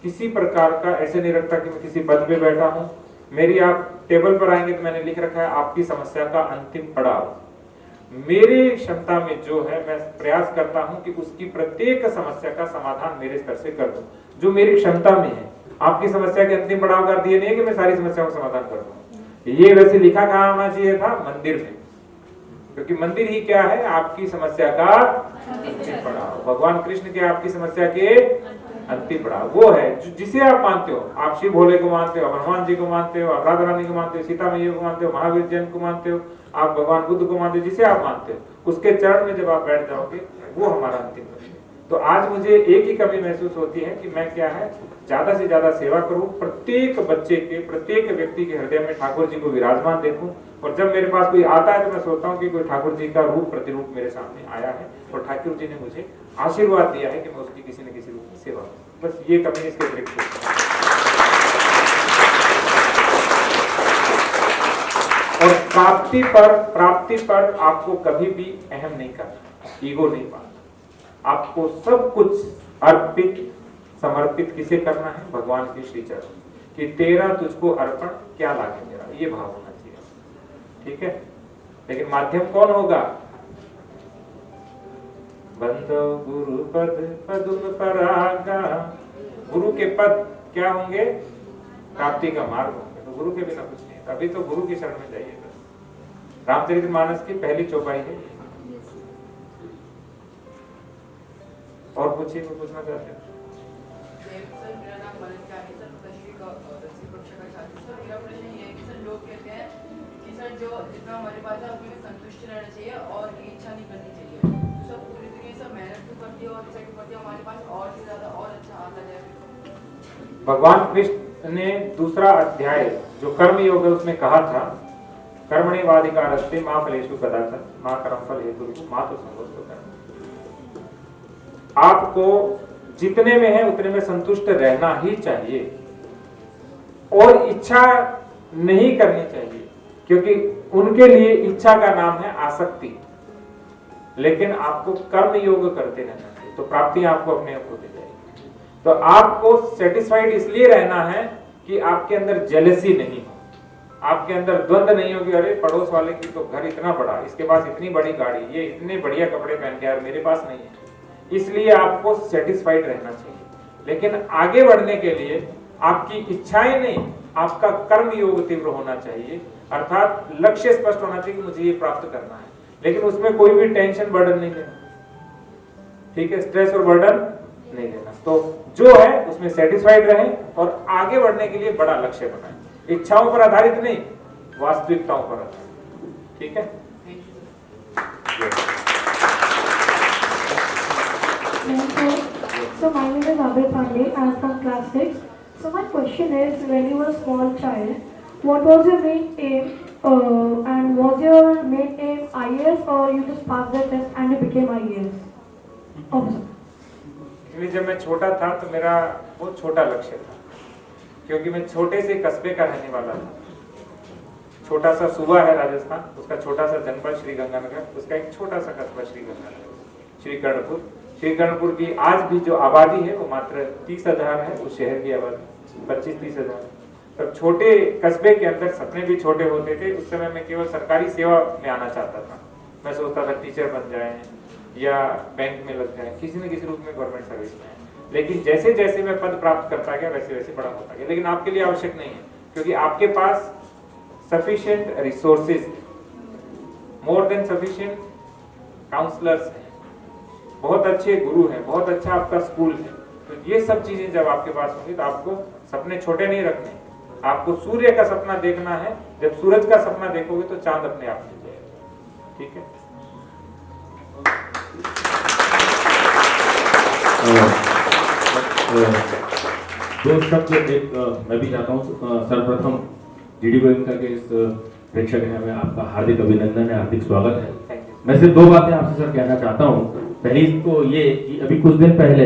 किसी प्रकार का ऐसे नहीं रखता कि मैं किसी पद पे बैठा हूं। मेरी, आप टेबल पर आएंगे तो मैंने लिख रखा है आपकी समस्या का अंतिम पड़ाव। मेरी क्षमता में जो है, मैं प्रयास करता हूं कि उसकी प्रत्येक समस्या का समाधान मेरे स्तर से कर दूं, जो मेरी क्षमता में है। आपकी समस्या के अंतिम पड़ाव का अर्थ ये नहीं है कि मैं सारी समस्याओं का समाधान कर दूं। ये वैसे लिखा कहाँ होना चाहिए था, मंदिर में, क्योंकि मंदिर ही क्या है, आपकी समस्या का अंतिम पड़ाव। भगवान कृष्ण के आपकी समस्या के अंतिम पड़ाव वो है जिसे आप मानते हो। आप शिव भोले को मानते हो, हनुमान जी को मानते हो, आप राधा रानी को मानते हो, सीता मैया को मानते हो, महावीर जैन को मानते हो, आप भगवान बुद्ध को मानते हो, जिसे आप मानते हो, उसके चरण में जब आप बैठ जाओगे, वो हमारा अंतिम लक्ष्य है। तो आज मुझे एक ही कमी महसूस होती है कि मैं क्या है, ज्यादा से ज्यादा सेवा करूं, प्रत्येक बच्चे के, प्रत्येक व्यक्ति के हृदय में ठाकुर जी को विराजमान देखूं। और जब मेरे पास कोई आता है तो मैं सोचता हूं कि कोई ठाकुर जी का रूप प्रतिरूप मेरे सामने आया है और ठाकुर जी ने मुझे आशीर्वाद दिया है कि मैं उसकी किसी न किसी रूप में सेवा करूं। बस ये कमी इसके अतिरिक्त। और प्राप्ति पर आपको कभी भी अहम नहीं करना, ईगो नहीं पाना। आपको सब कुछ अर्पित समर्पित किसे करना है, भगवान के श्री चरण, कि तेरा तुझको अर्पण क्या लागे मेरा, ये भाव होना चाहिए, ठीक है। लेकिन माध्यम कौन होगा, बंदो गुरु पद पदुम परागा। गुरु के पद क्या होंगे, प्राप्ति का मार्ग होंगे। तो गुरु के बिना कुछ नहीं, अभी तो गुरु की शरण में जाइए। रामचरितमानस की पहली चौपाई है। और पूछिए, मैं पूछना चाहते हैं। मेरा नाम मलिका है सर, 10वीं कक्षा का छात्र। सर मेरा प्रश्न ये है कि सर लोग कहते हैं कि सर जो जितना हमारे पास है उसमें संतुष्ट रहना चाहिए और इच्छा नहीं करनी चाहिए। तो सब पूरी दुनिया सब मेहनत भी करती है और इच्छा भी करती है, हमारे पास और से ज्यादा और अच्छा आता जाए। भगवान कृष्ण ने दूसरा अध्याय जो कर्म योग है उसमें कहा था, कर्मण्येवाधिकारस्ते मा फलेषु कदाचन मा कर्मफल हेतुर्भुः मा तो संगोऽस्तु कर्म। आपको जितने में है उतने में संतुष्ट रहना ही चाहिए। और इच्छा नहीं करनी चाहिए, क्योंकि उनके लिए इच्छा का नाम है आसक्ति। लेकिन आपको कर्म योग करते रहना चाहिए, तो प्राप्ति आपको अपने आप होती जाएगी। तो आपको सेटिस्फाइड इसलिए रहना है कि आपके अंदर जेलसी नहीं हो, आपके अंदर द्वंद नहीं हो कि अरे पड़ोस वाले की तो घर इतना बड़ा, इसके पास इतनी बड़ी गाड़ी, ये इतने बढ़िया कपड़े पहन के, यार मेरे पास नहीं है। इसलिए आपको सेटिस्फाइड रहना चाहिए। लेकिन आगे बढ़ने के लिए आपकी इच्छाएं नहीं, आपका कर्म योग तीव्र होना चाहिए, अर्थात लक्ष्य स्पष्ट होना चाहिए कि मुझे ये प्राप्त करना है। लेकिन उसमें कोई भी टेंशन बर्डन नहीं लेना, ठीक है, स्ट्रेस और बर्डन नहीं लेना। तो जो है उसमें सेटिस्फाइड रहें और आगे बढ़ने के लिए बड़ा लक्ष्य बनाएं, इच्छाओं पर आधारित नहीं, वास्तविकताओं पर आधारित। ठीक है। So my name is Abhay Pandey. I am from class 6. So my question is, when you were a small child, what was your main aim, and was your main aim IAS, or you just passed the test and you became IAS officer? जब मैं छोटा था तो मेरा बहुत छोटा लक्ष्य था, क्योंकि मैं छोटे से कस्बे का रहने वाला था। छोटा सा सूबा है राजस्थान, उसका छोटा सा जनपद श्रीगंगानगर, उसका एक छोटा सा कस्बा श्रीगंगानगर, श्रीकर्णपुर। श्रीकर्णपुर की आज भी जो आबादी है वो मात्र 30,000 है, उस शहर की आबादी 25-30 हजार। तब छोटे कस्बे के अंदर सपने भी छोटे होते थे। उस समय मैं केवल सरकारी सेवा में आना चाहता था। मैं सोचता था टीचर बन जाए या बैंक में लग जाए, किसी न किसी रूप में गवर्नमेंट सर्विस में। लेकिन जैसे जैसे मैं पद प्राप्त करता गया वैसे वैसे बड़ा होता गया। लेकिन आपके लिए आवश्यक नहीं है, क्योंकि आपके पास sufficient resources, more than sufficient counsellors हैं, बहुत अच्छे गुरु हैं, बहुत अच्छा आपका स्कूल है। तो ये सब चीजें जब आपके पास होंगी तो आपको सपने छोटे नहीं रखने, आपको सूर्य का सपना देखना है। जब सूरज का सपना देखोगे तो चांद अपने आप मिल जाएगा। ठीक है। दो शब्द एक मैं भी चाहता हूँ। सर्वप्रथम डीडी गोयनका के इस प्रेक्षक में आपका हार्दिक अभिनंदन है, हार्दिक स्वागत है। मैं सिर्फ दो बातें आपसे सर कहना चाहता हूँ। पहली तो ये कि अभी कुछ दिन पहले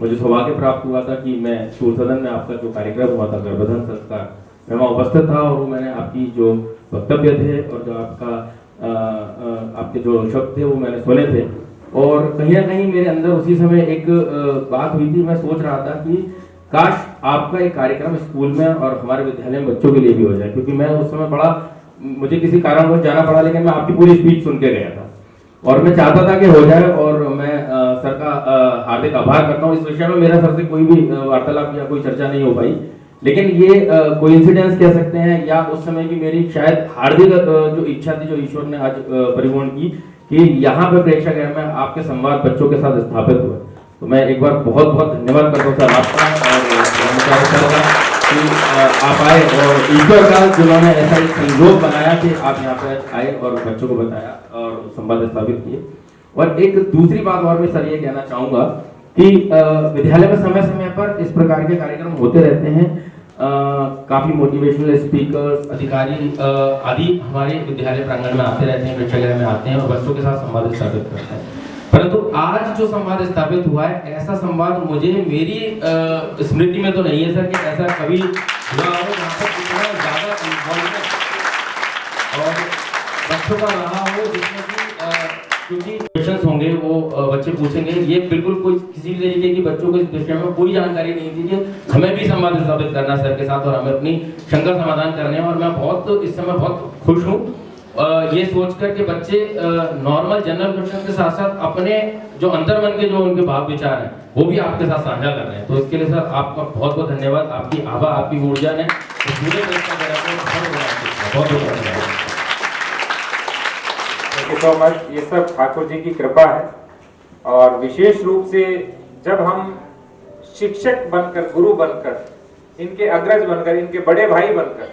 मुझे सौभाग्य प्राप्त हुआ था कि मैं सूर सदन में आपका जो कार्यक्रम हुआ था गर्भधान संस्कार, मैं वहाँ उपस्थित था और मैंने आपकी जो वक्तव्य थे और जो आपके जो शब्द थे वो मैंने सुने थे। और कहीं ना कहीं मेरे अंदर उसी समय एक बात हुई थी। मैं सोच रहा था कि काश आपका एक कार्यक्रम स्कूल में और हमारे विद्यालय में बच्चों के लिए भी हो जाए, क्योंकि मैं उस समय मुझे किसी कारणवश जाना पड़ा, लेकिन मैं आपकी पूरी स्पीच सुन के गया था और मैं चाहता था कि हो जाए। और मैं सर का हार्दिक आभार करता हूँ। इस विषय में मेरा सर से कोई भी वार्तालाप या कोई चर्चा नहीं हो पाई, लेकिन ये कोइंसिडेंस कह सकते हैं या उस समय की मेरी शायद हार्दिक जो इच्छा थी जो ईश्वर ने आज परिपूर्ण की कि यहाँ पे प्रेक्षक में आपके संवाद बच्चों के साथ स्थापित हुए। तो मैं एक बार बहुत बहुत धन्यवाद करता हूँ सर आपका और कि आप आए और ईश्वर का जिन्होंने ऐसा एक संयोग बनाया कि आप यहाँ पे आए और बच्चों को बताया और संवाद स्थापित किए। और एक दूसरी बात और मैं सर ये कहना चाहूँगा कि विद्यालय में समय समय पर इस प्रकार के कार्यक्रम होते रहते हैं। काफ़ी मोटिवेशनल स्पीकर्स, अधिकारी आदि हमारे विद्यालय प्रांगण में आते रहते हैं, प्रेक्षागृह में आते हैं और बच्चों के साथ संवाद स्थापित करते हैं। परंतु आज जो संवाद स्थापित हुआ है, ऐसा संवाद मुझे मेरी स्मृति में तो नहीं है सर कि ऐसा कभी हुआ हो जहाँ पर इतना ज़्यादा इन्वॉल्वमेंट और बच्चों का रहा हो, जिसमें कि क्योंकि क्वेश्चंस होंगे वो बच्चे पूछेंगे। ये बिल्कुल कोई किसी भी तरीके की बच्चों को इस विषय में कोई जानकारी नहीं थी कि हमें भी संवाद स्थापित करना सर के साथ और हमें अपनी शंका समाधान करने। और मैं बहुत इस समय बहुत खुश हूँ ये सोचकर कि बच्चे नॉर्मल जनरल क्वेश्चन के साथ साथ अपने जो अंतर्मन के जो उनके भाव विचार हैं वो भी आपके साथ साझा कर रहे हैं। तो इसके लिए सर आपका बहुत बहुत धन्यवाद। आपकी आभा, आपकी ऊर्जा ने पूरे बहुत बहुत धन्यवाद। Thank you so much. ये सब ठाकुर जी की कृपा है और विशेष रूप से जब हम शिक्षक बनकर, गुरु बनकर, इनके अग्रज बनकर, इनके बड़े भाई बनकर,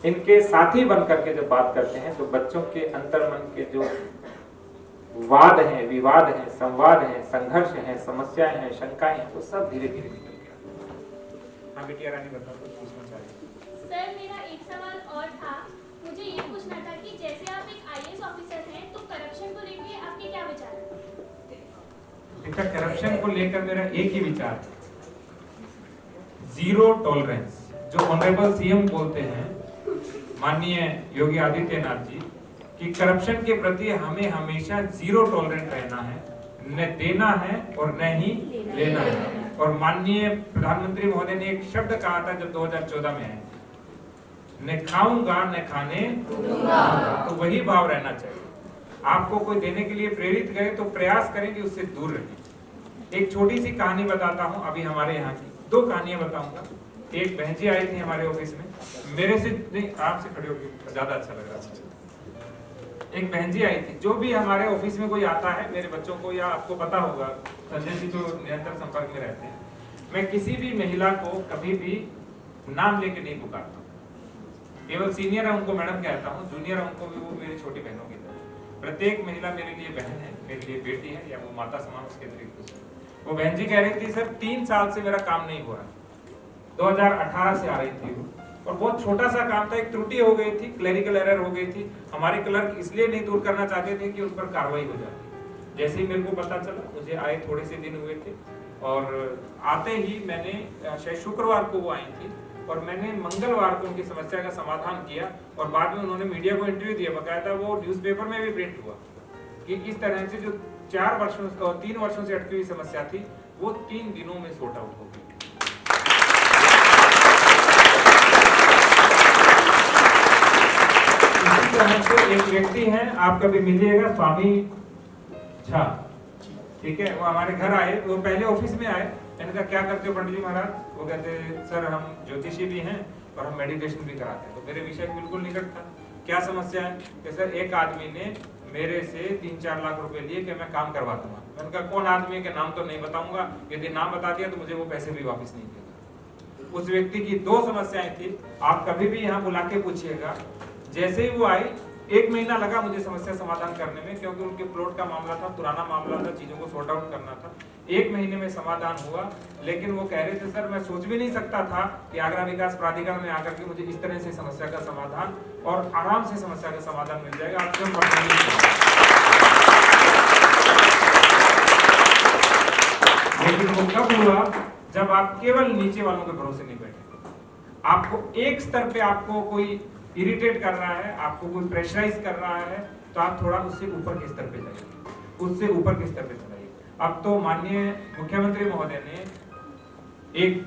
इनके साथी बनकर के जब बात करते हैं तो बच्चों के अंतर्मन के जो वाद हैं, विवाद हैं, संवाद हैं, संघर्ष हैं, समस्याएं हैं, शंकाएं हैं, वो सब धीरे धीरे निकल गया। हाँ बिटिया रानी बताओ, पूछना चाहिए। सर मेरा एक सवाल और था, मुझे ये पूछना था कि जैसे आप एक आईएएस ऑफिसर हैं तो करप्शन को लेकर आपके क्या विचार हैं? बेटा करप्शन को लेकर मेरा एक ही विचार है, जीरो टॉलरेंस। जो ऑनरेबल सीएम बोलते हैं माननीय योगी आदित्यनाथ जी कि करप्शन के प्रति हमें हमेशा जीरो टॉलरेंट रहना है, न देना है और न ही लेना है। और माननीय प्रधानमंत्री महोदय ने एक शब्द कहा था जब 2014 में है, न खाऊंगा न खाने दूंगा। तो वही भाव रहना चाहिए। आपको कोई देने के लिए प्रेरित करे तो प्रयास करें कि उससे दूर रहें। एक छोटी सी कहानी बताता हूं अभी हमारे यहाँ की, 2 कहानियां बताऊंगा। एक बहन जी आई थी हमारे ऑफिस में, मेरे से नहीं, आपसे खड़े होकर ज्यादा अच्छा लग रहा है। एक बहन जी आई थी, जो भी हमारे ऑफिस में कोई आता है, मेरे बच्चों को या आपको पता होगा, संजय जी तो निरंतर संपर्क में रहते हैं, मैं किसी भी महिला को कभी भी नाम लेके नहीं पुकारता। केवल सीनियर है उनको मैडम कहता हूँ, जूनियर है उनको भी वो मेरी छोटी बहनों की तरह। प्रत्येक महिला मेरे लिए बहन है, मेरे लिए बेटी है, या वो माता समान उसके अतिरिक्त कुछ है। वो बहन जी कह रही थी सर 3 साल से मेरा काम नहीं हो रहा। 2018 से आ रही थी वो, और बहुत छोटा सा काम था, एक त्रुटि हो गई थी, क्लरिकल एरर हो गई थी। हमारे क्लर्क इसलिए नहीं दूर करना चाहते थे कि उन पर कार्रवाई हो जाती। जैसे ही मेरे को पता चला, मुझे आए थोड़े से दिन हुए थे, और आते ही मैंने शायद शुक्रवार को वो आई थी, और मैंने मंगलवार को उनकी समस्या का समाधान किया, और बाद में उन्होंने मीडिया को इंटरव्यू दिया, बकायदा वो न्यूज़पेपर में भी प्रिंट हुआ कि इस तरह से जो 3 वर्षों से अटकी हुई समस्या थी वो 3 दिनों में सॉर्ट आउट हो गई। इसी तरह से एक व्यक्ति हैं, आप कभी मिलिएगा, स्वामी झा, ठीक है, वो हमारे घर आए। वो पहले ऑफिस में आए, मैंने कहा क्या करते हो पंडित जी महाराज? वो कहते सर हम ज्योतिषी भी हैं और हम मेडिटेशन भी कराते हैं। तो मेरे विषय बिल्कुल निकट था। क्या समस्या है? कि सर एक आदमी ने मेरे से 3-4 लाख रुपए लिए कि मैं काम करवा दूंगा। मैंने कहा कौन आदमी के नाम तो नहीं बताऊंगा, यदि नाम बता दिया तो मुझे वो पैसे भी वापस नहीं देगा। उस व्यक्ति की 2 समस्याएं थी, आप कभी भी यहाँ बुला के पूछिएगा। जैसे ही वो आई, 1 महीना लगा मुझे समस्या समाधान करने में, क्योंकि उनके प्लॉट का मामला था, पुराना मामला था, चीजों को सॉर्ट आउट करना था। 1 महीने में समाधान हुआ। लेकिन वो कह रहे थे सर मैं सोच भी नहीं सकता था कि आगरा विकास प्राधिकरण में आकर के मुझे इस तरह से समस्या का समाधान और आराम से समस्या का समाधान मिल जाएगा। आप क्यों लेकिन वो कब हुआ? जब आप केवल नीचे वालों के भरोसे नहीं बैठे। आपको एक स्तर पे आपको कोई इरिटेट कर रहा है, आपको कोई प्रेशराइज कर रहा है, तो आप थोड़ा उससे ऊपर के स्तर पे जाइए, उससे ऊपर के स्तर पे चलाइए। अब तो माननीय मुख्यमंत्री महोदय ने एक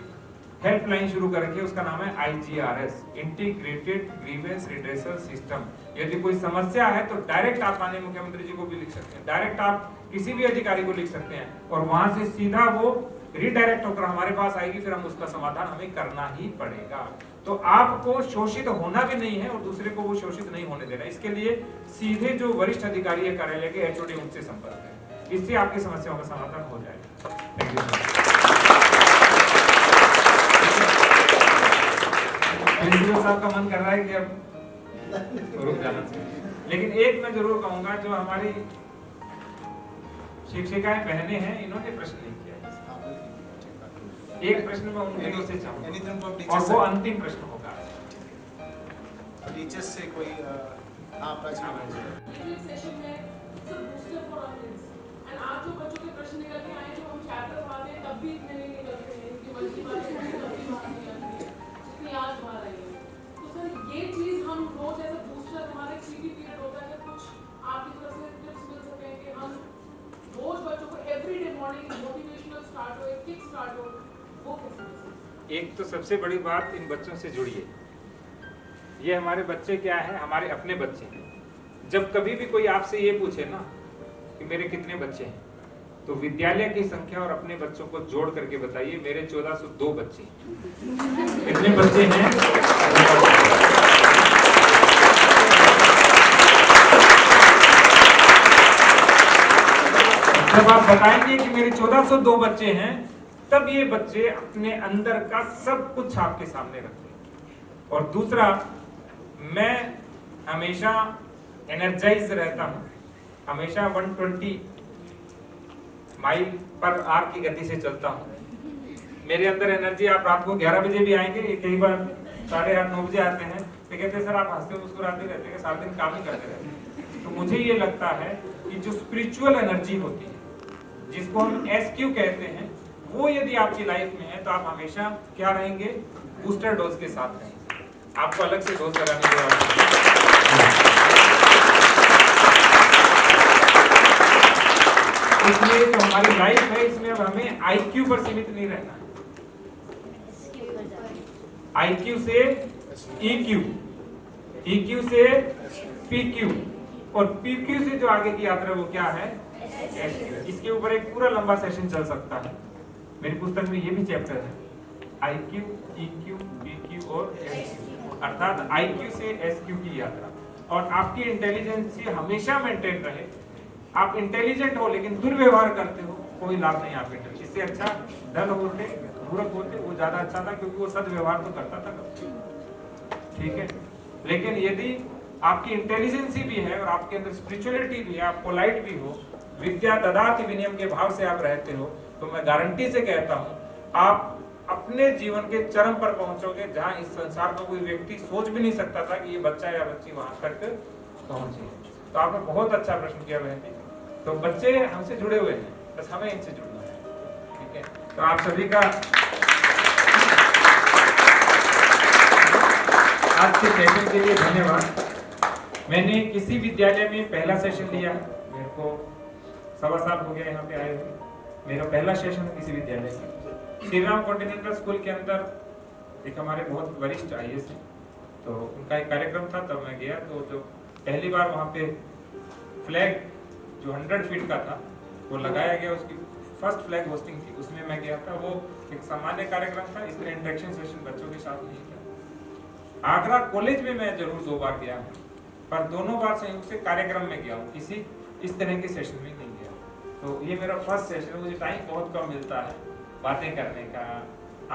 हेल्पलाइन शुरू कर रखी है, उसका नाम है IGRS, integrated grievance redressal system. यदि कोई समस्या है तो डायरेक्ट आप माननीय मुख्यमंत्री जी को भी लिख सकते हैं, डायरेक्ट आप किसी भी अधिकारी को लिख सकते हैं, और वहां से सीधा वो रिडायरेक्ट होकर हमारे पास आएगी, फिर हम उसका समाधान हमें करना ही पड़ेगा। तो आपको शोषित होना भी नहीं है और दूसरे को वो शोषित नहीं होने देना। इसके लिए सीधे जो वरिष्ठ अधिकारी है कार्यालय के HOD, उनसे संपर्क है, इससे आपकी समस्याओं का समाधान हो जाएगा। Thank you. साहब का मन कर रहा है कि अब रुक जाना चाहिए, लेकिन एक मैं जरूर कहूंगा, जो हमारी शिक्षिकाएं बहनें हैं, इन्होंने प्रश्न नहीं किया। एक प्रश्न मैं उनके से चाहूंगा, और वो अंतिम प्रश्न होगा। टीचर्स से कोई सेशन में सिर्फ बूस्टर फॉर ऑडियंस, एंड आज जो बच्चों के प्रश्न निकल के आए, जो हम चैप्टर पढ़ाते हैं तब भी इतने नहीं निकलते हैं, इनकी मन की बातें तब भी बात नहीं आती है जितनी आज बाहर आई है। तो सर ये चीज़ हम रोज ऐसा बूस्टर, हमारे सीटी पीरियड होता है, कुछ आपकी तरफ से टिप्स मिल सके कि हम रोज बच्चों को एवरीडे मॉर्निंग मोटिवेशनल स्टार्ट हो, एक किक स्टार्ट हो, वो कैसे? एक तो सबसे बड़ी बात, इन बच्चों से जुड़िए। ये हमारे बच्चे क्या है? हमारे अपने बच्चे हैं। जब कभी भी कोई आपसे ये पूछे ना कि मेरे कितने बच्चे हैं, तो विद्यालय की संख्या और अपने बच्चों को जोड़ करके बताइए। मेरे 1402 बच्चे। कितने बच्चे हैं? जब आप बताएंगे कि मेरे 1402 बच्चे हैं, तब ये बच्चे अपने अंदर का सब कुछ आपके सामने रखते। और दूसरा, मैं हमेशा एनर्जाइज रहता हूँ, हमेशा 120 माइल पर आवर की गति से चलता हूँ। मेरे अंदर एनर्जी, आप रात को 11 बजे भी आएंगे, कई बार 8:30-9 बजे आते हैं, तो कहते हैं सर आप हंसते मुस्कुराते रहते हैं, सारा दिन काम ही करते रहते हैं। तो मुझे ये लगता है कि जो स्पिरिचुअल एनर्जी होती है, जिसको हम SQ कहते हैं, वो यदि आपकी लाइफ में है तो आप हमेशा क्या रहेंगे, बूस्टर डोज के साथ रहेंगे, आपको अलग से डोज लगाने की जरूरत नहीं। इसलिए जो हमारी लाइफ है इसमें अब हमें IQ पर सीमित नहीं रहना, IQ से EQ, EQ से PQ, और PQ से जो आगे की यात्रा वो क्या है, SQ। इसके ऊपर एक पूरा लंबा सेशन चल सकता है, मेरी पुस्तक में ये भी चैप्टर है, IQ, EQ, PQ और SQ, अर्थात IQ से SQ की यात्रा। और आपकी इंटेलिजेंस हमेशा मेंटेन रहे। आप इंटेलिजेंट हो लेकिन दुर्व्यवहार करते हो, कोई लाभ नहीं आपके। इससे अच्छा धन होते, मूर्ख होते, वो ज्यादा अच्छा था, क्योंकि वो सदव्यवहार तो करता था, ठीक है। लेकिन यदि आपकी इंटेलिजेंसी भी है और आपके अंदर स्पिरिचुअलिटी भी है, आप पोलाइट भी हो, विद्या ददाति विनयम के भाव से आप रहते हो, तो मैं गारंटी से कहता हूँ आप अपने जीवन के चरम पर पहुंचोगे, जहां इस संसार का कोई व्यक्ति सोच भी नहीं सकता था कि ये बच्चा या बच्ची वहां तक पहुंचे। तो आपने बहुत अच्छा प्रश्न किया बहन जी। तो बच्चे हमसे जुड़े हुए हैं, बस हमें इनसे जुड़ना है, ठीक है। तो आप सभी का आज के सेशन के लिए धन्यवाद। मैंने किसी विद्यालय में पहला सेशन लिया, मेरे को 1.25 साल हो गया यहाँ पे आए हुए। मेरा पहला सेशन किसी विद्यालय का श्री राम कॉन्टिनेंटल स्कूल के अंदर एक हमारे बहुत वरिष्ठ IAS हैं, तो उनका एक कार्यक्रम था, तब मैं गया। तो जो पहली बार वहाँ पे फ्लैग जो 100 फीट का था वो लगाया गया, उसकी फर्स्ट फ्लैग होस्टिंग थी, उसमें मैं गया था। वो एक सामान्य कार्यक्रम था, इसलिए इंटरेक्शन सेशन बच्चों के साथ नहीं था। आगरा कॉलेज में मैं जरूर 2 बार गया हूँ, पर दोनों बार संयोग से कार्यक्रम में गया हूँ, किसी इस तरह के सेशन में नहीं गया। तो ये मेरा फर्स्ट सेशन, मुझे टाइम बहुत कम मिलता है बातें करने का,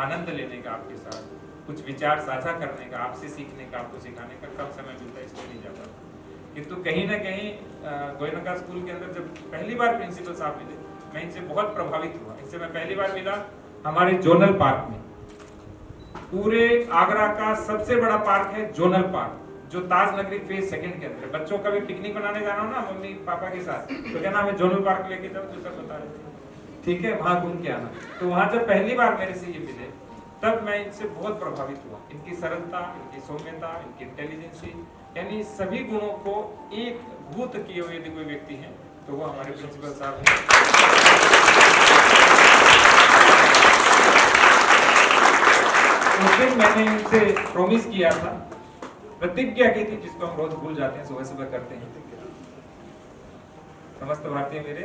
आनंद लेने का, आपके साथ कुछ विचार साझा करने का, आपसे सीखने का, आपको सिखाने का कम समय मिलता है, इसलिए नहीं जाता। किंतु कहीं ना कहीं गोयनका स्कूल के अंदर जब पहली बार प्रिंसिपल साहब मिले, मैं इनसे बहुत प्रभावित हुआ। इनसे मैं पहली बार मिला हमारे जोनल पार्क में। पूरे आगरा का सबसे बड़ा पार्क है जोनल पार्क, जो ताज नगरी फेज 2 के अंदर। बच्चों का भी पिकनिक बनाने जाना हो ना मम्मी पापा के साथ, तो कहना हमें जोनल पार्क लेके जाओ, जो सब बता रहे थे, ठीक है, वहां घूम के आना। तो वहां जब पहली बार मेरे से ये मिले, तब मैं इनसे बहुत प्रभावित हुआ। इनकी सरलता, इनकी सौम्यता, इनकी इंटेलिजेंसी, यानी सभी गुणों को एक भूत किए हुए यदि कोई व्यक्ति है तो वो हमारे प्रिंसिपल साहब हैं। उस दिन मैंने इनसे प्रॉमिस किया था, प्रतिज्ञा की थी, जिसको हम रोज भूल जाते हैं, सुबह सुबह करते हैं। समस्त भारतीय मेरे,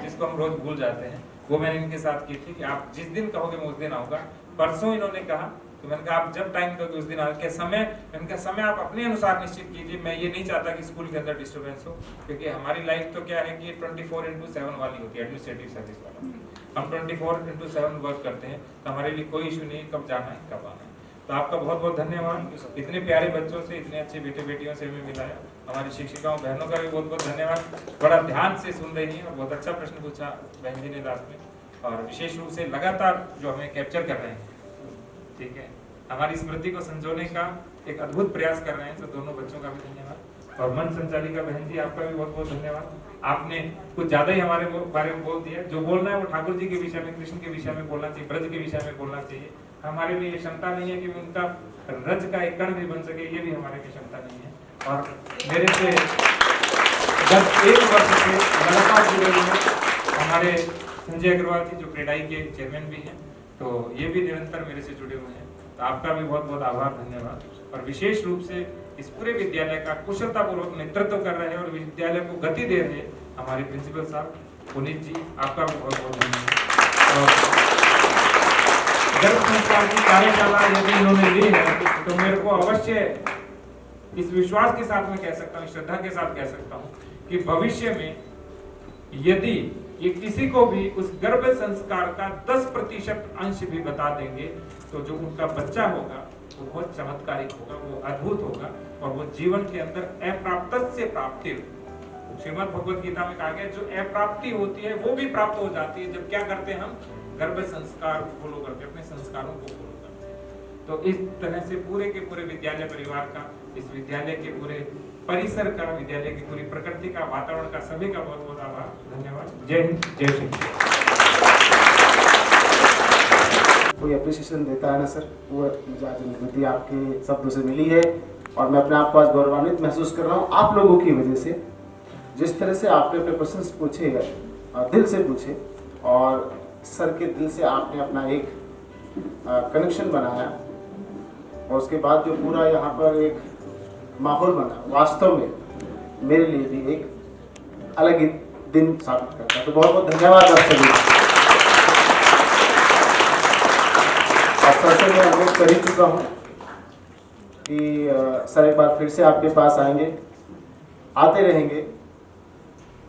जिसको हम रोज भूल जाते हैं, वो मैंने इनके साथ की थी कि आप जिस दिन कहोगे मैं उस दिन आऊंगा। परसों इन्होंने कहा, तो मैंने कहा आप जब टाइम दोगे उस दिन आके। समय, इनका समय आप अपने अनुसार निश्चित कीजिए। मैं ये नहीं चाहता कि स्कूल के अंदर डिस्टर्बेंस हो, क्योंकि हमारी लाइफ तो क्या है कि 24/7 वाली होती है, एडमिनिस्ट्रेटिव सर्विस वाला। हम 24/7 वर्क करते हैं, तो हमारे लिए कोई इशू नहीं कब जाना है कब आना है। तो आपका बहुत बहुत धन्यवाद। इतने प्यारे बच्चों से, इतने अच्छे बेटे बेटियों से हमें मिला है। हमारी शिक्षिकाओं बहनों का भी बहुत बहुत धन्यवाद, बड़ा ध्यान से सुन रही हैं और बहुत अच्छा प्रश्न पूछा बहन जी ने लास्ट में, और विशेष रूप से लगातार जो हमें कैप्चर कर रहे हैं, ठीक है, हमारी स्मृति को संजोने का एक अद्भुत प्रयास कर रहे हैं। तो दोनों बच्चों का भी धन्यवाद, और मंच संचालिका बहन जी आपका भी बहुत बहुत धन्यवाद। आपने कुछ ज्यादा ही हमारे बारे में बोल दिया। जो बोलना है वो ठाकुर जी के विषय में, कृष्ण के विषय में बोलना चाहिए, ब्रज के विषय में बोलना चाहिए। हमारे में ये क्षमता नहीं है कि उनका रज का एक कण भी बन सके, ये भी हमारे में क्षमता नहीं है। और मेरे से गत 1 वर्ष से लगातार जुड़े हुए हमारे संजय अग्रवाल जी, जो क्रेडाई के चेयरमैन भी हैं, तो ये भी निरंतर मेरे से जुड़े हुए हैं। तो आपका भी बहुत बहुत आभार, धन्यवाद। और विशेष रूप से इस पूरे विद्यालय का कुशलतापूर्वक नेतृत्व कर रहे हैं और विद्यालय को गति दे रहे हैं हमारे प्रिंसिपल साहब पुनीत जी, आपका भी बहुत बहुत धन्यवाद। गर्भ संस्कार की कार्यशाला यदि इन्होंने ली है, तो मेरे को अवश्य इस विश्वास के साथ में कह सकता हूँ, श्रद्धा के साथ कह सकता हूँ कि भविष्य में यदि ये किसी को भी उस गर्भ संस्कार का 10% अंश भी बता देंगे, तो जो उनका बच्चा होगा वो बहुत चमत्कारिक होगा, वो अद्भुत होगा, और वो जीवन के अंदर अप्राप्तस्य प्राप्ति, श्रीमद् भगवद गीता में कहा गया, जो अप्राप्ति होती है वो भी प्राप्त हो जाती है जब क्या करते हैं हम गर्भ संस्कार को फॉलो करते, अपने संस्कारों को फॉलो करते हैं। तो इस तरह से पूरे के पूरे विद्यालय परिवार का, इस विद्यालय के पूरे परिसर का, विद्यालय की पूरी प्रकृति का, वातावरण का, सभी का बहुत बहुत आभार, धन्यवाद। जय हिंद, जय श्री कृष्ण। कोई अप्रिसिएशन देता है ना सर, वो मुझे आज अनुभूति आपके शब्दों से मिली है और मैं अपने आप को आज गौरवान्वित महसूस कर रहा हूँ आप लोगों की वजह से। जिस तरह से आपने अपने प्रश्न पूछे दिल से पूछे और सर के दिल से आपने अपना एक कनेक्शन बनाया और उसके बाद जो पूरा यहाँ पर एक माहौल बना, वास्तव में मेरे लिए भी एक अलग ही दिन साबित करता है। तो बहुत बहुत धन्यवाद आप सभी। और सर से मैं अनुरोध कर ही चुका हूँ कि सर एक बार फिर से आपके पास आएंगे, आते रहेंगे,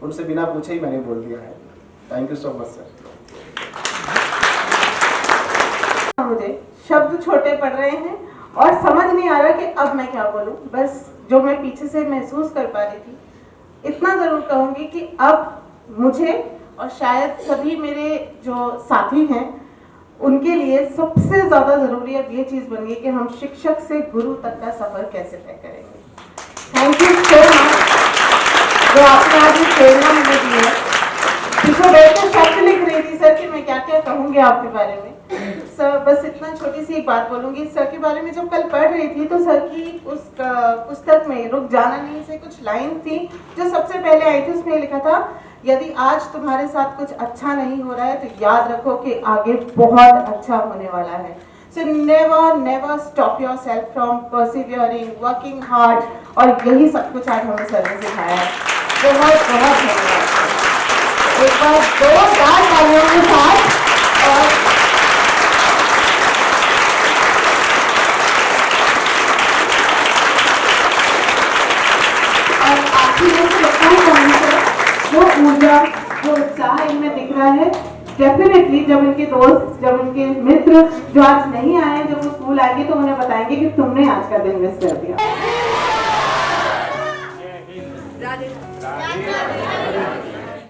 उनसे बिना पूछे ही मैंने बोल दिया है। Thank you so much sir. मुझे शब्द छोटे पड़ रहे हैं और समझ नहीं आ रहा कि अब मैं क्या बोलूं। बस जो मैं पीछे से महसूस कर पा रही थी, इतना जरूर कहूंगी कि अब मुझे और शायद सभी मेरे जो साथी हैं उनके लिए सबसे ज्यादा जरूरी अब ये चीज बन गई कि हम शिक्षक से गुरु तक का सफर कैसे तय करेंगे। थैंक यू सो मच जो आपने आज ये प्रेरणा मुझे दी है। पीछे बैठ के शब्द लिख रही थी सर कि मैं क्या क्या कहूंगी आपके बारे में। सर बस इतना छोटी सी एक बात बोलूंगी सर के बारे में। जब कल पढ़ रही थी तो सर की उस पुस्तक में रुक जाना नहीं से कुछ लाइन थी जो सबसे पहले आई थी। उसमें लिखा था, यदि आज तुम्हारे साथ कुछ अच्छा नहीं हो रहा है तो याद रखो कि आगे बहुत अच्छा होने वाला है। So never stop yourself from persevering, working hard। और यही सब कुछ आज हमें सर ने सिखाया है। बहुत बहुत धन्यवाद। एक बार जोरदार तालियों के साथ। और आखिर में से वो ऊर्जा, जो उत्साह इनमें दिख रहा है, डेफिनेटली जब इनके दोस्त, जब इनके मित्र जो आज नहीं आए, जब वो स्कूल आएंगे तो उन्हें बताएंगे कि तुमने आज का दिन मिस कर दिया।